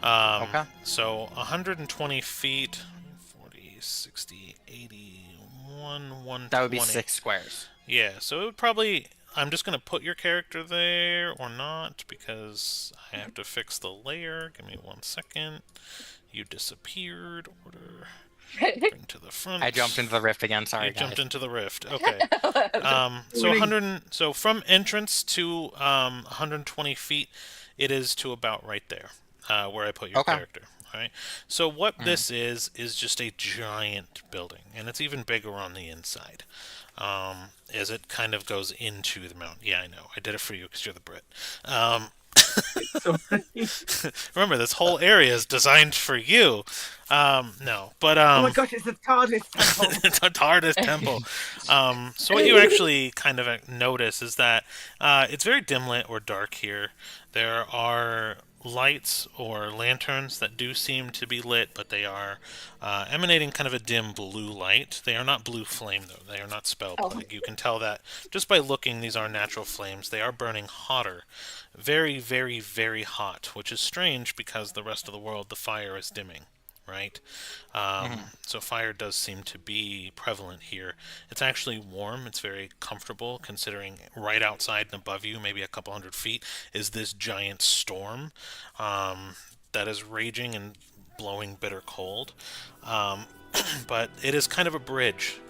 Okay. So 120 feet, 40, 60, 80, 120. That would be 6 squares. Yeah, so it would probably... I'm just going to put your character there or not because I have to fix the layer. Give me 1 second. You disappeared. Order. Bring to the front. I jumped into the rift again. Sorry, You guys. jumped into the rift. Okay. So 100. So from entrance to 120 feet, it is to about right there, where I put your character. All right. So what this is just a giant building, and it's even bigger on the inside. As it kind of goes into the mountain. Yeah, I know. I did it for you because you're the Brit. Remember, this whole area is designed for you. No, but Oh my gosh, it's the TARDIS temple. it's a TARDIS temple. So what you actually kind of notice is that it's very dim lit or dark here. There are lights or lanterns that do seem to be lit, but they are emanating kind of a dim blue light. They are not blue flame, though. They are not spell plague. You can tell that just by looking. These are natural flames. They are burning hotter. Very, very, very hot, which is strange because the rest of the world, the fire is dimming. Right? So fire does seem to be prevalent here. It's actually warm. It's very comfortable considering right outside and above you, maybe a couple hundred feet, is this giant storm that is raging and blowing bitter cold. But it is kind of a bridge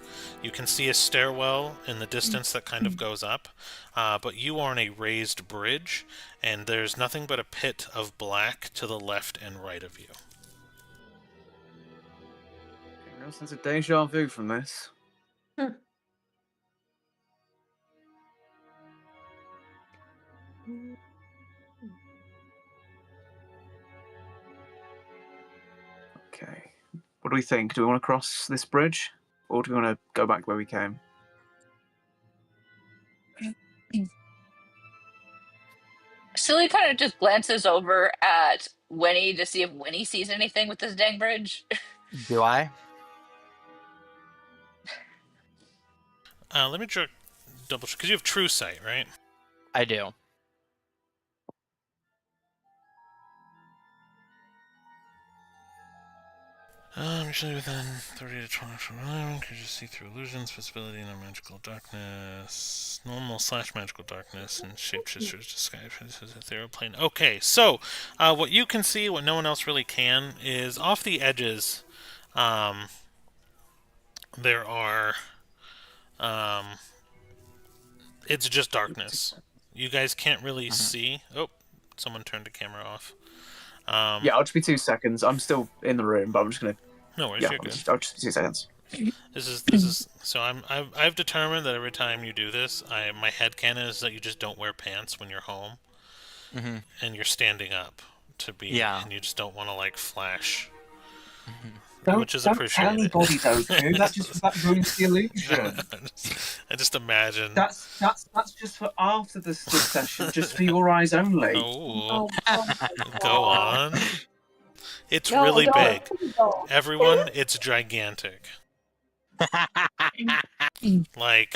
You can see a stairwell in the distance that kind of goes up, but you are on a raised bridge, and there's nothing but a pit of black to the left and right of you. Real sense of deja vu from this. Okay. What do we think? Do we want to cross this bridge? Or do we want to go back where we came? Celia kind of just glances over at Winnie to see if Winnie sees anything with this dang bridge. Do I? Let me double check, because you have true sight, right? I do. Usually within 30 to 20 from time, could you see through illusions, visibility, no magical darkness, normal / magical darkness, and shapeshifters disguise as ethereal plane. Okay, so what you can see, what no one else really can, is off the edges. There are. It's just darkness. You guys can't really see. Oh, someone turned the camera off. Yeah, I'll just be 2 seconds. I'm still in the room, but I'm just gonna. No worries, Yeah, you're good. I'll just be 2 seconds. This is so I've determined that every time you do this, my headcanon is that you just don't wear pants when you're home, and you're standing up to be, and you just don't want to like flash, which is don't appreciated. tell anybody though, dude. That ruins the illusion. I just imagine. That's just for after the session, just for your eyes only. Oh, Oh, go on. It's No, really don't. big. No. Everyone, it's gigantic. Like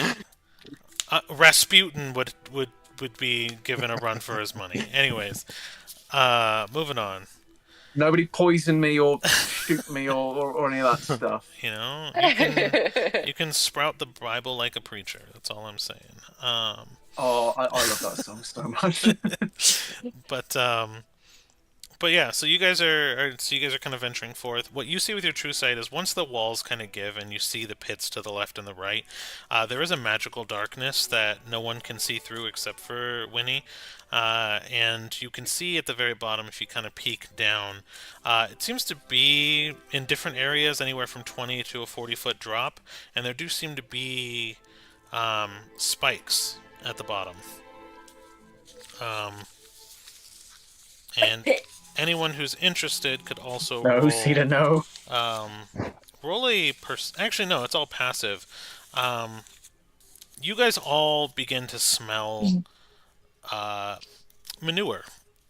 Rasputin would be given a run for his money. Anyways, moving on. Nobody poison me or shoot me or any of that stuff. You know, you can sprout the Bible like a preacher. That's all I'm saying. Oh, I love that song so much. But yeah, so you guys are kind of venturing forth. What you see with your true sight is once the walls kind of give and you see the pits to the left and the right, there is a magical darkness that no one can see through except for Winnie. And you can see at the very bottom, if you kind of peek down, it seems to be in different areas, anywhere from 20 to a 40-foot drop, and there do seem to be spikes at the bottom. And anyone who's interested could also roll... Cedar, no. Roll a... Actually, no, it's all passive. You guys all begin to smell manure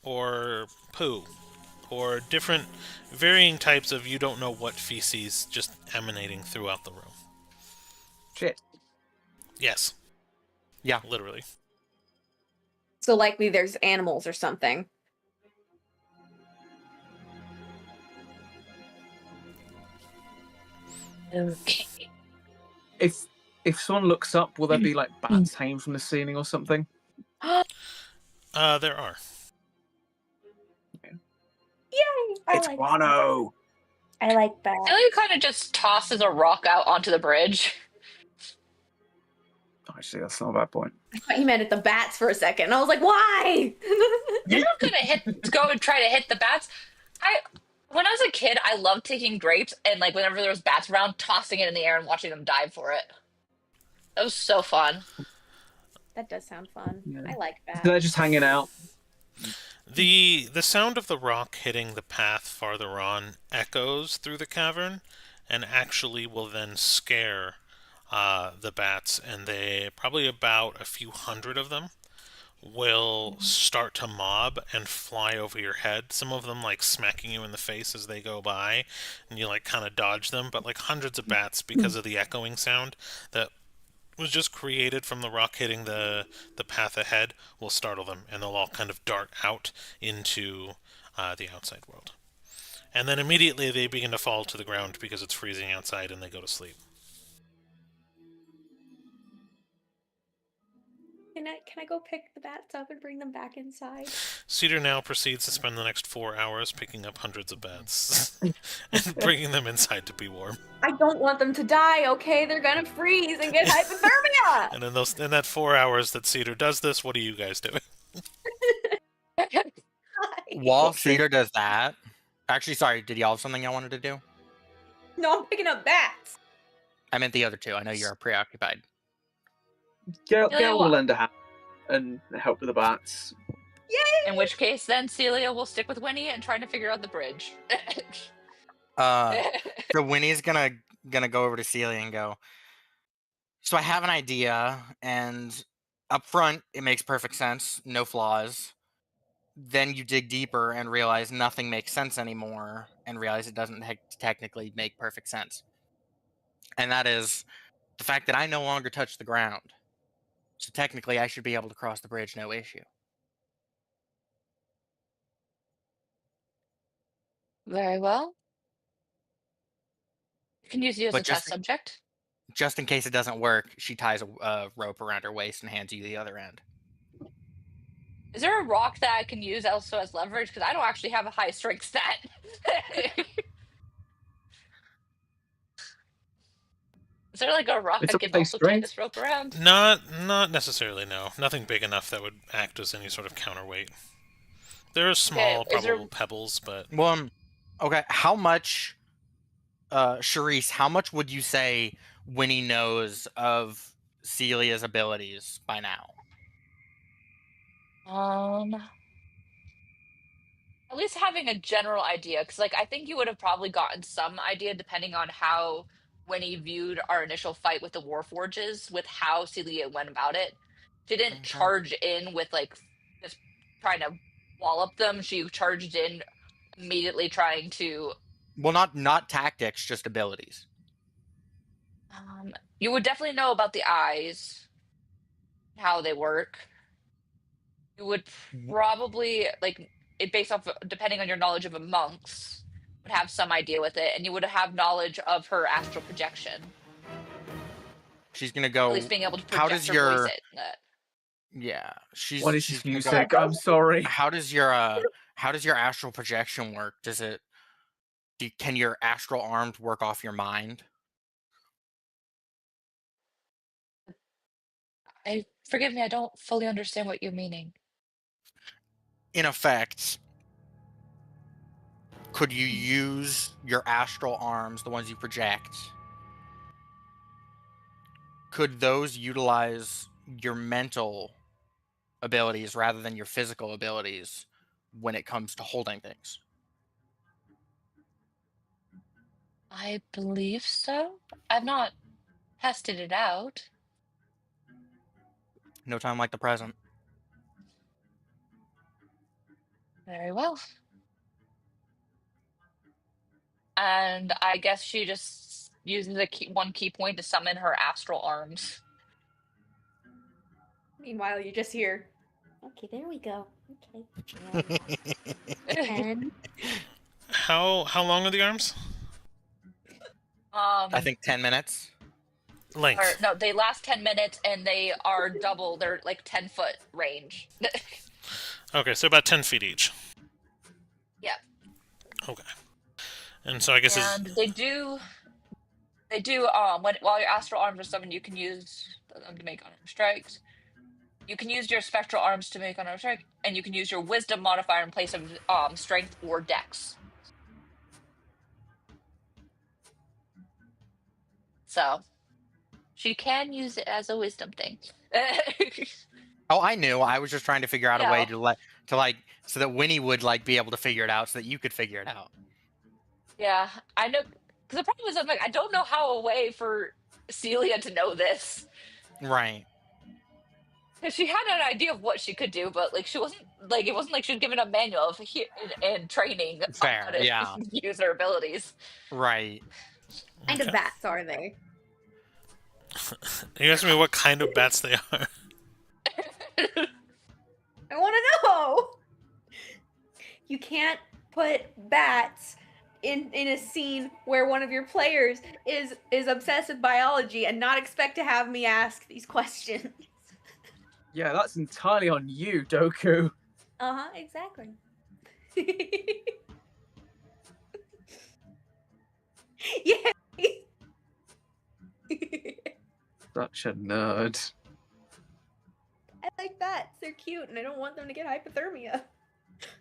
or poo or different varying types of you don't know what feces just emanating throughout the room. Shit. Yes. Yeah. Literally. So likely there's animals or something. Okay. If someone looks up, will there be like bats hanging from the ceiling or something? There are. Yay! It's guano. I like that. Celia kind of just tosses a rock out onto the bridge. Actually, that's not a bad point. I thought you meant at the bats for a second. And I was like, why? You're not gonna go and try to hit the bats. When I was a kid, I loved taking grapes and like whenever there was bats around, tossing it in the air and watching them dive for it. That was so fun. That does sound fun. Yeah. I like that. They're just hanging out. The sound of the rock hitting the path farther on echoes through the cavern and actually will then scare the bats, and they probably about a few hundred of them will start to mob and fly over your head. Some of them like smacking you in the face as they go by, and you like kind of dodge them, but like hundreds of bats, because of the echoing sound that was just created from the rock hitting the path ahead, will startle them, and they'll all kind of dart out into the outside world. And then immediately they begin to fall to the ground because it's freezing outside, and they go to sleep. Can I go pick the bats up and bring them back inside? Cedar now proceeds to spend the next 4 hours picking up hundreds of bats and bringing them inside to be warm. I don't want them to die, okay? They're gonna freeze and get hypothermia! And in that 4 hours that Cedar does this, what are you guys doing? While Cedar does that... Actually, sorry, did y'all have something y'all wanted to do? No, I'm picking up bats. I meant the other two. I know you're preoccupied. Gale will lend a hand and help with the bats. Yay! In which case, then Celia will stick with Winnie and trying to figure out the bridge. So Winnie's gonna go over to Celia and go, so I have an idea, and up front, it makes perfect sense, no flaws. Then you dig deeper and realize nothing makes sense anymore, and realize it doesn't technically make perfect sense. And that is the fact that I no longer touch the ground. So technically, I should be able to cross the bridge, no issue. Very well. You can use you as But a test subject. Just in case it doesn't work, she ties a rope around her waist and hands you the other end. Is there a rock that I can use also as leverage? Because I don't actually have a high strength stat. Is there like a rock It's I a can big also tie strength. this rope around? Not necessarily, no. Nothing big enough that would act as any sort of counterweight. There are small, probable pebbles, but... Well, okay, how much... Charisse, how much would you say Winnie knows of Celia's abilities by now? At least having a general idea, because like I think you would have probably gotten some idea depending on how Winnie viewed our initial fight with the Warforges, with how Celia went about it. She didn't charge in with like just trying to wallop them. She charged in immediately trying to. Well, not tactics, just abilities. You would definitely know about the eyes, how they work. You would probably like it based off depending on your knowledge of a monk's would have some idea with it, and you would have knowledge of her astral projection. She's gonna go. At least being able to project how does her your voice in that. Yeah, she's. What is she's this gonna music? go, I'm sorry. How does your astral projection work? Does it? Can your astral arms work off your mind? Forgive me, I don't fully understand what you're meaning. In effect, could you use your astral arms, the ones you project? Could those utilize your mental abilities rather than your physical abilities when it comes to holding things? I believe so. I've not tested it out. No time like the present. Very well. And I guess she just uses one key point to summon her astral arms. Meanwhile, you just hear, okay, there we go. Okay. 10. How long are the arms? I think 10 minutes. Length. No, they last 10 minutes and they are double. They're like 10-foot range. Okay, so about 10 feet each. Yeah. Okay. And so I guess and they do while your astral arms are summoned, you can use them to make unarmed strikes. You can use your spectral arms to make unarmed strike, and you can use your wisdom modifier in place of strength or dex. So she can use it as a wisdom thing. Oh, I knew. I was just trying to figure out a way so that Winnie would be able to figure it out, so that you could figure it out. Yeah, I know. Because the problem is, I'm like, I don't know how a way for Celia to know this. Right. Because she had an idea of what she could do, but she wasn't it wasn't like she was given a manual of and training Fair, on how to yeah. use her abilities. Right. What kind of bats are they? You asking me what kind of bats they are? I want to know. You can't put bats in a scene where one of your players is obsessed with biology and not expect to have me ask these questions. Yeah, that's entirely on you, Doku. Exactly. Yeah. Such a nerd. I like bats. They're cute, and I don't want them to get hypothermia.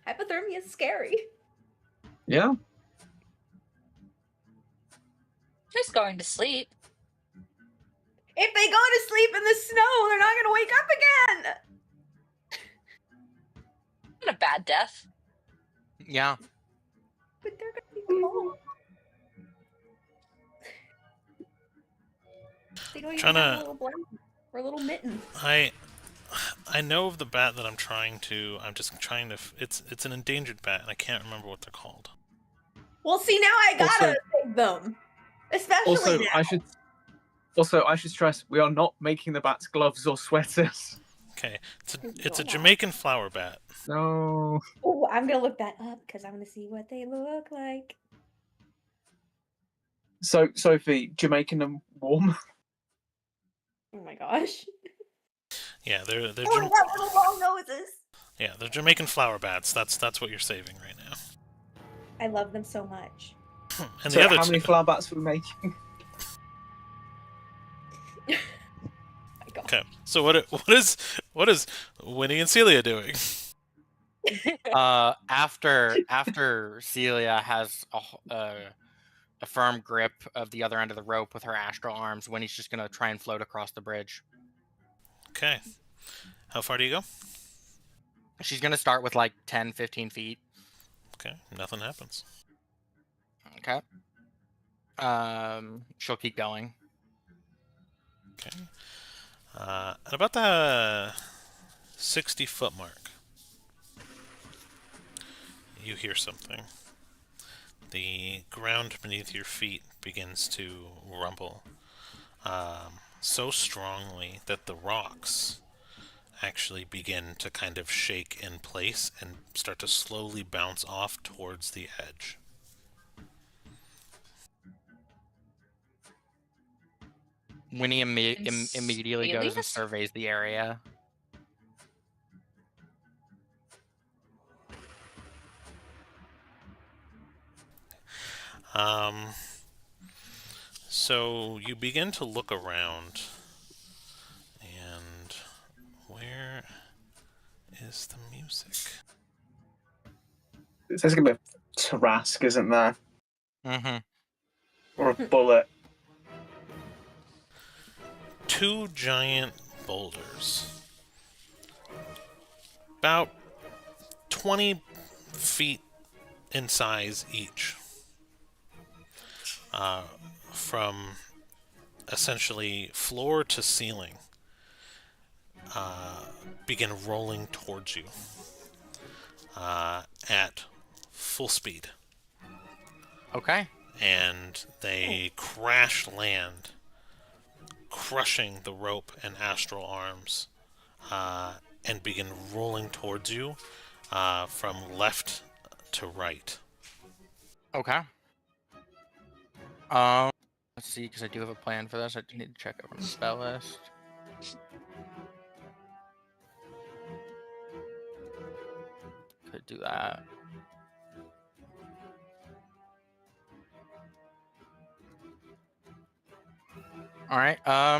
Hypothermia is scary. Yeah. Just going to sleep. If they go to sleep in the snow, they're not gonna wake up again. Not a bad death. Yeah. But they're gonna be cold. They don't even have a little blanket or a little mitten. I know of the bat that I'm just trying to. It's an endangered bat, and I can't remember what they're called. Well, see, now I gotta save them, especially now. I should stress we are not making the bats gloves or sweaters. Okay, it's a Jamaican flower bat. No. Oh, I'm gonna look that up because I'm gonna see what they look like. So, Sophie, Jamaican and warm. Oh my gosh. Yeah, they're Oh, they got little long noses. yeah, they're Jamaican flower bats. That's what you're saving right now. I love them so much. And So the other how many flower bats are we making? My God. Okay, so what is Winnie and Celia doing? After Celia has a firm grip of the other end of the rope with her astral arms, Winnie's just gonna try and float across the bridge. Okay, how far do you go? She's gonna start with like 10, 15 feet. Okay, nothing happens. Okay. She'll keep going. Okay. At about the 60-foot mark, you hear something. The ground beneath your feet begins to rumble so strongly that the rocks actually begin to kind of shake in place and start to slowly bounce off towards the edge. Winnie immediately goes and Celia's? surveys the area. So you begin to look around, and where is the music? There's gonna be a Tarask, isn't there? Mm-hmm. Or a bullet. Two giant boulders, about 20 feet in size each, from essentially floor to ceiling, begin rolling towards you at full speed. Okay. And they crash land, crushing the rope and astral arms, and begin rolling towards you from left to right. Okay. Let's see, because I do have a plan for this. I do need to check over the spell list. Could do that. All right. All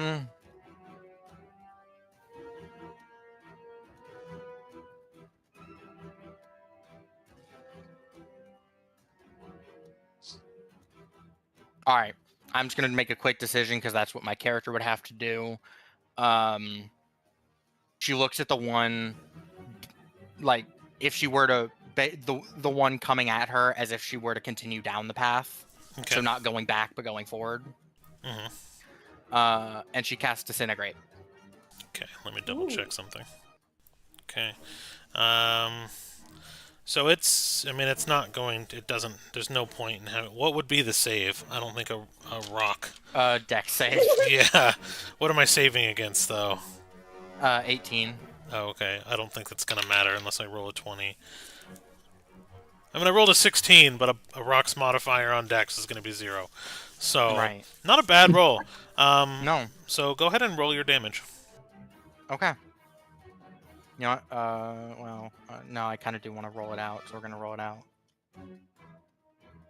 right. I'm just gonna make a quick decision because that's what my character would have to do. She looks at the one, like if she were to the one coming at her as if she were to continue down the path, Okay. so not going back but going forward. Mm-hmm. And she casts Disintegrate. Okay, let me double check something. Okay. So it's not going. It doesn't. There's no point in having. What would be the save? I don't think a rock. Dex save. Yeah. What am I saving against though? 18. Oh, okay. I don't think that's gonna matter unless I roll a 20. I mean, I rolled a 16, but a rock's modifier on Dex is gonna be 0. So Right. not a bad roll. No. So go ahead and roll your damage. Okay. You know what? No, I kind of do want to roll it out, so we're gonna roll it out.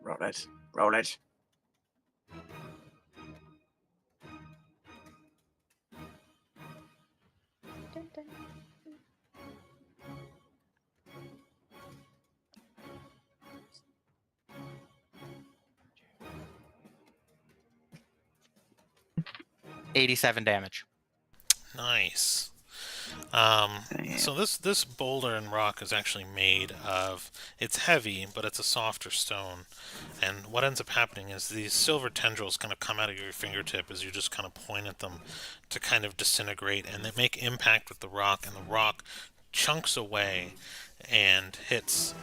Roll it. Roll it. Dun, dun. 87 damage. Nice. Damn. So this boulder and rock is actually made of, it's heavy, but it's a softer stone. And what ends up happening is these silver tendrils kind of come out of your fingertip as you just kind of point at them to kind of disintegrate, and they make impact with the rock, and the rock chunks away and hits,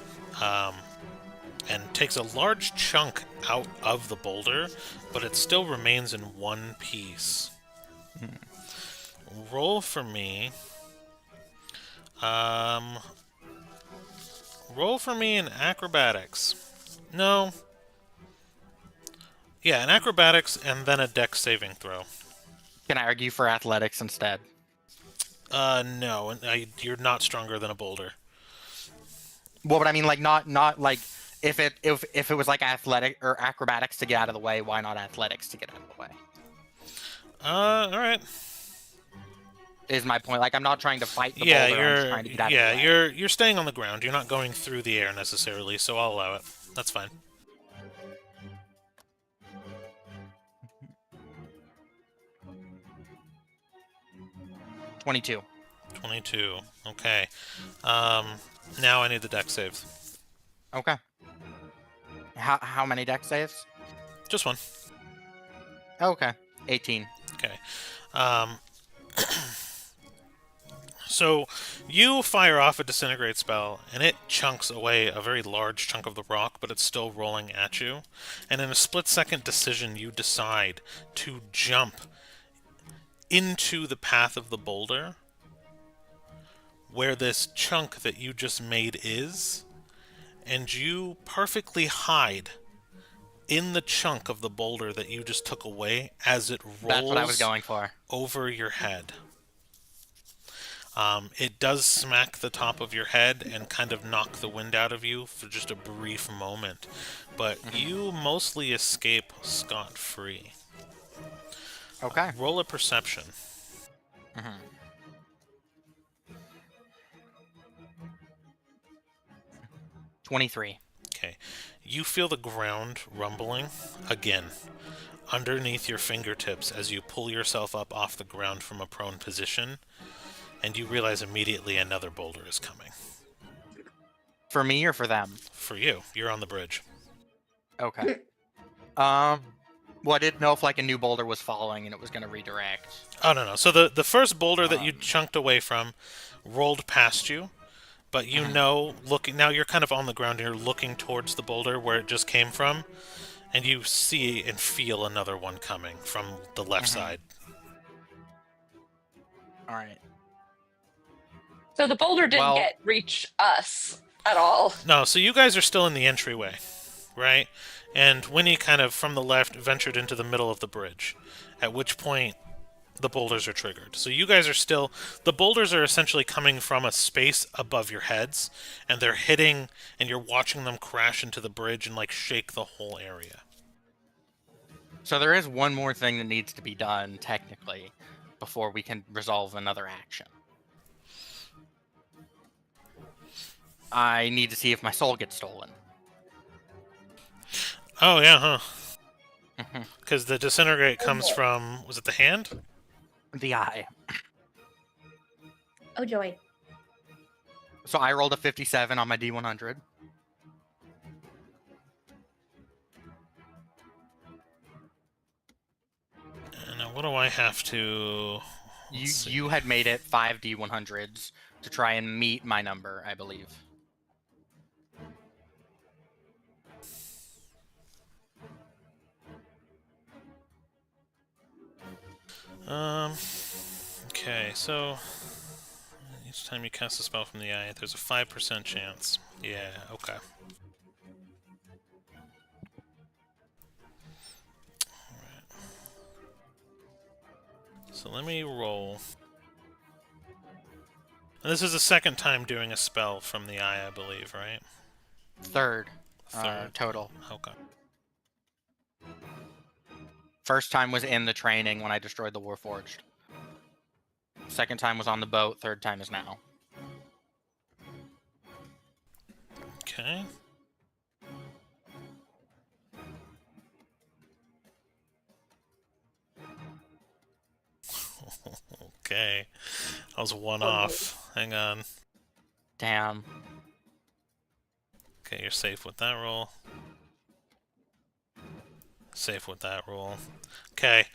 and takes a large chunk out of the boulder, but it still remains in one piece. Roll for me. Roll for me in acrobatics. No. Yeah, an acrobatics and then a dex saving throw. Can I argue for athletics instead? No, you're not stronger than a boulder. Well, but I mean, like, not like if it was like athletic or acrobatics to get out of the way, why not athletics to get out of the way? All right. Is my point. Like, I'm not trying to fight the boulder, I'm just trying to get out of the way. you're staying on the ground. You're not going through the air necessarily, so I'll allow it. That's fine. $22. 22. Okay. Now I need the dex save. Okay. How many dex saves? Just one. Okay. 18. Okay. So you fire off a disintegrate spell, and it chunks away a very large chunk of the rock, but it's still rolling at you. And in a split-second decision, you decide to jump into the path of the boulder, where this chunk that you just made is, and you perfectly hide in the chunk of the boulder that you just took away as it rolls That's what I was going for. over your head. It does smack the top of your head and kind of knock the wind out of you for just a brief moment, but you mostly escape scot-free. Okay. Roll a perception. 23. Okay. You feel the ground rumbling again underneath your fingertips as you pull yourself up off the ground from a prone position, and you realize immediately another boulder is coming. For me or for them? For you. You're on the bridge. Okay. Well, I didn't know if like a new boulder was following and it was going to redirect. Oh, no. So the first boulder that you chunked away from rolled past you, but you know, now you're kind of on the ground and you're looking towards the boulder where it just came from, and you see and feel another one coming from the left side. All right. So the boulder didn't reach us at all. No, so you guys are still in the entryway, right? And Winnie kind of, from the left, ventured into the middle of the bridge, at which point the boulders are triggered. So you guys are still... The boulders are essentially coming from a space above your heads, and they're hitting, and you're watching them crash into the bridge and, like, shake the whole area. So there is one more thing that needs to be done, technically, before we can resolve another action. I need to see if my soul gets stolen. Oh, yeah, huh? Because the disintegrate comes from... Was it the hand? The eye. Oh, joy. So I rolled a 57 on my D100. And now what do I have to... You had made it 5 D100s to try and meet my number, I believe. Okay, so each time you cast a spell from the eye, there's a 5% chance. Yeah, okay. Alright. So let me roll. And this is the second time doing a spell from the eye, I believe, right? Third. Third. Total. Okay. First time was in the training when I destroyed the Warforged. Second time was on the boat. Third time is now. Okay. Okay. That was one off. Hang on. Damn. Okay, you're safe with that roll. Safe with that roll. Okay.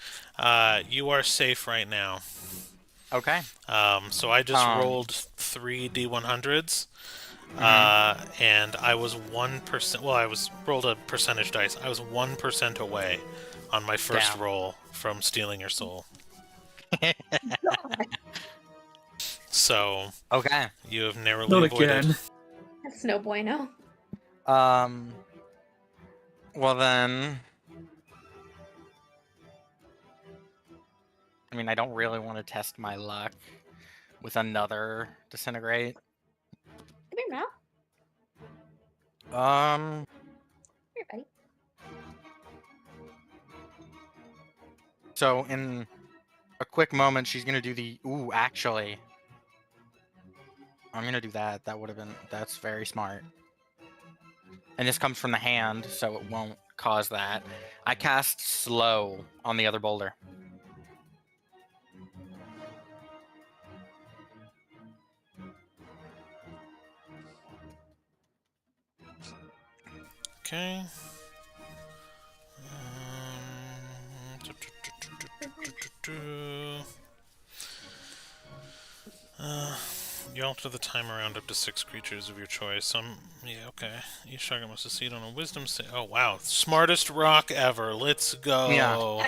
You are safe right now. Okay. So I just rolled 3 D100s. And I was 1%. Well, I rolled a percentage dice. I was 1% away on my first roll from stealing your soul. So okay, you have narrowly Not avoided. again. That's no bueno. Well then, I mean, I don't really want to test my luck with another disintegrate. Come here, Mal. Um. Here, buddy. So in a quick moment, she's gonna do the. Ooh, actually, I'm gonna do that. That would have been. That's very smart. And this comes from the hand, so it won't cause that. I cast slow on the other boulder. Okay. You alter the time around up to 6 creatures of your choice. Yeah, okay. Each target must succeed on a wisdom save. Oh, wow. Smartest rock ever. Let's go. Yeah.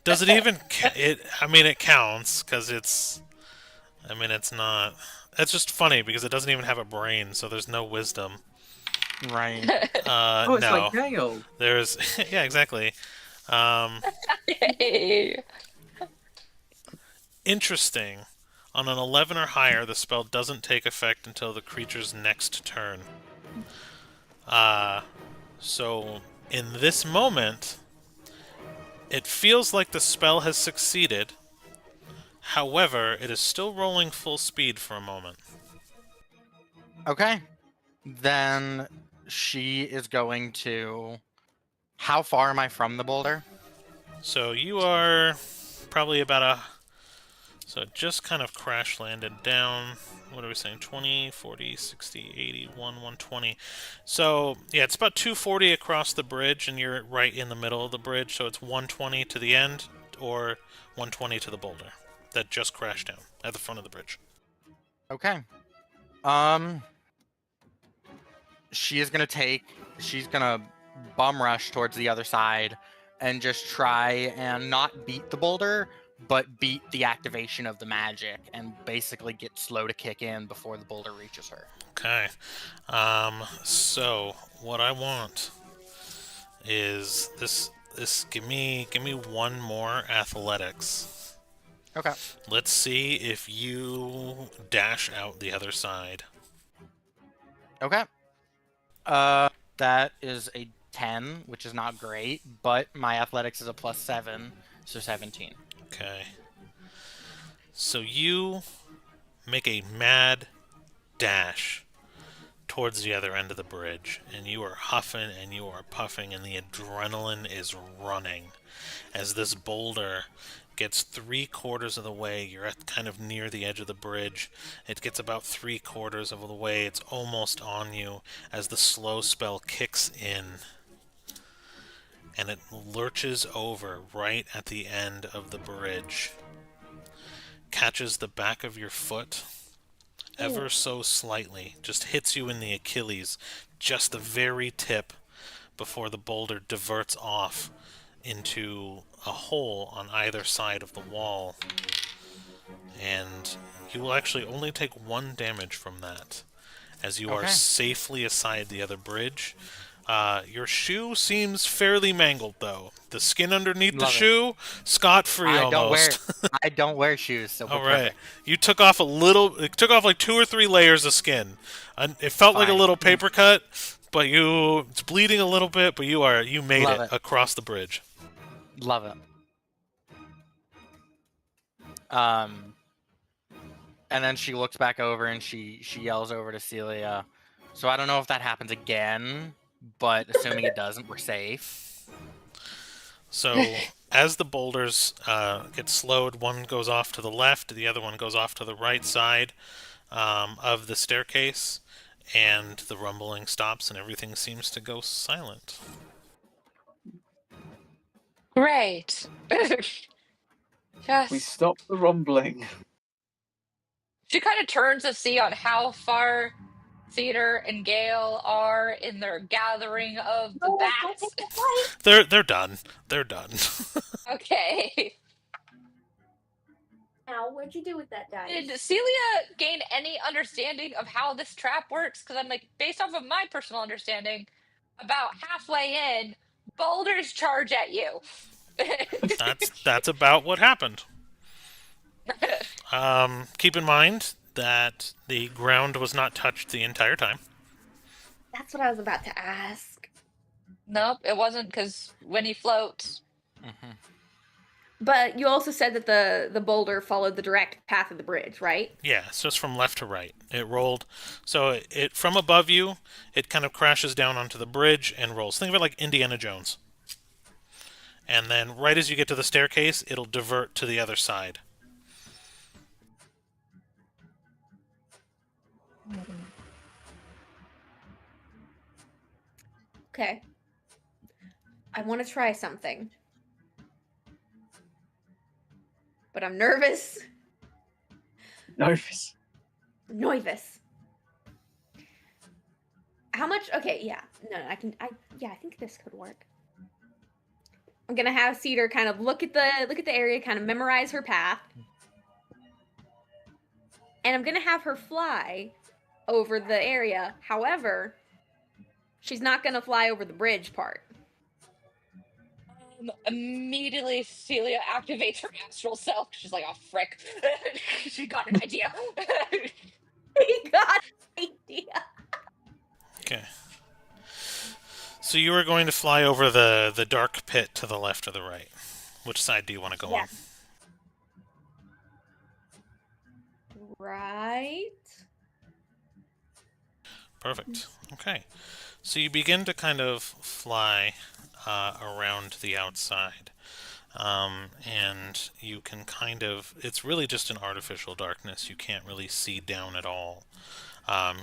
Does it even... I mean, it counts, because it's... I mean, it's not... It's just funny, because it doesn't even have a brain, so there's no wisdom. Right. Oh, it's no. like Gale. There's... yeah, exactly. Yay. Interesting. On an 11 or higher, the spell doesn't take effect until the creature's next turn. So, in this moment, it feels like the spell has succeeded. However, it is still rolling full speed for a moment. Okay. Then she is going to... How far am I from the boulder? So you are probably about a... So it just kind of crash landed down. What are we saying? 20, 40, 60, 81, 120. So, yeah, it's about 240 across the bridge, and you're right in the middle of the bridge. So it's 120 to the end, or 120 to the boulder that just crashed down at the front of the bridge. Okay. She is going to she's going to bum rush towards the other side and just try and not beat the boulder, but beat the activation of the magic and basically get slow to kick in before the boulder reaches her. Okay. So what I want is this give me one more athletics. Okay. Let's see if you dash out the other side. Okay. That is a 10, which is not great, but my athletics is a +7, so 17. Okay. So you make a mad dash towards the other end of the bridge, and you are huffing and you are puffing, and the adrenaline is running as this boulder gets 3/4 of the way. You're at kind of near the edge of the bridge. It gets about 3/4 of the way. It's almost on you as the slow spell kicks in. And it lurches over right at the end of the bridge. Catches the back of your foot ever so slightly. Just hits you in the Achilles. Just the very tip before the boulder diverts off into a hole on either side of the wall. And you will actually only take 1 damage from that, as you are safely aside the other bridge. Your shoe seems fairly mangled, though. The skin underneath the Love it. shoe, scot-free almost. I don't wear shoes, so we're All right, perfect. you took off a little. It took off like 2 or 3 layers of skin. It felt like a Fine. little paper cut, but it's bleeding a little bit. But you made Love it it. across the bridge. Love it. And then she looks back over and she yells over to Celia. So I don't know if that happens again, but assuming it doesn't, we're safe. So as the boulders get slowed, one goes off to the left, the other one goes off to the right side of the staircase, and the rumbling stops, and everything seems to go silent. Great. Yes. We stopped the rumbling. She kind of turns to see on how far Cedar and Gale are in their gathering of the bats. They're done. They're done. Okay. Now, what'd you do with that dice? Did Celia gain any understanding of how this trap works? Because I'm like, based off of my personal understanding, about halfway in, boulders charge at you. That's about what happened. Keep in mind that the ground was not touched the entire time. That's what I was about to ask. Nope, it wasn't, because Winnie floats. Mm-hmm. But you also said that the boulder followed the direct path of the bridge, right? Yeah, it's just from left to right. It rolled. So it from above you, it kind of crashes down onto the bridge and rolls. Think of it like Indiana Jones. And then right as you get to the staircase, it'll divert to the other side. Okay. I want to try something. But I'm nervous. Nervous. Nervous. How much? Okay, yeah. No, I think this could work. I'm gonna have Cedar kind of look at the area, kind of memorize her path. And I'm gonna have her fly over the area. However, she's not gonna fly over the bridge part. Immediately, Celia activates her astral self. She's like, oh, frick. She got an idea. He got an idea. Okay. So you are going to fly over the dark pit to the left or the right. Which side do you want to go on? Right. Perfect. Okay. So you begin to kind of fly around the outside. And you can kind of... It's really just an artificial darkness. You can't really see down at all.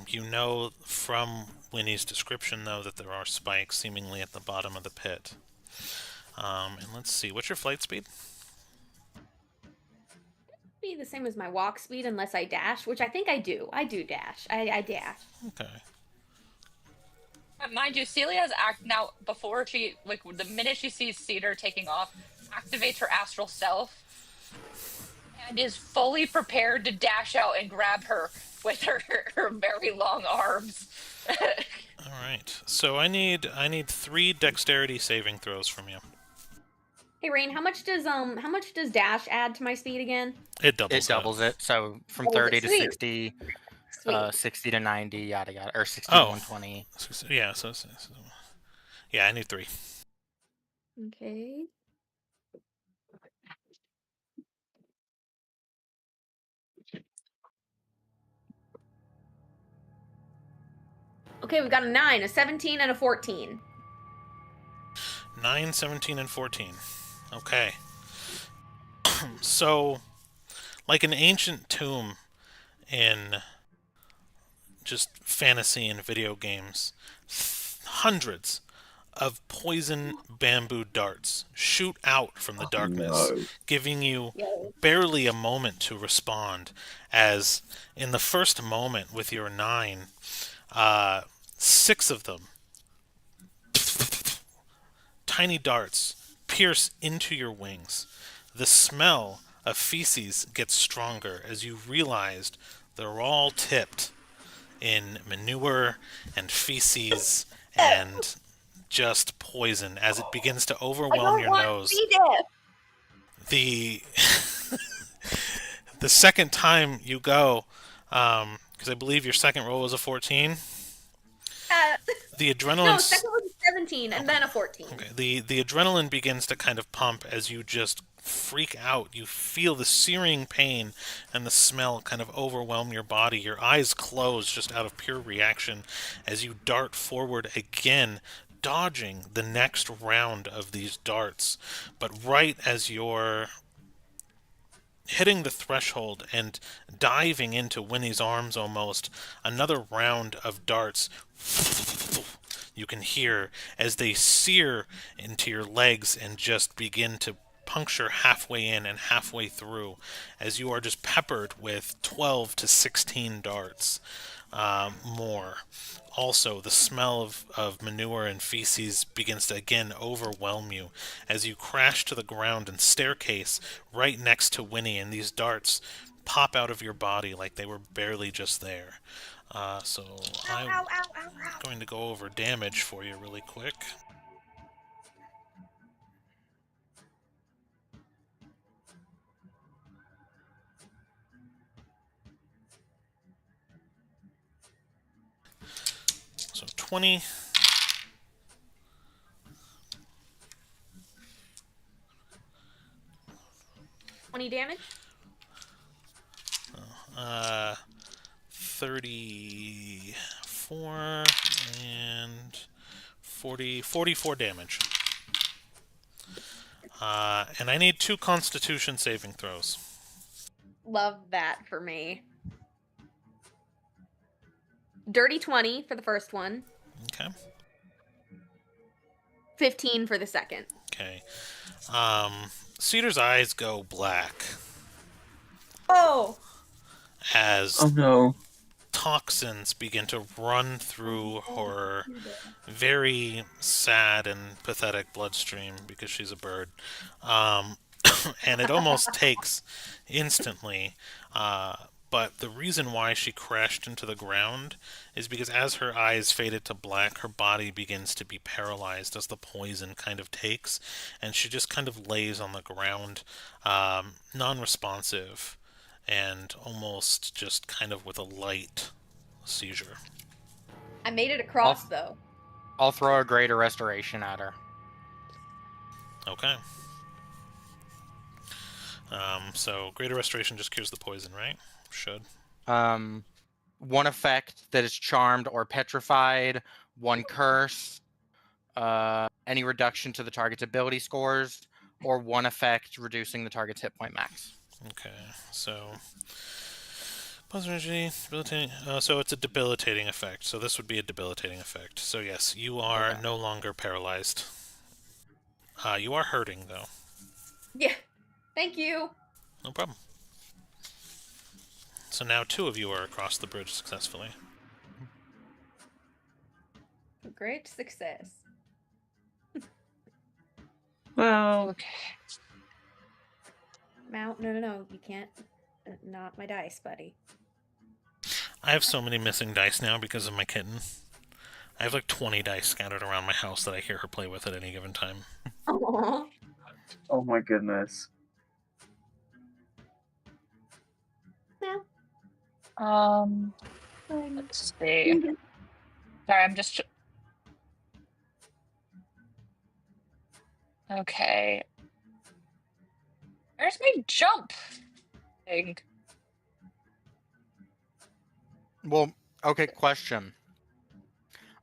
You know from Winnie's description, though, that there are spikes seemingly at the bottom of the pit. And let's see. What's your flight speed? Be the same as my walk speed unless I dash, which I think I do. I do dash. I dash. Okay. Mind you, Celia's now, before she, like, the minute she sees Cedar taking off, activates her astral self and is fully prepared to dash out and grab her with her very long arms. All right. So I need 3 dexterity saving throws from you. Hey Rain, how much does dash add to my speed again? It doubles. It doubles it. So from Doubles 30 it. to Sweet. 60, Sweet. 60 to 90, yada yada, or 60 to 120. Yeah. So yeah, I need 3. Okay. Okay, we've got a 9, a 17, and a 14. 9, 17, and 14. Okay. So, like an ancient tomb in just fantasy and video games, hundreds of poison bamboo darts shoot out from the darkness, giving you barely a moment to respond, as in the first moment with your 9, 6 of them, tiny darts, pierce into your wings. The smell of feces gets stronger as you realized they're all tipped in manure and feces and just poison as it begins to I overwhelm don't your want nose. C. diff. The the second time you go, because I believe your second roll was a 14. The No, adrenaline. second was a 17 and then a 14. Okay. The adrenaline begins to kind of pump as you just freak out. You feel the searing pain and the smell kind of overwhelm your body. Your eyes close just out of pure reaction as you dart forward again, dodging the next round of these darts. But right as you're hitting the threshold and diving into Winnie's arms almost, another round of darts you can hear as they sear into your legs and just begin to puncture halfway in and halfway through as you are just peppered with 12 to 16 darts more. Also, the smell of manure and feces begins to again overwhelm you as you crash to the ground and staircase right next to Winnie, and these darts pop out of your body like they were barely just there. So I'm going to go over damage for you really quick. So 20. 20 damage? 34 and 44 damage. And I need 2 Constitution saving throws. Love that for me. Dirty 20 for the first one. Okay. 15 for the second. Okay. Cedar's eyes go black Oh! as Oh no. toxins begin to run through her very sad and pathetic bloodstream because she's a bird. And it almost takes instantly. But the reason why she crashed into the ground is because as her eyes faded to black, her body begins to be paralyzed as the poison kind of takes, and she just kind of lays on the ground, non-responsive, and almost just kind of with a light seizure. I made it across, though. I'll throw a greater restoration at her. Okay. So greater restoration just cures the poison, right? Should. One effect that is charmed or petrified, one curse, any reduction to the target's ability scores, or one effect reducing the target's hit point max. Okay, so debilitating. So it's a debilitating effect. So this would be a debilitating effect. So yes, you are no longer paralyzed. You are hurting though. Yeah. Thank you. No problem. So now 2 of you are across the bridge successfully. Great success. Well, Okay. No. You can't. Not my dice, buddy. I have so many missing dice now because of my kitten. I have like 20 dice scattered around my house that I hear her play with at any given time. Aww. oh my goodness. Let's see. Sorry, I'm just. Okay. Where's my jump thing? Well, okay, question.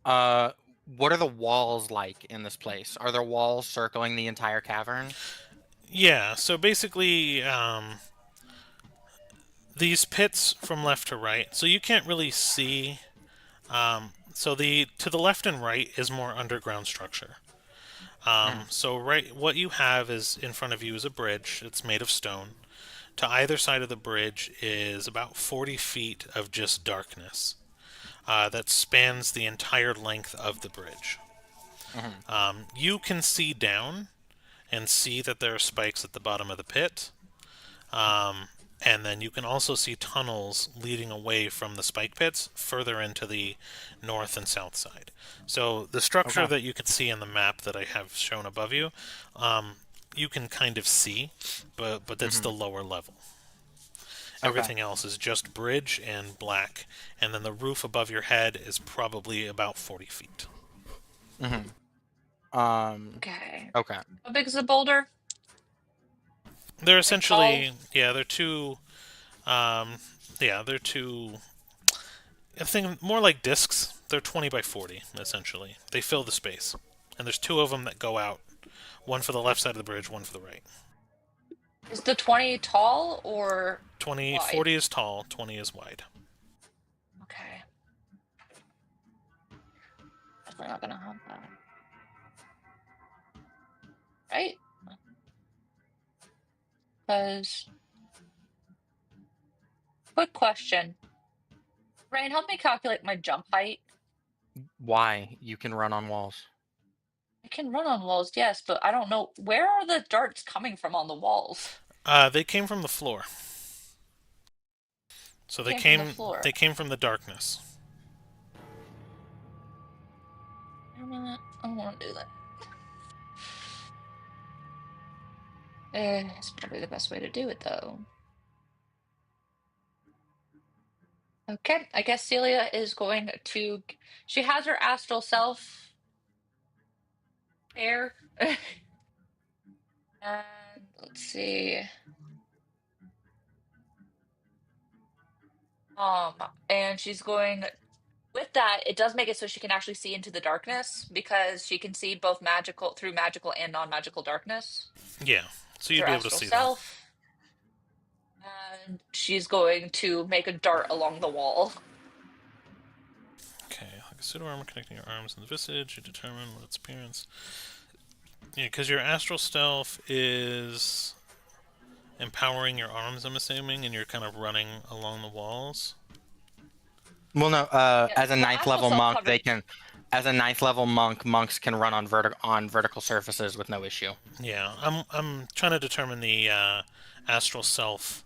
What are the walls like in this place? Are there walls circling the entire cavern? Yeah, so basically, these pits from left to right, so you can't really see. So to the left and right is more underground structure. So what you have is in front of you is a bridge. It's made of stone. To either side of the bridge is about 40 feet of just darkness that spans the entire length of the bridge. You can see down and see that there are spikes at the bottom of the pit. And then you can also see tunnels leading away from the spike pits further into the north and south side. So the structure Okay. that you can see in the map that I have shown above you, you can kind of see, but that's the lower level. Okay. Everything else is just bridge and black, and then the roof above your head is probably about 40 feet. Okay. Okay. How big is the boulder? They're essentially, tall? they're two, they're two, I think more like discs. They're 20 by 40, essentially. They fill the space. And there's two of them that go out. One for the left side of the bridge, one for the right. Is the 20 tall or 20, wide? 40 is tall, 20 is wide. Okay. Definitely not gonna have that. Right? Because... Quick question. Rain, help me calculate my jump height. Why? You can run on walls. I can run on walls, yes, but I don't know. Where are the darts coming from on the walls? They came from the floor. So they Came from the floor. they came from the darkness. I don't want to do that. It's probably the best way to do it, though. Okay, I guess Celia is going to... She has her astral self there. And let's see. And she's going... With that, it does make it so she can actually see into the darkness, because she can see both magical through magical and non-magical darkness. Yeah, so you'd Her be able to astral see self. And she's going to make a dart along the wall. Okay, like a pseudo armor connecting your arms and the visage, you determine what its appearance. Yeah, because your astral stealth is empowering your arms, I'm assuming, and you're kind of running along the walls. Well, no. As a the ninth astral level self monk, covers- they can. As a ninth level monk, monks can run on vertical surfaces with no issue. Yeah, I'm trying to determine the astral self,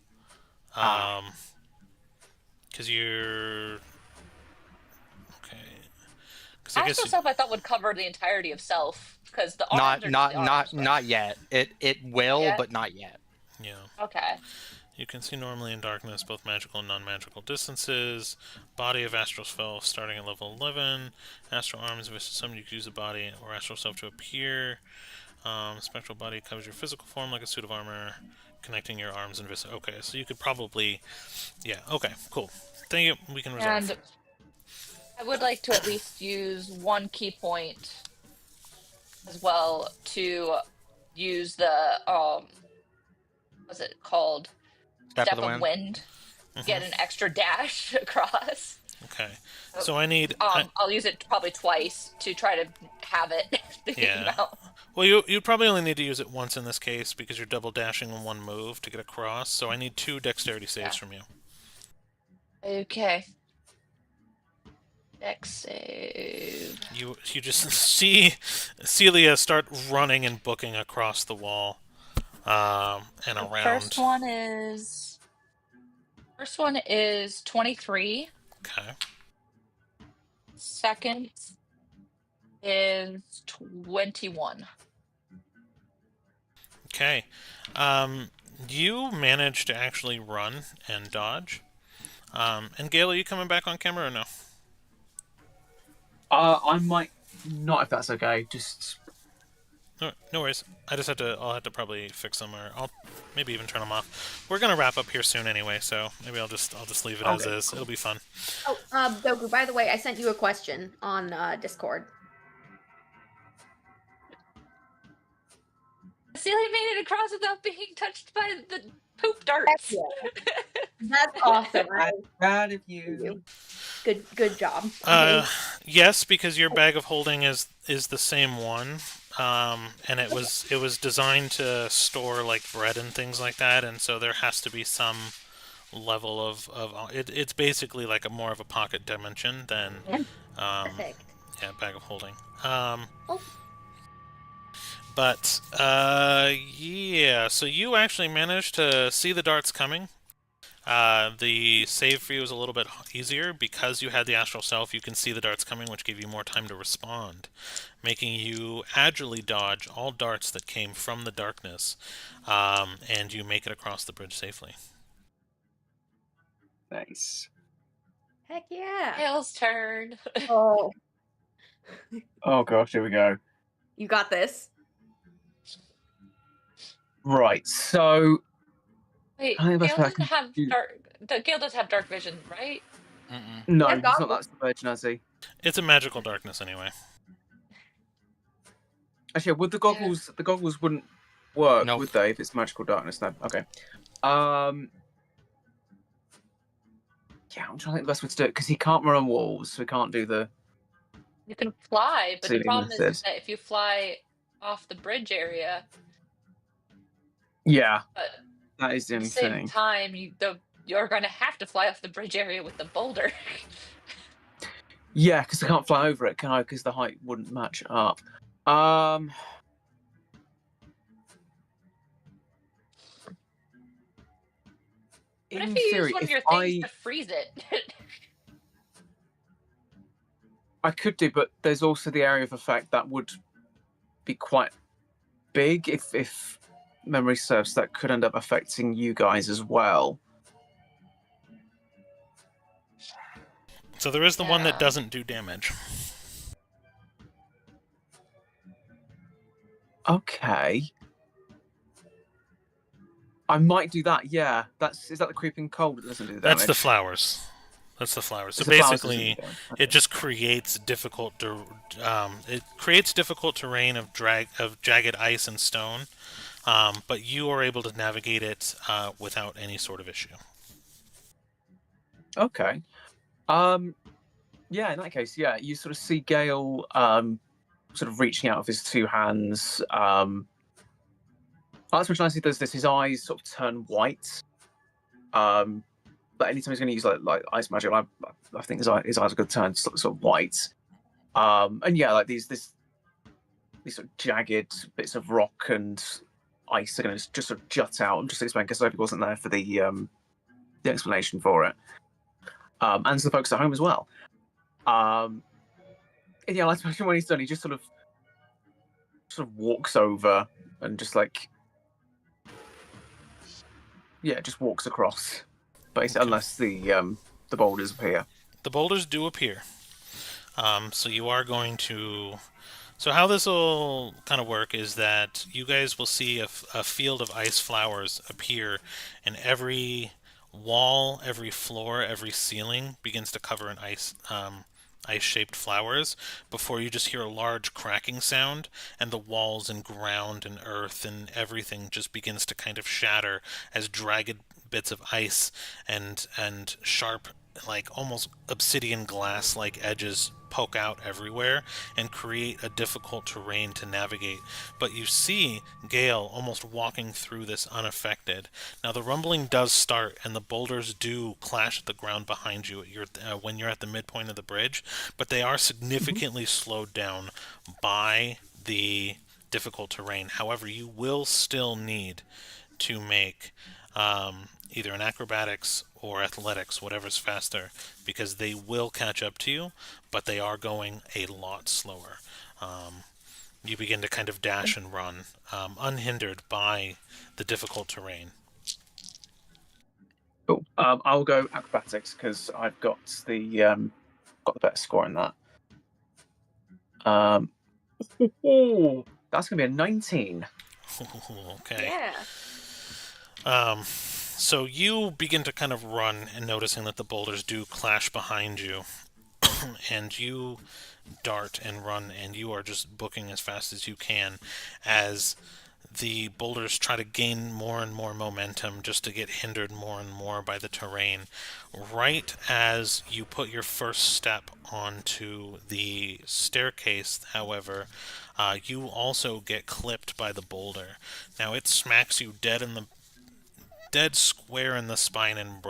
because you're okay. Because I guess Astral self, I thought would cover the entirety of self, because the arms Not yet. It will, yet? but not yet. yeah. Okay. You can see normally in darkness both magical and non-magical distances. Body of astral self starting at level 11. Astral arms, if it's summoned, you can use the body or astral self to appear. Spectral body covers your physical form like a suit of armor, connecting your arms and visage. Okay, so you could probably... Yeah, okay, cool. Thank you. We can resolve. And I would like to at least use one key point as well to use the, what's it called? Step of the wind. Get an extra dash across. Okay, so I need... I'll use it probably twice to try to have it. Yeah. Well, you probably only need to use it once in this case because you're double dashing in one move to get across. So I need 2 dexterity saves from you. Okay. Dex save. You just see Celia start running and booking across the wall, and around. First one is 23. Okay. Second is 21. Okay. You managed to actually run and dodge. And Gale, are you coming back on camera or no? I might not, if that's okay. Just No worries. I'll have to probably fix them, or I'll maybe even turn them off. We're gonna wrap up here soon anyway, so maybe I'll just leave it as is. It'll be fun. Oh, Goku, by the way, I sent you a question on Discord. Celia made it across without being touched by the poop darts. That's awesome. I'm proud of you. Good job. Yes, because your bag of holding is the same one, and it was designed to store like bread and things like that, and so there has to be some level of it's basically like more of a pocket dimension than Perfect. yeah, bag of holding. Oh. But yeah, so you actually managed to see the darts coming. The save for you is a little bit easier because you had the astral self. You can see the darts coming, which gave you more time to respond, making you agilely dodge all darts that came from the darkness, and you make it across the bridge safely. Nice. Heck yeah. Gale's turn. Oh, Oh gosh, here we go. you got this. Right, so Wait, I think the Gale best way I doesn't can have do- Gale does have dark vision, right? Mm-mm. No, Yeah, he's not goggles. that virgin, has he? It's a magical darkness anyway. Actually, would the goggles wouldn't work, Nope. would they, if it's magical darkness? No. Okay. Yeah, I'm trying to think the best way to do it because he can't run on walls, so he can't do the. You can fly, but the Ceiling problem is method. that if you fly off the bridge area, Yeah, but that is the at only the same thing. time, you're going to have to fly off the bridge area with the boulder. Yeah, because I can't fly over it, can I? Because the height wouldn't match up. Um. What In if you theory, use one of if your things to freeze it? I could do, but there's also the area of effect that would be quite big if memory serves. That could end up affecting you guys as well. So there is the one that Yeah. doesn't do damage. Okay. I might do that. Yeah, is that the creeping cold that doesn't do damage? That's the flowers. That's the flowers. So It's the flowers that basically, doesn't do damage. it just creates it creates difficult terrain of jagged ice and stone, but you are able to navigate it without any sort of issue. Okay. Yeah, in that case, yeah, you sort of see Gale sort of reaching out with his two hands. That's which nicely does this. His eyes sort of turn white. But anytime he's going to use like ice magic, I think his eyes are going to turn sort of white. And yeah, like these sort of jagged bits of rock and ice are going to just sort of jut out. I'm just explaining because Sophie wasn't there for the explanation for it. And to the folks at home as well. And yeah, like when he's done, he just sort of walks over and just like just walks across, basically, Okay. unless the boulders appear. The boulders do appear. So you are going to. So how this will kind of work is that you guys will see a field of ice flowers appear, and every wall, every floor, every ceiling begins to cover in ice-shaped flowers before you just hear a large cracking sound, and the walls and ground and earth and everything just begins to kind of shatter as jagged bits of ice and sharp, like almost obsidian glass like edges poke out everywhere and create a difficult terrain to navigate. But you see Gale almost walking through this unaffected. Now the rumbling does start and the boulders do clash at the ground behind you when you're at the midpoint of the bridge, but they are significantly slowed down by the difficult terrain. However, you will still need to make either an acrobatics or athletics, whatever's faster, because they will catch up to you, but they are going a lot slower. You begin to kind of dash and run, unhindered by the difficult terrain. Cool. I'll go acrobatics because I've got the better score in that. That's gonna be a 19. Okay. Yeah. So you begin to kind of run and noticing that the boulders do clash behind you, and you dart and run, and you are just booking as fast as you can as the boulders try to gain more and more momentum just to get hindered more and more by the terrain. Right as you put your first step onto the staircase, however, you also get clipped by the boulder. Now it smacks you dead in the dead square in the spine and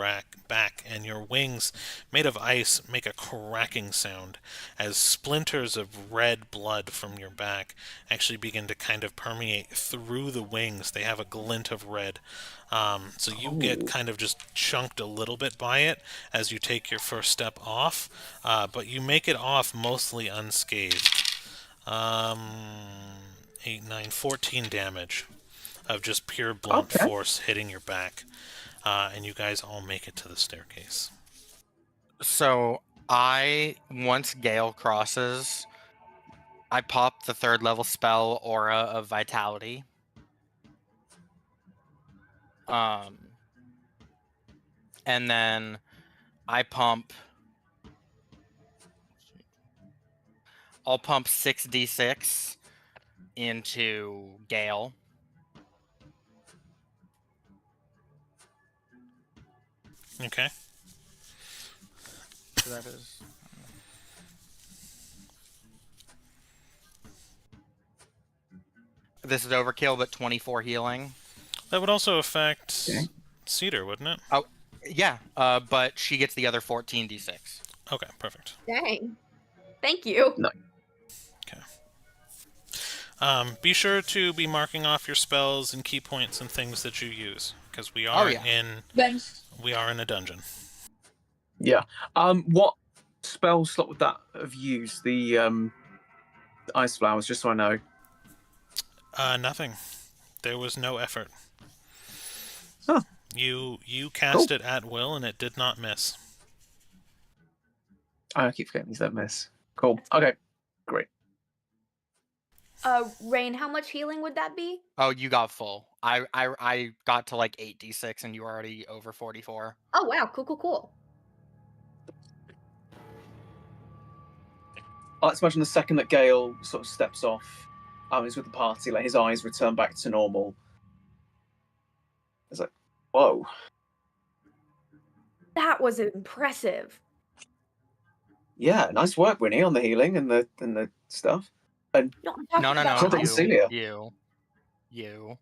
back, and your wings, made of ice, make a cracking sound as splinters of red blood from your back actually begin to kind of permeate through the wings. They have a glint of red. So you get kind of just chunked a little bit by it as you take your first step off, but you make it off mostly unscathed. 8, 9, 14 damage of just pure blunt force hitting your back. And you guys all make it to the staircase. So once Gale crosses, I pop the 3rd level spell Aura of Vitality. And then I'll pump 6d6 into Gale. Okay. So that is... This is overkill, but 24 healing. That would also affect Cedar, wouldn't it? Oh, yeah. But she gets the other 14d6. Okay, perfect. Dang. Thank you. No. Okay. Be sure to be marking off your spells and key points and things that you use, because we are we are in a dungeon. Yeah. What spell slot would that have used? The ice flowers, just so I know. Nothing. There was no effort. Huh. You cast it at will, and it did not miss. I keep forgetting these don't miss. Cool. Okay. Great. Rain, how much healing would that be? Oh, you got full. I got to like 8d6, and you were already over 44. Oh wow, cool. Let's imagine the second that Gale sort of steps off, he's with the party, like his eyes return back to normal. It's like, whoa. That was impressive. Yeah, nice work, Winnie, on the healing and the stuff. And No, I'm talking No. about Well done, Celia. You.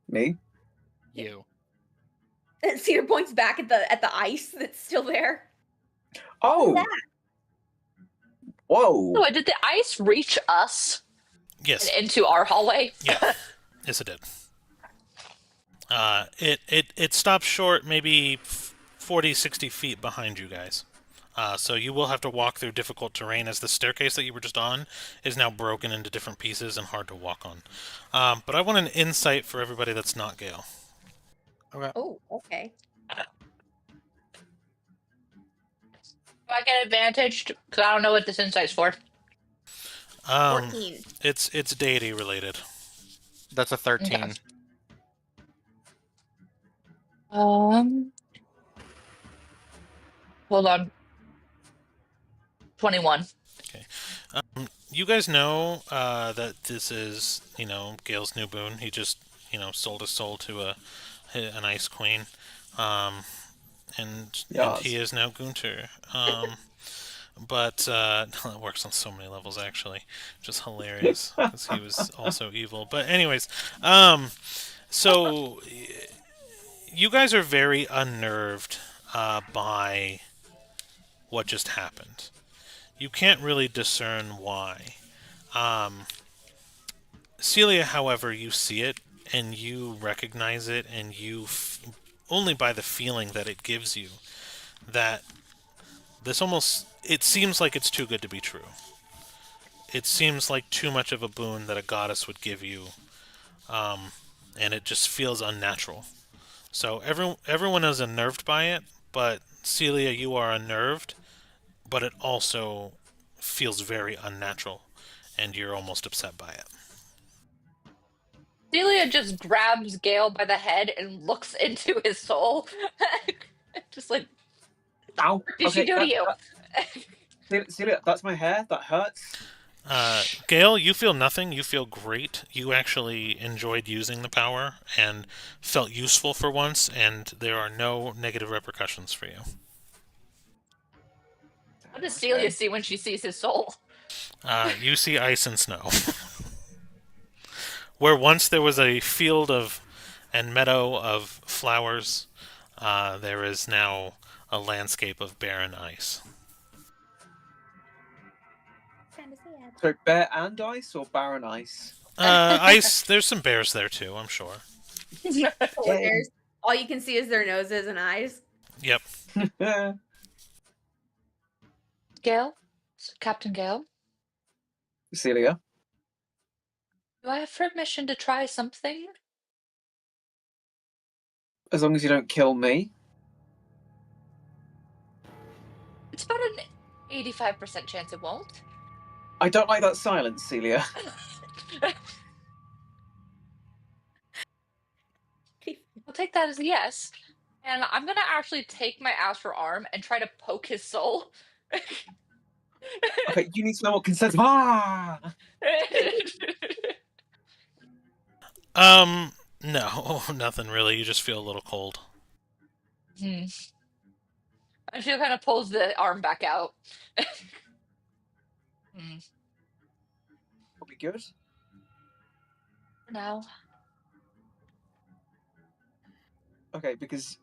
Me? You. Cedar points back at the ice that's still there. Oh! That. Whoa! So did the ice reach us? Yes. And into our hallway? Yeah. Yes, it did. It stops short, maybe 40, 60 feet behind you guys. So you will have to walk through difficult terrain, as the staircase that you were just on is now broken into different pieces and hard to walk on. But I want an insight for everybody that's not Gale. Okay. Oh, okay. Do I get advantaged? Because I don't know what this insight's for. 14. It's deity related. That's a 13. Okay. Hold on. 21. Okay. You guys know that this is, Gale's new boon. He just, sold his soul to an ice queen. And he is now Gunter. But it works on so many levels, actually, which is hilarious, because he was also evil. But anyways, so you guys are very unnerved by what just happened. You can't really discern why. Celia, however, you see it, and you recognize it, and only by the feeling that it gives you, that it seems like it's too good to be true. It seems like too much of a boon that a goddess would give you, and it just feels unnatural. So everyone is unnerved by it, but Celia, you are unnerved, but it also feels very unnatural, and you're almost upset by it. Celia just grabs Gale by the head and looks into his soul. Just like, Ow! what did she do to you? Celia, that's my hair. That hurts. Gale, you feel nothing. You feel great. You actually enjoyed using the power and felt useful for once, and there are no negative repercussions for you. What does Celia see when she sees his soul? You see ice and snow. Where once there was a field of and meadow of flowers, there is now a landscape of barren ice. Kinda sad. So bear and ice or barren ice? Ice. There's some bears there too, I'm sure. Polar bears. All you can see is their noses and eyes. Yep. Gale? Captain Gale? Celia? Do I have permission to try something? As long as you don't kill me. It's about an 85% chance it won't. I don't like that silence, Celia. I'll take that as a yes. And I'm gonna actually take my astral arm and try to poke his soul. Okay, you need to know what consent. Ah! No, nothing really. You just feel a little cold. And she kind of pulls the arm back out. Will be good. For now. Okay, because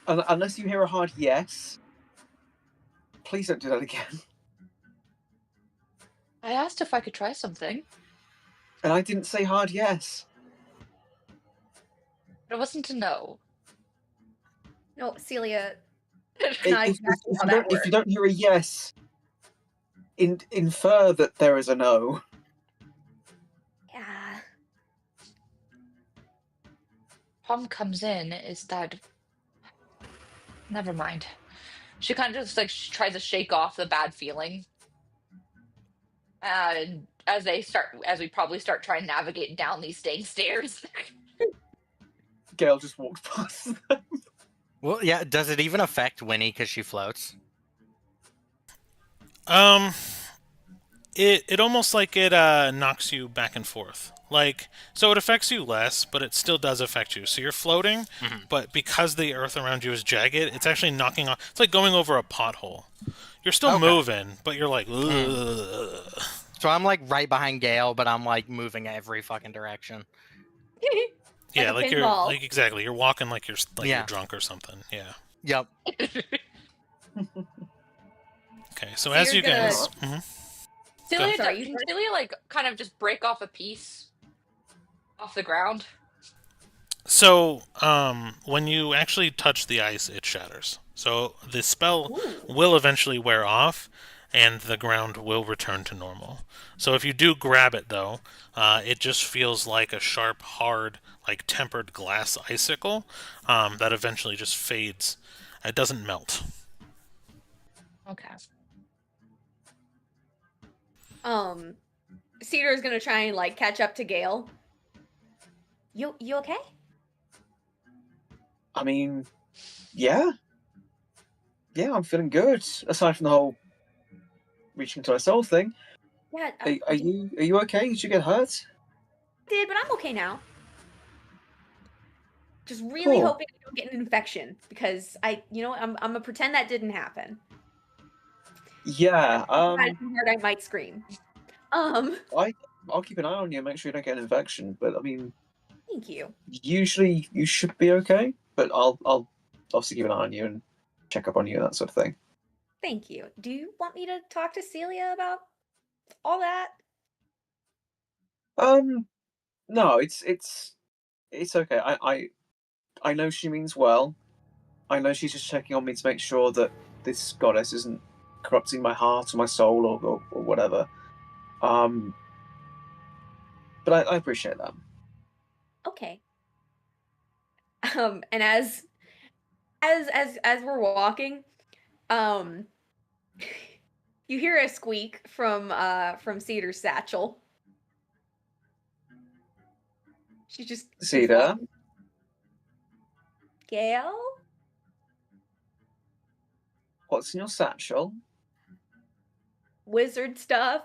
unless you hear a hard yes, please don't do that again. I asked if I could try something. And I didn't say hard yes. But it wasn't a no. No, Celia. If, Not if, exactly if, how you that don't, if works. you don't hear a yes, infer that there is a no. Yeah. Problem comes in is that. Never mind. She kind of just like tries to shake off the bad feeling. And as we probably start trying to navigate down these dang stairs. Gale just walked past them. Well, yeah. Does it even affect Winnie because she floats? It almost like it knocks you back and forth. Like, so it affects you less, but it still does affect you. So you're floating, but because the earth around you is jagged, it's actually knocking off. It's like going over a pothole. You're still moving, but you're like, ugh. So I'm like right behind Gale, but I'm like moving every fucking direction. Yeah, a like you're pinball. like exactly. You're walking like you're Yeah. you're drunk or something. Yeah. Yep. Okay, so So as you're you guys, Celia, Sorry, you can first? Celia like kind of just break off a piece off the ground? so when you actually touch the ice, it shatters. So the spell will eventually wear off, and the ground will return to normal. So if you do grab it, though, it just feels like a sharp, hard, like tempered glass icicle that eventually just fades. It doesn't melt. Okay. Cedar is gonna try and like catch up to Gale. You okay? I mean, yeah. Yeah, I'm feeling good. Aside from the whole reaching into my soul thing. Yeah, Are you okay? Did you get hurt? I did, but I'm okay now. Just really Cool. hoping I don't get an infection because I'm gonna pretend that didn't happen. Yeah. If I had some hurt, I might scream. I'll keep an eye on you, make sure you don't get an infection. But I mean, Thank you. usually you should be okay. But I'll obviously keep an eye on you and check up on you and that sort of thing. Thank you. Do you want me to talk to Celia about all that? No, it's okay. I know she means well. I know she's just checking on me to make sure that this goddess isn't corrupting my heart or my soul or whatever. But I appreciate that. Okay. And as we're walking, you hear a squeak from Cedar's satchel. She just keeps Cedar? walking. Gale? What's in your satchel? Wizard stuff.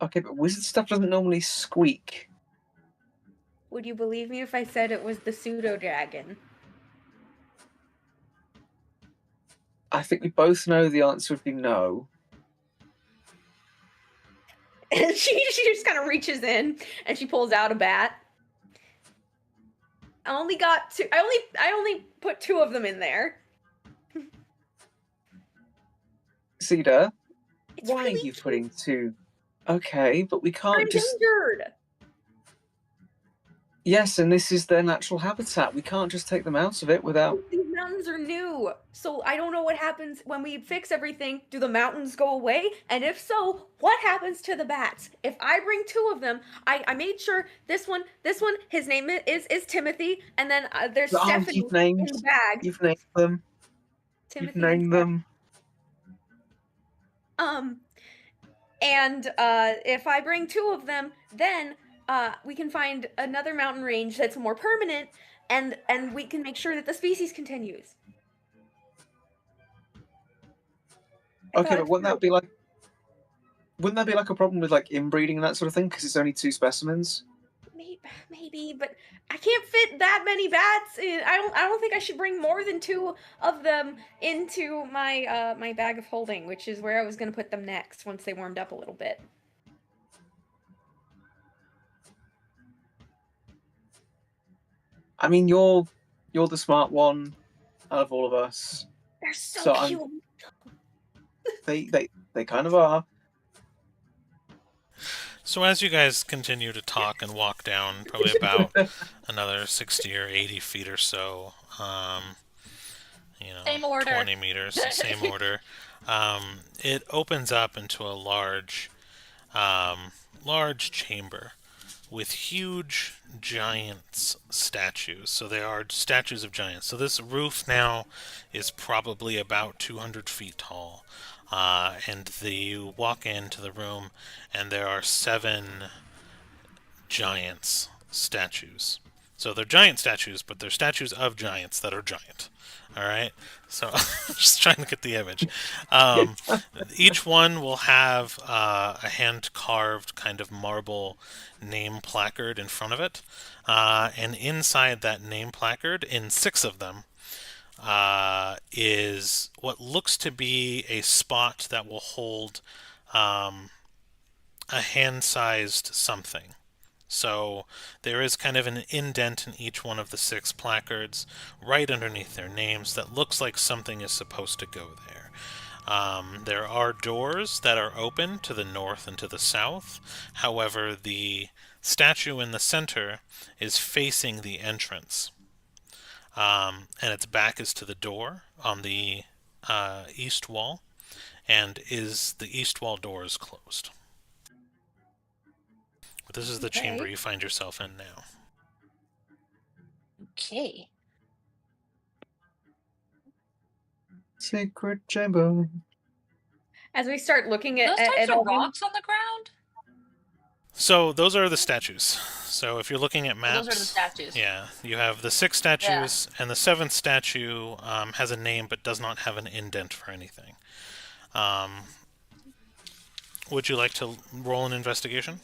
Okay, but wizard stuff doesn't normally squeak. Would you believe me if I said it was the pseudo dragon? I think we both know the answer would be no. And she just kind of reaches in and she pulls out a bat. I only got two. I only put 2 of them in there. Cedar, It's why really are you putting 2? Okay, but we They're can't just. endangered. Yes, and this is their natural habitat. We can't just take them out of it without. These mountains are new, so I don't know what happens when we fix everything. Do the mountains go away? And if so, what happens to the bats? If I bring 2 of them, I made sure this one, his name is Timothy, and then there's Stephanie You've named. in the bag. You've named them. Timothy You've named them. And if I bring 2 of them, then we can find another mountain range that's more permanent, and we can make sure that the species continues. Okay, but wouldn't that be like a problem with like inbreeding and that sort of thing? Because it's only 2 specimens. Maybe, but I can't fit that many bats in. I don't think I should bring more than 2 of them into my my bag of holding, which is where I was going to put them next once they warmed up a little bit. I mean, you're the smart one out of all of us. They're so cute. They kind of are. So as you guys continue to talk and walk down, probably about another 60 or 80 feet or so, Same order. 20 meters, same order, it opens up into a large chamber with huge giants statues. So they are statues of giants. So this roof now is probably about 200 feet tall. And you walk into the room, and there are 7 giants statues. So they're giant statues, but they're statues of giants that are giant. All right. So just trying to get the image. Each one will have a hand-carved kind of marble name placard in front of it, and inside that name placard, in 6 of them, is what looks to be a spot that will hold a hand-sized something. So there is kind of an indent in each one of the 6 placards right underneath their names that looks like something is supposed to go there. There are doors that are open to the north and to the south. However, the statue in the center is facing the entrance. And its back is to the door on the east wall, and the east wall door is closed. But this is the chamber you find yourself in now. Okay. Secret chamber. As we start looking at Those types all of rocks on the ground? So those are the statues. So if you're looking at maps, Those are the statues. Yeah, you have the 6 statues, and the 7th statue has a name but does not have an indent for anything. Would you like to roll an investigation?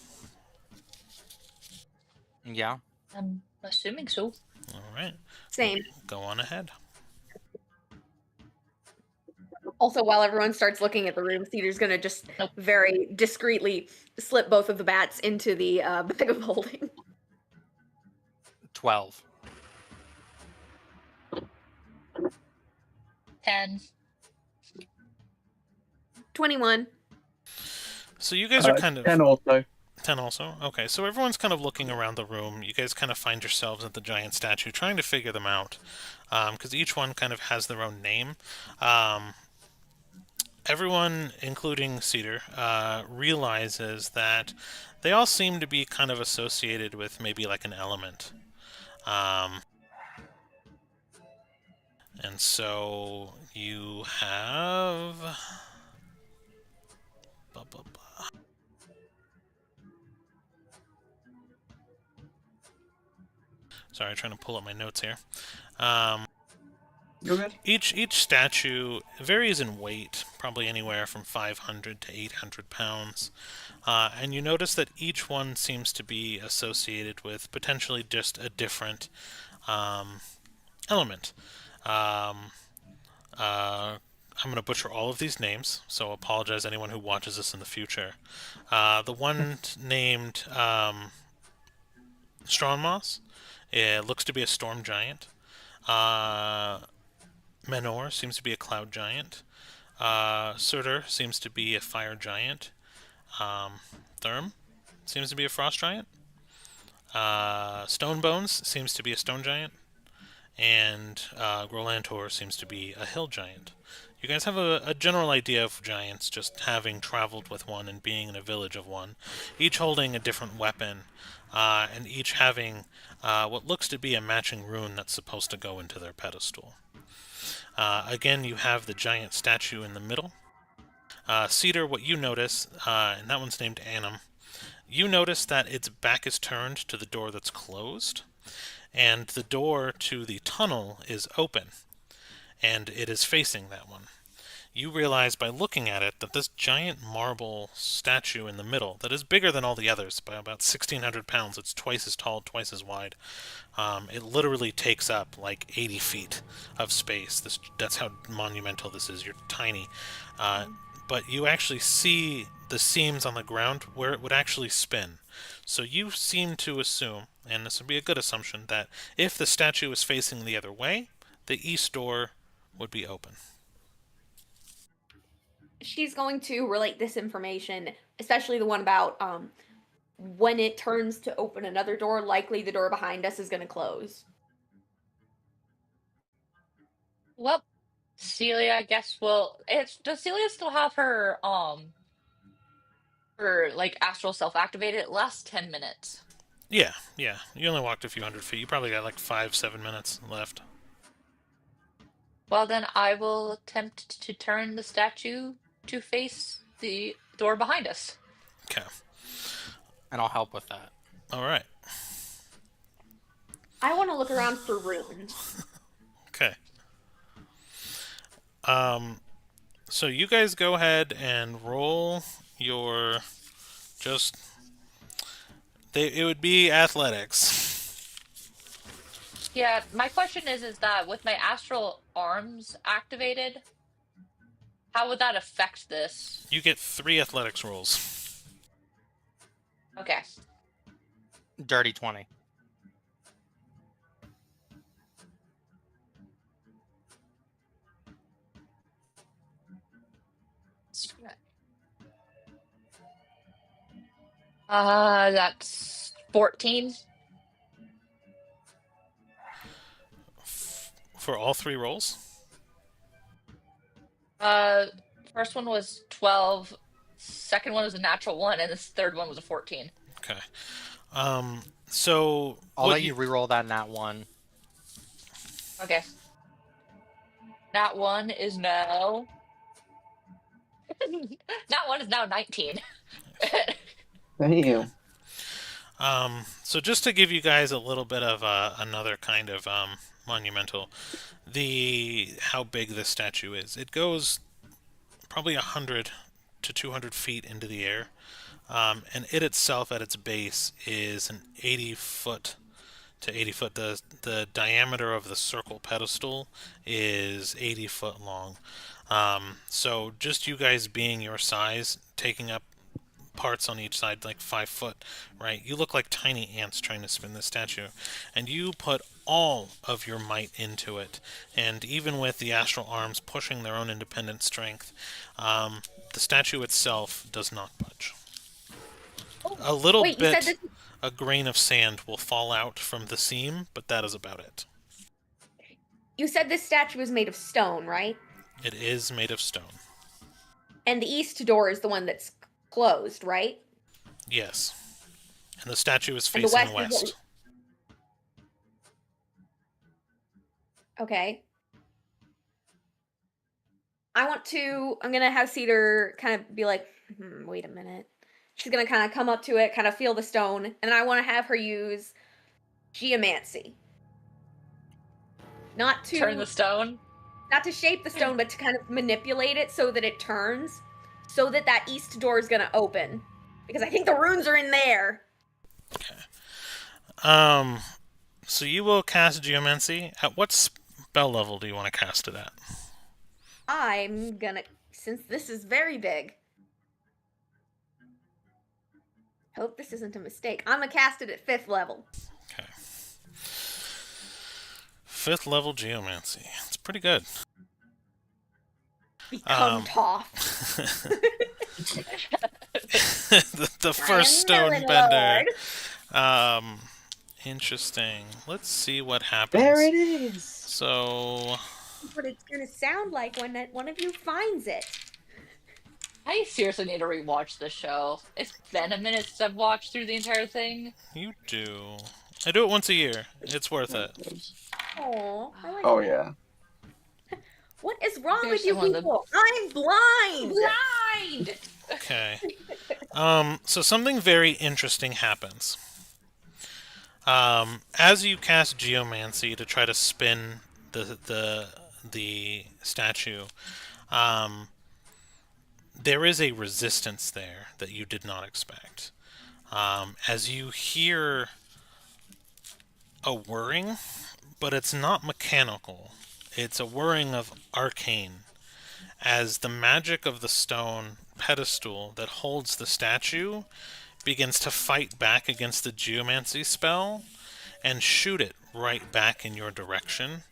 Yeah. I'm assuming so. All right. Same. Go on ahead. Also, while everyone starts looking at the room, Cedar's gonna just very discreetly slip both of the bats into the bag of holding. 12. 10. 21. So you guys are kind of... 10 also. 10 also? Okay, so everyone's kind of looking around the room. You guys kind of find yourselves at the giant statue, trying to figure them out, because each one kind of has their own name. Everyone, including Cedar, realizes that they all seem to be kind of associated with maybe like an element. And so you have... Sorry, trying to pull up my notes here. You're good? Each statue varies in weight, probably anywhere from 500 to 800 pounds. And you notice that each one seems to be associated with potentially just a different element. A I'm going to butcher all of these names, so apologize anyone who watches this in the future. The one named Strongmoss, it looks to be a storm giant. Menor seems to be a cloud giant. Cedar seems to be a fire giant. Therm seems to be a frost giant. Stonebones seems to be a stone giant. And Grolantor seems to be a hill giant. You guys have a general idea of giants, just having traveled with one and being in a village of one, each holding a different weapon, and each having what looks to be a matching rune that's supposed to go into their pedestal. Again, you have the giant statue in the middle. Cedar, what you notice, and that one's named Annam, you notice that its back is turned to the door that's closed, and the door to the tunnel is open, and it is facing that one. You realize by looking at it that this giant marble statue in the middle, that is bigger than all the others by about 1,600 pounds, it's twice as tall, twice as wide. It literally takes up like 80 feet of space. That's how monumental this is. You're tiny. But you actually see the seams on the ground where it would actually spin. So you seem to assume, and this would be a good assumption, that if the statue is facing the other way, the east door would be open. She's going to relate this information, especially the one about when it turns to open another door, likely the door behind us is going to close. Well, Celia, I guess does Celia still have her like astral self activated? It lasts 10 minutes. Yeah. You only walked a few hundred feet. You probably got like 5-7 minutes left. Well, then I will attempt to turn the statue to face the door behind us. Okay. And I'll help with that. All right. I want to look around for runes. Okay. So you guys go ahead and roll your it would be athletics. Yeah, my question is that with my astral arms activated, how would that affect this? You get 3 athletics rolls. Okay. Dirty 20. That's 14. For all 3 rolls? First one was 12, second one was a natural 1, and this third one was a 14. Okay. So I'll let you re-roll that nat 1. Okay. Nat 1 is now... Nat 1 is now 19. Damn. So just to give you guys a little bit of another kind of monumental, how big this statue is. It goes probably 100 to 200 feet into the air, and it itself at its base is an 80 foot to 80 foot. The diameter of the circle pedestal is 80 foot long. So just you guys being your size, taking up parts on each side, like 5 foot, right? You look like tiny ants trying to spin the statue, and you put all of your might into it. And even with the astral arms pushing their own independent strength, the statue itself does not budge. A little bit, a grain of sand will fall out from the seam, but that is about it. You said this statue is made of stone, right? It is made of stone. And the east door is the one that's closed, right? Yes. And the statue is facing west. Okay. I'm gonna have Cedar kind of be like, wait a minute. She's gonna kind of come up to it, kind of feel the stone, and I want to have her use geomancy. Not to turn the stone? Not to shape the stone, but to kind of manipulate it so that it turns, so that east door is gonna open. Because I think the runes are in there. Okay. So you will cast geomancy. At what spell level do you want to cast it at? I'm gonna, since this is very big, hope this isn't a mistake. I'm gonna cast it at 5th level. Okay. 5th level geomancy. It's pretty good. Become tough. the first stone bender. Interesting. Let's see what happens. There it is. So, What it's gonna sound like when one of you finds it. I seriously need to rewatch the show. It's been a minute since I've watched through the entire thing. you do. I do it once a year. It's worth it. Aww, I like Oh that. yeah. What is wrong There's with you some of them. people? I'm blind! Blind! Okay. So something very interesting happens. As you cast Geomancy to try to spin the statue, there is a resistance there that you did not expect. As you hear a whirring, but it's not mechanical. It's a whirring of arcane, as the magic of the stone pedestal that holds the statue begins to fight back against the geomancy spell and shoot it right back in your direction,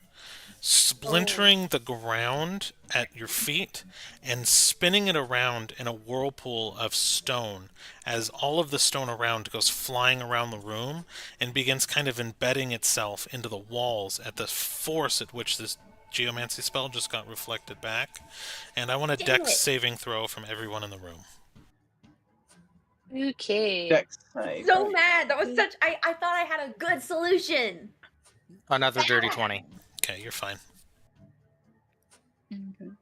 splintering the ground at your feet and spinning it around in a whirlpool of stone as all of the stone around goes flying around the room and begins kind of embedding itself into the walls at the force at which this geomancy spell just got reflected back. And I want a Damn dex it. saving throw from everyone in the room. Okay. Dex save. So mad. That was such. I thought I had a good solution. Another dirty 20. Okay, you're fine.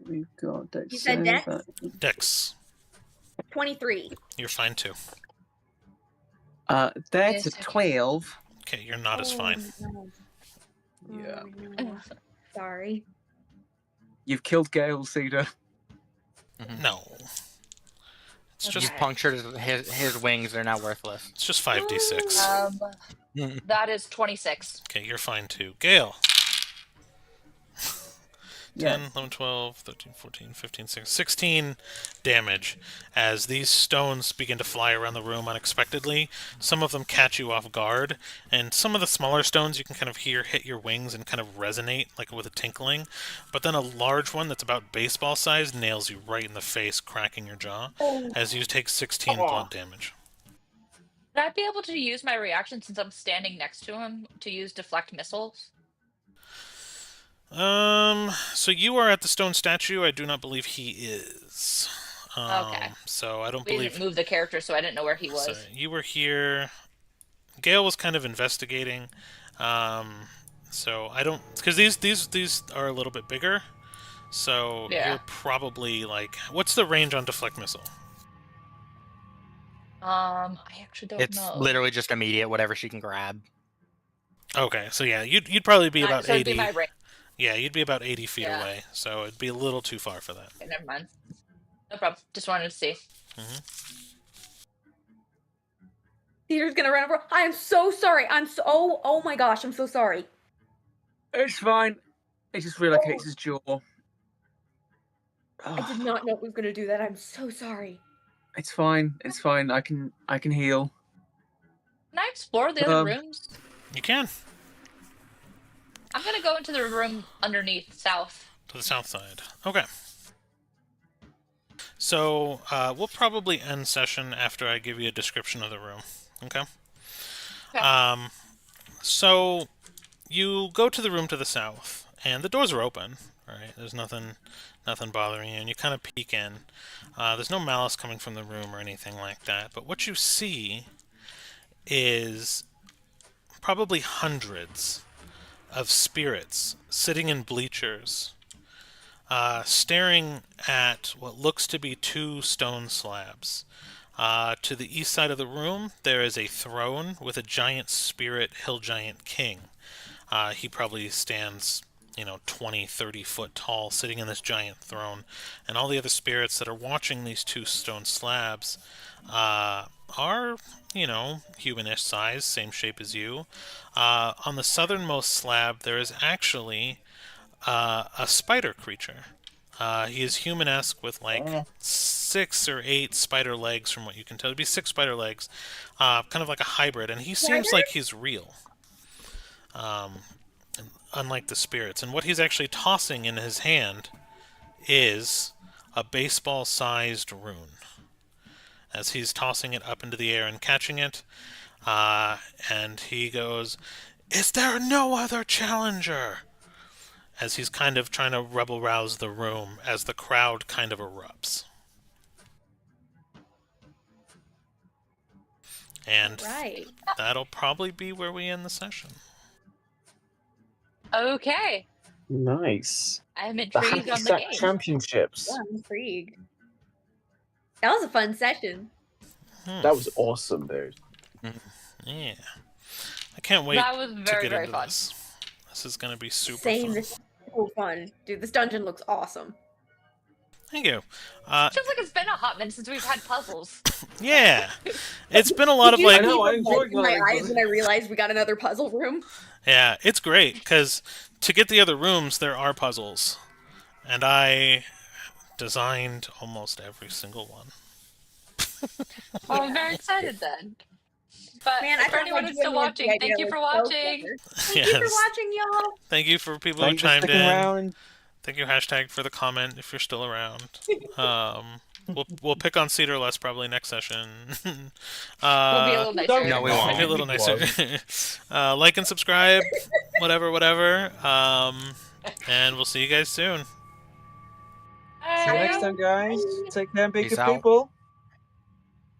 We've got Dex. You said save, Dex? Dex, 23. you're fine too. That's a Yes, 12. Okay, you're not as Oh, fine. no. Yeah. Oh, no. Sorry. You've killed Gale, Cedar. No. It's just You've punctured his wings. They're now worthless. it's just 5d6. That is 26. Okay, you're fine too. Gale. 10, Yeah. 11, 12, 13, 14, 15, 16 damage as these stones begin to fly around the room unexpectedly. Some of them catch you off guard, and some of the smaller stones you can kind of hear hit your wings and kind of resonate like with a tinkling. But then a large one that's about baseball size nails you right in the face, cracking your jaw as you take 16 blunt damage. Would I be able to use my reaction since I'm standing next to him to use deflect missiles? So you are at the stone statue. I do not believe he is. Okay. So I don't We believe... didn't move the character, so I didn't know where he was. So you were here. Gale was kind of investigating. So I don't... Because these are a little bit bigger. So Yeah. you're probably like... What's the range on deflect missile? I actually don't It's know. literally just immediate, whatever she can grab. Okay, so yeah, you'd probably be about so it'd 80... be my range. Yeah, you'd be about 80 feet Yeah. away. So it'd be a little too far for that. Okay, never mind. No problem. Just wanted to see. Cedar's gonna run over. I am so sorry. I'm so. Oh my gosh, I'm so sorry. It's fine. It just relocates his jaw. I did not know it was gonna do that. I'm so sorry. It's fine. It's fine. I can heal. Can I explore the other rooms? You can. I'm gonna go into the room underneath, south. To the south side. Okay. So, we'll probably end session after I give you a description of the room. Okay? Okay. So, you go to the room to the south, and the doors are open, right? There's nothing bothering you, and you kind of peek in. There's no malice coming from the room or anything like that, but what you see is probably hundreds of spirits sitting in bleachers, staring at what looks to be two stone slabs. To the east side of the room, there is a throne with a giant spirit hill giant king. He probably stands, 20, 30 foot tall, sitting in this giant throne. And all the other spirits that are watching these two stone slabs are, humanish size, same shape as you. On the southernmost slab, there is actually a spider creature. He is human-esque with like 6 or 8 spider legs, from what you can tell. It'd be 6 spider legs, kind of like a hybrid, and he seems like he's real. Unlike the spirits. And what he's actually tossing in his hand is a baseball-sized rune. As he's tossing it up into the air and catching it, and he goes, "Is there no other challenger?" As he's kind of trying to rebel-rouse the room as the crowd kind of erupts. And Right. that'll probably be where we end the session. Okay. Nice. I'm The intrigued Hacky on the Sack game. Championships. Yeah, I'm intrigued. That was a fun session. That was awesome, dude. Yeah. I can't wait That was to very, get very into fun. this. This is going to be super Same. fun. This is so fun. Dude, this dungeon looks awesome. Thank you. Feels like it's been a hot minute since we've had puzzles. Yeah. It's been a lot of Did you like... see I know, I the enjoyed light in my going eyes through when I realized we got another puzzle room. Yeah, it's great, because to get the other rooms, there are puzzles. And I designed almost every single one. Oh, I'm very excited then. But Man, I for anyone who's still watching, thank you for watching. Thank you for Yes. watching, y'all. Thank you for people Thank who you for chimed sticking in. around. Thank you, hashtag, for the comment if you're still around. We'll pick on Cedar less probably next session. We'll be a little nicer. No, we Maybe a won't. little nicer. Like and subscribe, whatever. And we'll see you guys soon. See you next time, guys. Take care and be Peace good out. people.